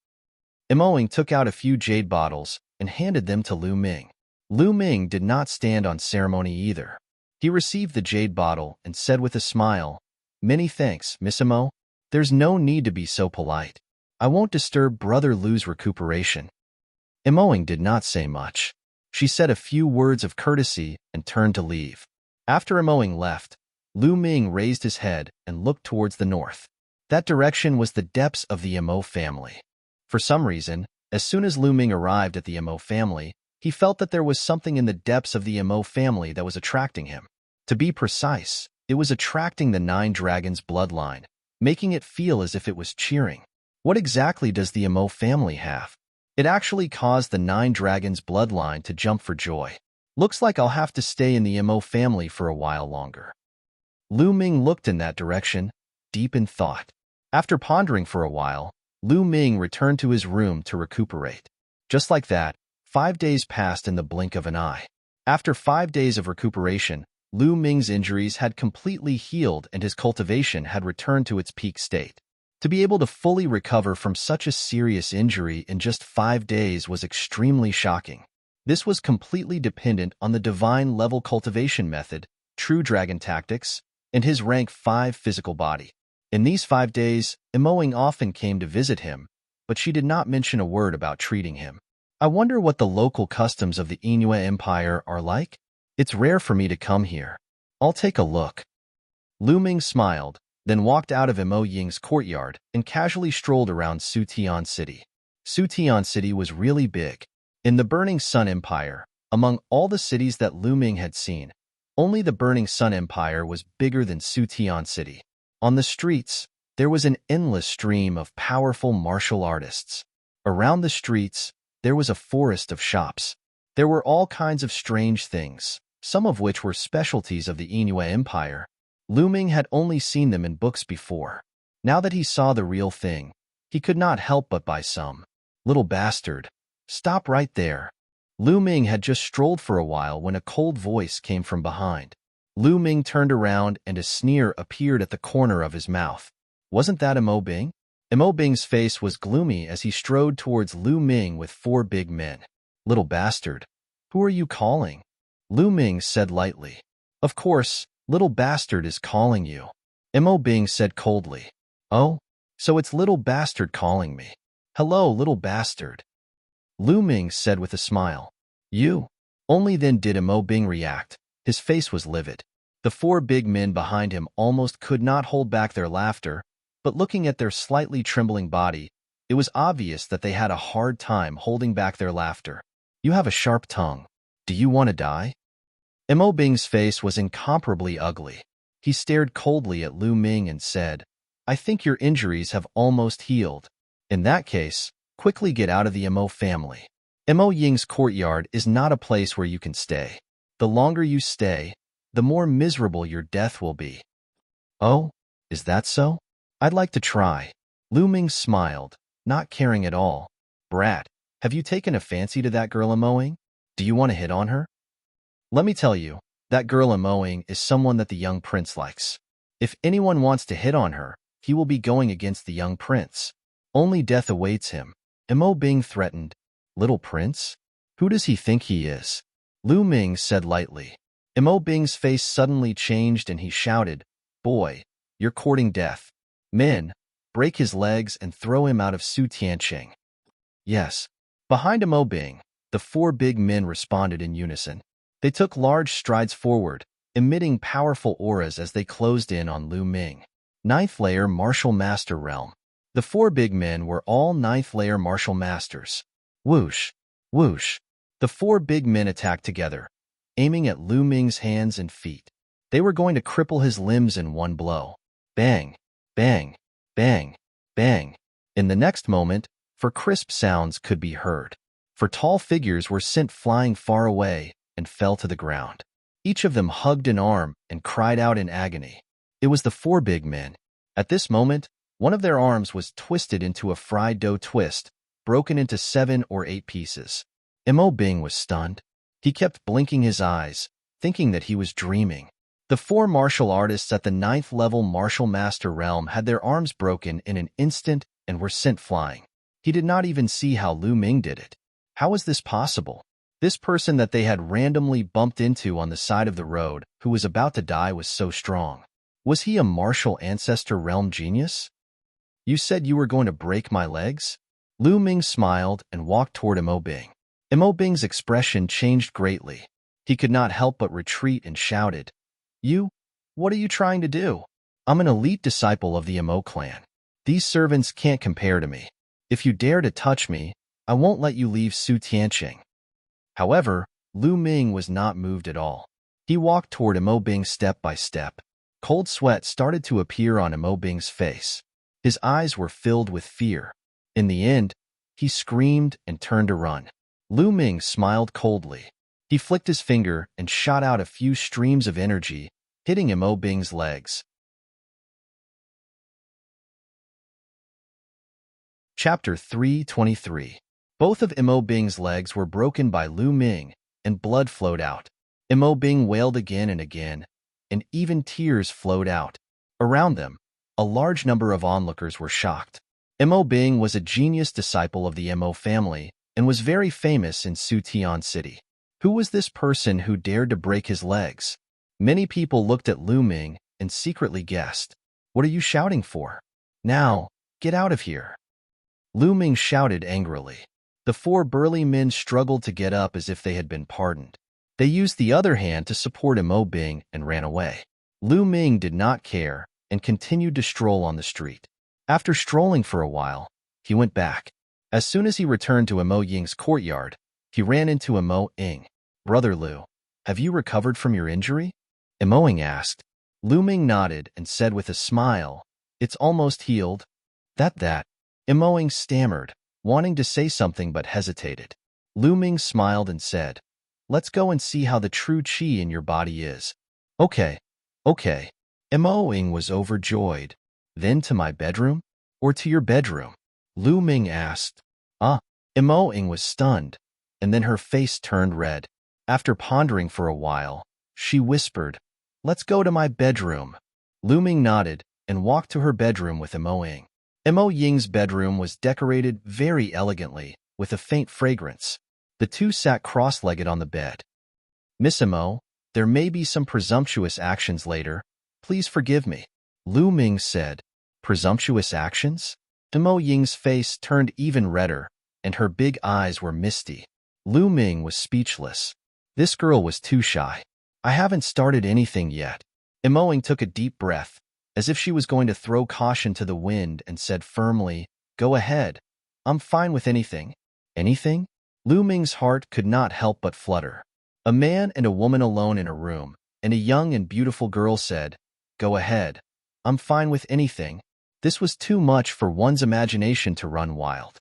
Mo Ying took out a few jade bottles and handed them to Lu Ming. Lu Ming did not stand on ceremony either. He received the jade bottle and said with a smile, "Many thanks, Miss Emo. There's no need to be so polite. I won't disturb Brother Lu's recuperation." Emoing did not say much. She said a few words of courtesy and turned to leave. After Emoing left, Lu Ming raised his head and looked towards the north. That direction was the depths of the Emo family. For some reason, as soon as Lu Ming arrived at the Emo family, he felt that there was something in the depths of the Emo family that was attracting him. To be precise, it was attracting the Nine Dragons bloodline, making it feel as if it was cheering. What exactly does the Emo family have? It actually caused the Nine Dragons bloodline to jump for joy. Looks like I'll have to stay in the Emo family for a while longer. Lu Ming looked in that direction, deep in thought. After pondering for a while, Lu Ming returned to his room to recuperate. Just like that, 5 days passed in the blink of an eye. After 5 days of recuperation, Lu Ming's injuries had completely healed and his cultivation had returned to its peak state. To be able to fully recover from such a serious injury in just 5 days was extremely shocking. This was completely dependent on the divine level cultivation method, True Dragon Tactics, and his rank 5 physical body. In these 5 days, Emoing often came to visit him, but she did not mention a word about treating him. I wonder what the local customs of the Inua Empire are like? It's rare for me to come here. I'll take a look. Lu Ming smiled, then walked out of Emo Ying's courtyard and casually strolled around Sutian City. Sutian City was really big. In the Burning Sun Empire, among all the cities that Lu Ming had seen, only the Burning Sun Empire was bigger than Sutian City. On the streets, there was an endless stream of powerful martial artists. Around the streets, there was a forest of shops. There were all kinds of strange things, some of which were specialties of the Inua Empire. Lu Ming had only seen them in books before. Now that he saw the real thing, he could not help but buy some. Little bastard. Stop right there. Lu Ming had just strolled for a while when a cold voice came from behind. Lu Ming turned around and a sneer appeared at the corner of his mouth. Wasn't that Emo Bing? Emo Bing's face was gloomy as he strode towards Lu Ming with 4 big men. Little bastard. Who are you calling? Lu Ming said lightly. Of course, little bastard is calling you. Emo Bing said coldly. Oh, so it's little bastard calling me. Hello, little bastard. Lu Ming said with a smile. You? Only then did Emo Bing react. His face was livid. The 4 big men behind him almost could not hold back their laughter, but looking at their slightly trembling body, it was obvious that they had a hard time holding back their laughter. You have a sharp tongue. Do you want to die? Emo Bing's face was incomparably ugly. He stared coldly at Lu Ming and said, I think your injuries have almost healed. In that case, quickly get out of the Emo family. Emo Ying's courtyard is not a place where you can stay. The longer you stay, the more miserable your death will be. Oh, is that so? I'd like to try. Lu Ming smiled, not caring at all. Brat, have you taken a fancy to that girl Emoing? Do you want to hit on her? Let me tell you, that girl Emoing is someone that the young prince likes. If anyone wants to hit on her, he will be going against the young prince. Only death awaits him. Emo Bing threatened. Little prince? Who does he think he is? Lu Ming said lightly. Emo Bing's face suddenly changed and he shouted, Boy, you're courting death. Men, break his legs and throw him out of Su Tianqing. Yes. Behind Emo Bing, the 4 big men responded in unison. They took large strides forward, emitting powerful auras as they closed in on Lu Ming. 9th layer martial master realm. The 4 big men were all 9th layer martial masters. Whoosh, whoosh. The 4 big men attacked together, aiming at Lu Ming's hands and feet. They were going to cripple his limbs in one blow. Bang, bang, bang, bang. In the next moment, for crisp sounds could be heard. For tall figures were sent flying far away and fell to the ground. Each of them hugged an arm and cried out in agony. It was the 4 big men. At this moment, one of their arms was twisted into a fried dough twist, broken into 7 or 8 pieces. Emo Bing was stunned. He kept blinking his eyes, thinking that he was dreaming. The 4 martial artists at the 9th level martial master realm had their arms broken in an instant and were sent flying. He did not even see how Lu Ming did it. How was this possible? This person that they had randomly bumped into on the side of the road who was about to die was so strong. Was he a martial ancestor realm genius? You said you were going to break my legs? Lu Ming smiled and walked toward Imo Bing. Imo Bing's expression changed greatly. He could not help but retreat and shouted, "You? What are you trying to do? I'm an elite disciple of the Imo clan. These servants can't compare to me. If you dare to touch me, I won't let you leave Su Tianqing." However, Lu Ming was not moved at all. He walked toward Imo Bing step by step. Cold sweat started to appear on Imo Bing's face. His eyes were filled with fear. In the end, he screamed and turned to run. Lu Ming smiled coldly. He flicked his finger and shot out a few streams of energy, hitting Imo Bing's legs. Chapter 323. Both of Imo Bing's legs were broken by Lu Ming, and blood flowed out. Imo Bing wailed again and again, and even tears flowed out. Around them, a large number of onlookers were shocked. Imo Bing was a genius disciple of the Imo family and was very famous in Sutian City. Who was this person who dared to break his legs? Many people looked at Lu Ming and secretly guessed, "What are you shouting for? Now, get out of here." Lu Ming shouted angrily. The four burly men struggled to get up as if they had been pardoned. They used the other hand to support Imo Bing and ran away. Lu Ming did not care and continued to stroll on the street. After strolling for a while, he went back. As soon as he returned to Imo Ying's courtyard, he ran into Imo Ying. "Brother Lu, have you recovered from your injury?" Imo Ying asked. Lu Ming nodded and said with a smile, "It's almost healed." That. Imo Ying stammered, wanting to say something but hesitated. Lu Ming smiled and said, "Let's go and see how the true qi in your body is." Okay. Imo Ying was overjoyed. "Then to my bedroom? Or to your bedroom?" Lu Ming asked. Imo Ying was stunned, and then her face turned red. After pondering for a while, she whispered, "Let's go to my bedroom." Lu Ming nodded and walked to her bedroom with Imo Ying. Imo Ying's bedroom was decorated very elegantly, with a faint fragrance. The two sat cross-legged on the bed. "Miss Imo, there may be some presumptuous actions later. Please forgive me," Lu Ming said. "Presumptuous actions?" Imo Ying's face turned even redder, and her big eyes were misty. Lu Ming was speechless. This girl was too shy. "I haven't started anything yet." Imo Ying took a deep breath, as if she was going to throw caution to the wind, and said firmly, "Go ahead. I'm fine with anything." "Anything?" Lu Ming's heart could not help but flutter. A man and a woman alone in a room, and a young and beautiful girl said, "Go ahead. I'm fine with anything." This was too much for one's imagination to run wild.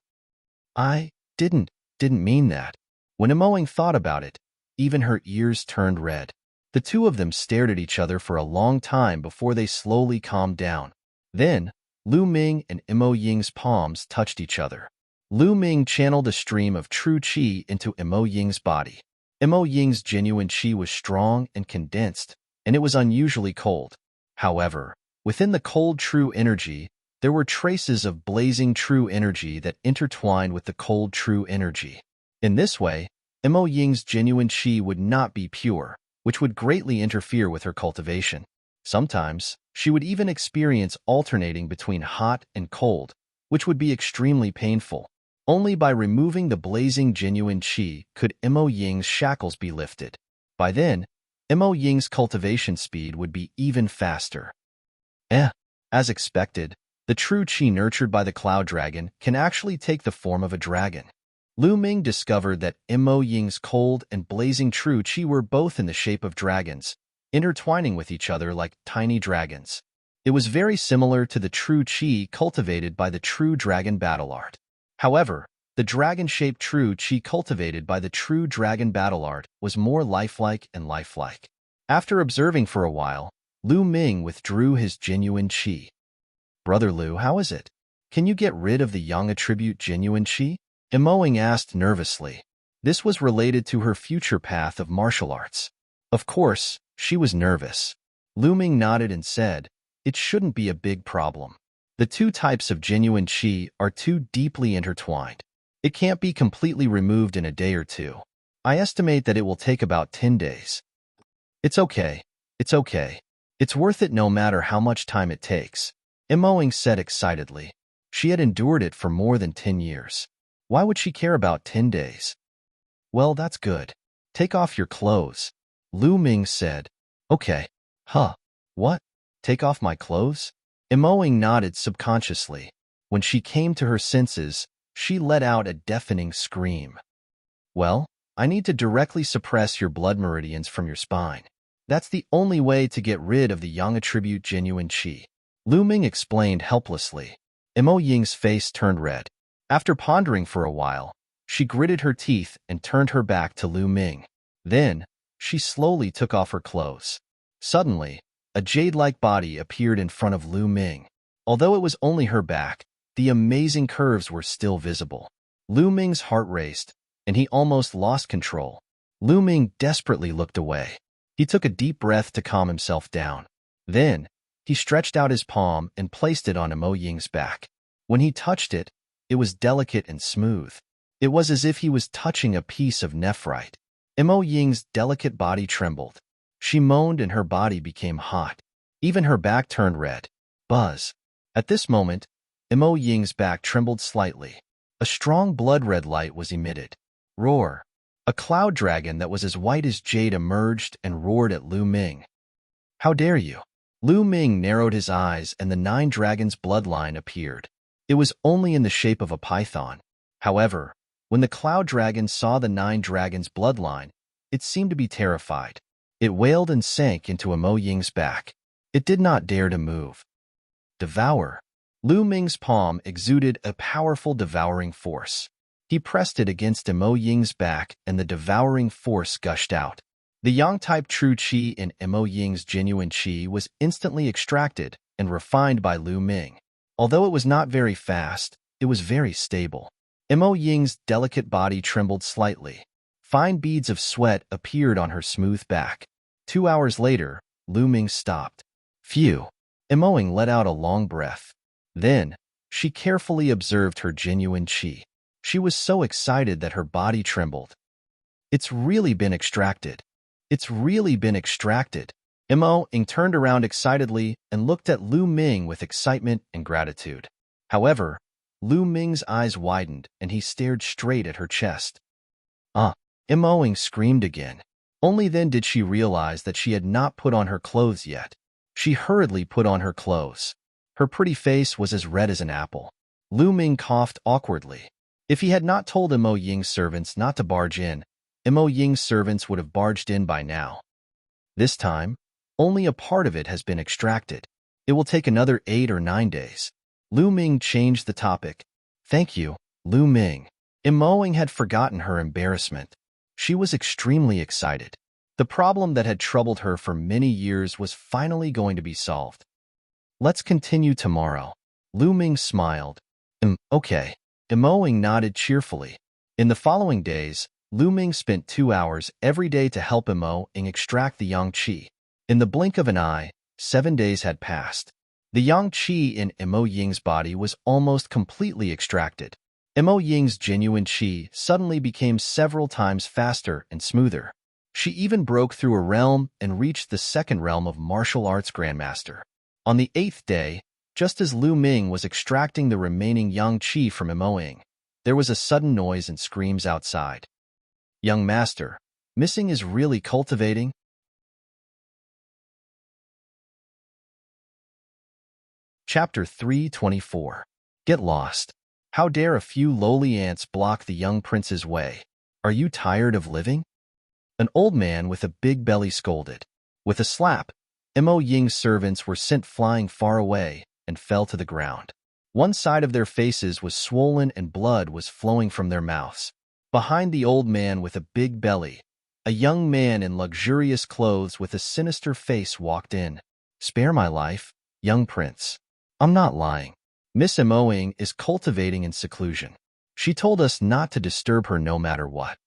"I didn't mean that." When Imo Ying thought about it, even her ears turned red. The two of them stared at each other for a long time before they slowly calmed down. Then, Lu Ming and Imo Ying's palms touched each other. Lu Ming channeled a stream of true qi into Imo Ying's body. Imo Ying's genuine qi was strong and condensed, and it was unusually cold. However, within the cold true energy, there were traces of blazing true energy that intertwined with the cold true energy. In this way, Imo Ying's genuine qi would not be pure, which would greatly interfere with her cultivation. Sometimes, she would even experience alternating between hot and cold, which would be extremely painful. Only by removing the blazing genuine qi could Imo Ying's shackles be lifted. By then, Imo Ying's cultivation speed would be even faster. As expected, the true qi nurtured by the cloud dragon can actually take the form of a dragon. Lu Ming discovered that Imo Ying's cold and blazing true qi were both in the shape of dragons, intertwining with each other like tiny dragons. It was very similar to the true qi cultivated by the true dragon battle art. However, the dragon-shaped true qi cultivated by the true dragon battle art was more lifelike and lifelike. After observing for a while, Lu Ming withdrew his genuine qi. "Brother Lu, how is it? Can you get rid of the yang attribute genuine qi?" Imo Ying asked nervously. This was related to her future path of martial arts. Of course, she was nervous. Lu Ming nodded and said, "It shouldn't be a big problem. The two types of genuine qi are too deeply intertwined. It can't be completely removed in a day or two." I estimate that it will take about 10 days. It's okay. It's okay. It's worth it no matter how much time it takes, Emoing said excitedly. She had endured it for more than 10 years. Why would she care about 10 days? Well, that's good. Take off your clothes, Lu Ming said. Okay. Huh. What? Take off my clothes? Emoing nodded subconsciously. When she came to her senses, she let out a deafening scream. Well, I need to directly suppress your blood meridians from your spine. That's the only way to get rid of the yang attribute genuine qi, Lu Ming explained helplessly. Emo Ying's face turned red. After pondering for a while, she gritted her teeth and turned her back to Lu Ming. Then, she slowly took off her clothes. Suddenly, a jade-like body appeared in front of Lu Ming. Although it was only her back, the amazing curves were still visible. Lu Ming's heart raced, and he almost lost control. Lu Ming desperately looked away. He took a deep breath to calm himself down. Then, he stretched out his palm and placed it on Emo Ying's back. When he touched it, it was delicate and smooth. It was as if he was touching a piece of nephrite. Emo Ying's delicate body trembled. She moaned and her body became hot. Even her back turned red. Buzz. At this moment, Emo Ying's back trembled slightly. A strong blood-red light was emitted. Roar. A cloud dragon that was as white as jade emerged and roared at Lu Ming. How dare you? Lu Ming narrowed his eyes and the 9 dragons' bloodline appeared. It was only in the shape of a python. However, when the cloud dragon saw the 9 dragons' bloodline, it seemed to be terrified. It wailed and sank into Emo Ying's back. It did not dare to move. Devour. Lu Ming's palm exuded a powerful devouring force. He pressed it against Emo Ying's back and the devouring force gushed out. The yang-type true qi in Emo Ying's genuine qi was instantly extracted and refined by Lu Ming. Although it was not very fast, it was very stable. Emo Ying's delicate body trembled slightly. Fine beads of sweat appeared on her smooth back. 2 hours later, Lu Ming stopped. Phew. Emo Ying let out a long breath. Then, she carefully observed her genuine qi. She was so excited that her body trembled. It's really been extracted. It's really been extracted. Emo Ying turned around excitedly and looked at Lu Ming with excitement and gratitude. However, Lu Ming's eyes widened and he stared straight at her chest. Emo Ying screamed again. Only then did she realize that she had not put on her clothes yet. She hurriedly put on her clothes. Her pretty face was as red as an apple. Lu Ming coughed awkwardly. If he had not told Emo Ying's servants not to barge in, Emo Ying's servants would have barged in by now. This time, only a part of it has been extracted. It will take another 8 or 9 days. Lu Ming changed the topic. Thank you, Lu Ming. Emo Ying had forgotten her embarrassment. She was extremely excited. The problem that had troubled her for many years was finally going to be solved. Let's continue tomorrow. Lu Ming smiled. Okay. Emo Ying nodded cheerfully. In the following days, Lu Ming spent 2 hours every day to help Emo Ying extract the yang qi. In the blink of an eye, 7 days had passed. The yang qi in Emo Ying's body was almost completely extracted. Emo Ying's genuine qi suddenly became several times faster and smoother. She even broke through a realm and reached the 2nd realm of martial arts grandmaster. On the 8th day, just as Lu Ming was extracting the remaining yang qi from Emo Ying, there was a sudden noise and screams outside. Young master, missing is really cultivating? Chapter 324. Get lost. How dare a few lowly ants block the young prince's way? Are you tired of living? An old man with a big belly scolded. With a slap, Emo Ying's servants were sent flying far away and fell to the ground. One side of their faces was swollen and blood was flowing from their mouths. Behind the old man with a big belly, a young man in luxurious clothes with a sinister face walked in. Spare my life, young prince. I'm not lying. Miss Emo Ying is cultivating in seclusion. She told us not to disturb her no matter what.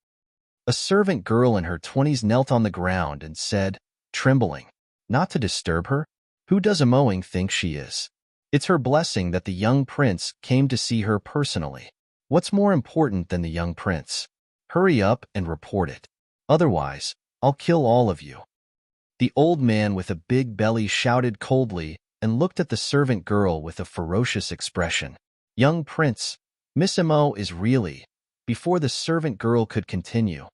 A servant girl in her 20s knelt on the ground and said, trembling, not to disturb her? Who does Emo Ying think she is? It's her blessing that the young prince came to see her personally. What's more important than the young prince? Hurry up and report it. Otherwise, I'll kill all of you. The old man with a big belly shouted coldly and looked at the servant girl with a ferocious expression. Young prince, Miss Mo is really... Before the servant girl could continue,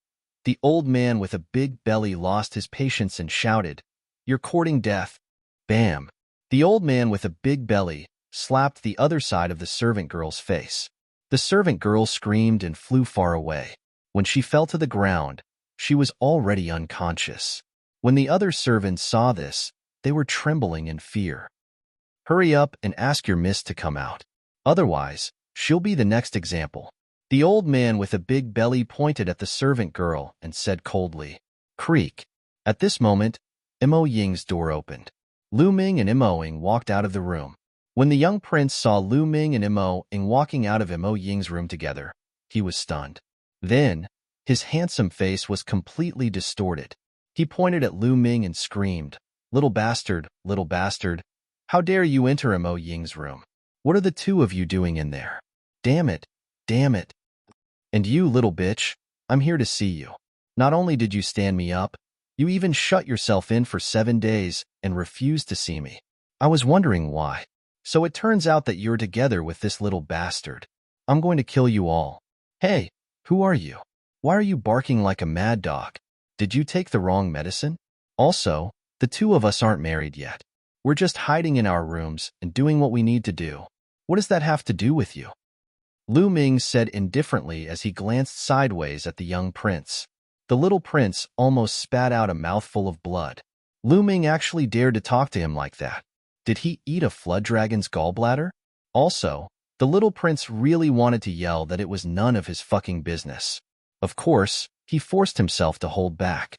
the old man with a big belly lost his patience and shouted, "You're courting death." Bam! The old man with a big belly slapped the other side of the servant girl's face. The servant girl screamed and flew far away. When she fell to the ground, she was already unconscious. When the other servants saw this, they were trembling in fear. Hurry up and ask your miss to come out. Otherwise, she'll be the next example. The old man with a big belly pointed at the servant girl and said coldly, "Creak." At this moment, Mo Ying's door opened. Lu Ming and Mo Ying walked out of the room. When the young prince saw Lu Ming and Mo Ying walking out of Mo Ying's room together, he was stunned. Then, his handsome face was completely distorted. He pointed at Lu Ming and screamed, little bastard, how dare you enter Mo Ying's room? What are the two of you doing in there? Damn it, damn it. And you, little bitch, I'm here to see you. Not only did you stand me up, you even shut yourself in for 7 days and refused to see me. I was wondering why. So it turns out that you're together with this little bastard. I'm going to kill you all. Hey, who are you? Why are you barking like a mad dog? Did you take the wrong medicine? Also, the two of us aren't married yet. We're just hiding in our rooms and doing what we need to do. What does that have to do with you? Lu Ming said indifferently as he glanced sideways at the young prince. The little prince almost spat out a mouthful of blood. Lu Ming actually dared to talk to him like that. Did he eat a flood dragon's gallbladder? Also, the little prince really wanted to yell that it was none of his fucking business. Of course, he forced himself to hold back.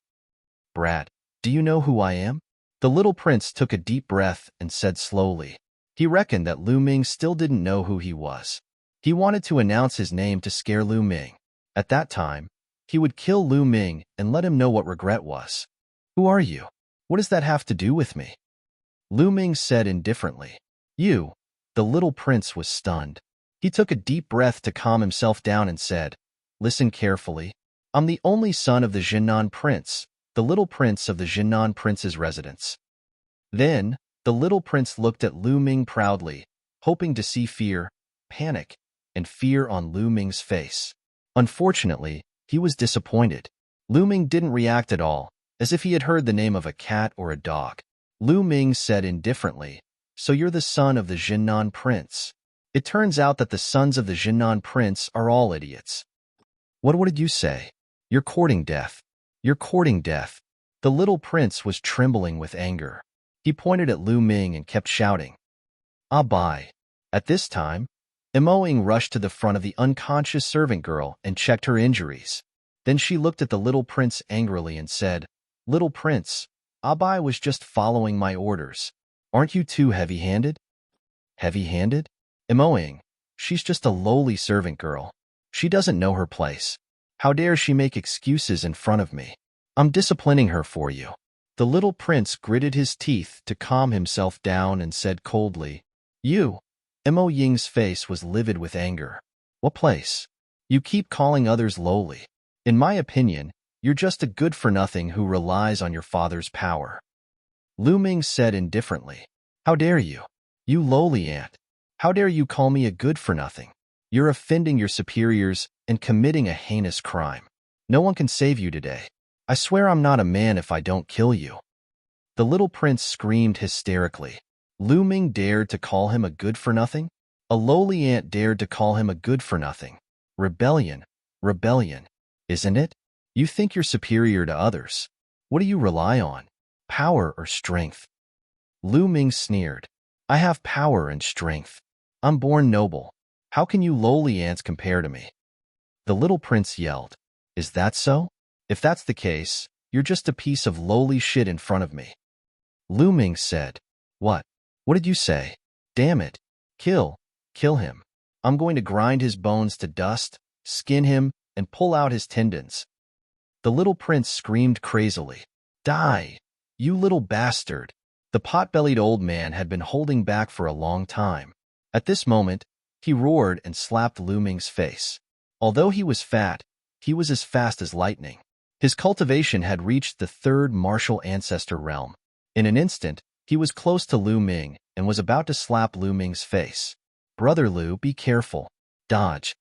Brat, do you know who I am? The little prince took a deep breath and said slowly. He reckoned that Lu Ming still didn't know who he was. He wanted to announce his name to scare Lu Ming. At that time, he would kill Lu Ming and let him know what regret was. Who are you? What does that have to do with me? Lu Ming said indifferently. You. The little prince was stunned. He took a deep breath to calm himself down and said, "Listen carefully. I'm the only son of the Jinnan prince, the little prince of the Jinnan prince's residence." Then, the little prince looked at Lu Ming proudly, hoping to see fear, panic, and fear on Lu Ming's face. Unfortunately, he was disappointed. Lu Ming didn't react at all, as if he had heard the name of a cat or a dog. Lu Ming said indifferently, "So you're the son of the Jinnan prince. It turns out that the sons of the Jinnan prince are all idiots." What did you say? You're courting death. You're courting death. The little prince was trembling with anger. He pointed at Lu Ming and kept shouting, "Ah, bye." At this time, Mo Ying rushed to the front of the unconscious servant girl and checked her injuries. Then she looked at the little prince angrily and said, "Little prince, Abai was just following my orders. Aren't you too heavy-handed?" Heavy-handed? Mo Ying, she's just a lowly servant girl. She doesn't know her place. How dare she make excuses in front of me? I'm disciplining her for you. The little prince gritted his teeth to calm himself down and said coldly, "You." Mo Ying's face was livid with anger. "What place? You keep calling others lowly. In my opinion, you're just a good-for-nothing who relies on your father's power." Lu Ming said indifferently, "How dare you? You lowly ant. How dare you call me a good-for-nothing? You're offending your superiors and committing a heinous crime. No one can save you today. I swear I'm not a man if I don't kill you." The little prince screamed hysterically. Lu Ming dared to call him a good-for-nothing? A lowly ant dared to call him a good-for-nothing. Rebellion, rebellion, isn't it? You think you're superior to others. What do you rely on? Power or strength? Lu Ming sneered. I have power and strength. I'm born noble. How can you lowly ants compare to me? The little prince yelled. Is that so? If that's the case, you're just a piece of lowly shit in front of me. Lu Ming said. What? What did you say? Damn it. Kill him. I'm going to grind his bones to dust, skin him, and pull out his tendons. The little prince screamed crazily. Die, you little bastard. The pot-bellied old man had been holding back for a long time. At this moment, he roared and slapped Lu Ming's face. Although he was fat, he was as fast as lightning. His cultivation had reached the third martial ancestor realm. In an instant, he was close to Lu Ming and was about to slap Lu Ming's face. "Brother Lu, be careful. Dodge,"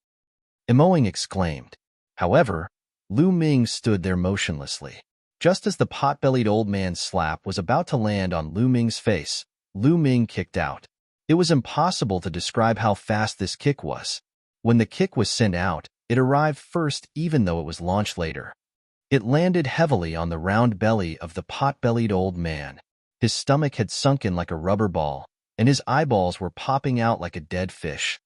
Emoing exclaimed. However, Lu Ming stood there motionlessly. Just as the pot-bellied old man's slap was about to land on Lu Ming's face, Lu Ming kicked out. It was impossible to describe how fast this kick was. When the kick was sent out, it arrived first even though it was launched later. It landed heavily on the round belly of the pot-bellied old man. His stomach had sunken like a rubber ball, and his eyeballs were popping out like a dead fish.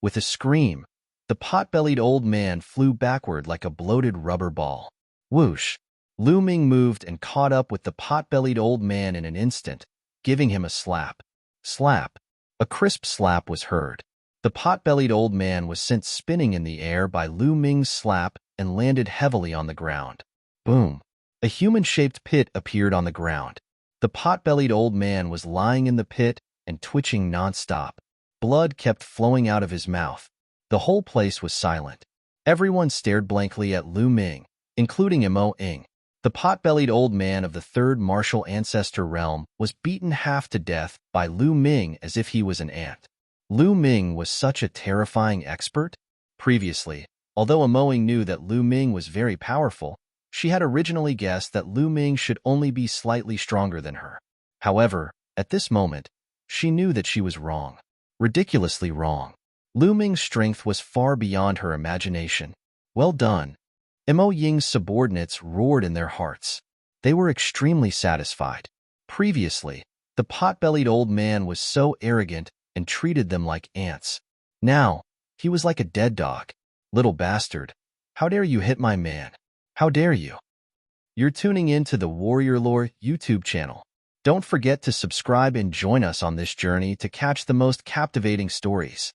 With a scream, the pot-bellied old man flew backward like a bloated rubber ball. Whoosh! Lu Ming moved and caught up with the pot-bellied old man in an instant, giving him a slap. Slap! A crisp slap was heard. The pot-bellied old man was sent spinning in the air by Lu Ming's slap and landed heavily on the ground. Boom! A human-shaped pit appeared on the ground. The pot-bellied old man was lying in the pit and twitching non-stop. Blood kept flowing out of his mouth. The whole place was silent. Everyone stared blankly at Lu Ming, including Emoing. The pot-bellied old man of the third martial ancestor realm was beaten half to death by Lu Ming as if he was an ant. Lu Ming was such a terrifying expert. Previously, although Emoing knew that Lu Ming was very powerful, she had originally guessed that Lu Ming should only be slightly stronger than her. However, at this moment, she knew that she was wrong. Ridiculously wrong. Lu Ming's strength was far beyond her imagination. Well done. Mo Ying's subordinates roared in their hearts. They were extremely satisfied. Previously, the pot-bellied old man was so arrogant and treated them like ants. Now, he was like a dead dog. "Little bastard, how dare you hit my man? How dare you?" You're tuning in to the Warrior Lore YouTube channel. Don't forget to subscribe and join us on this journey to catch the most captivating stories.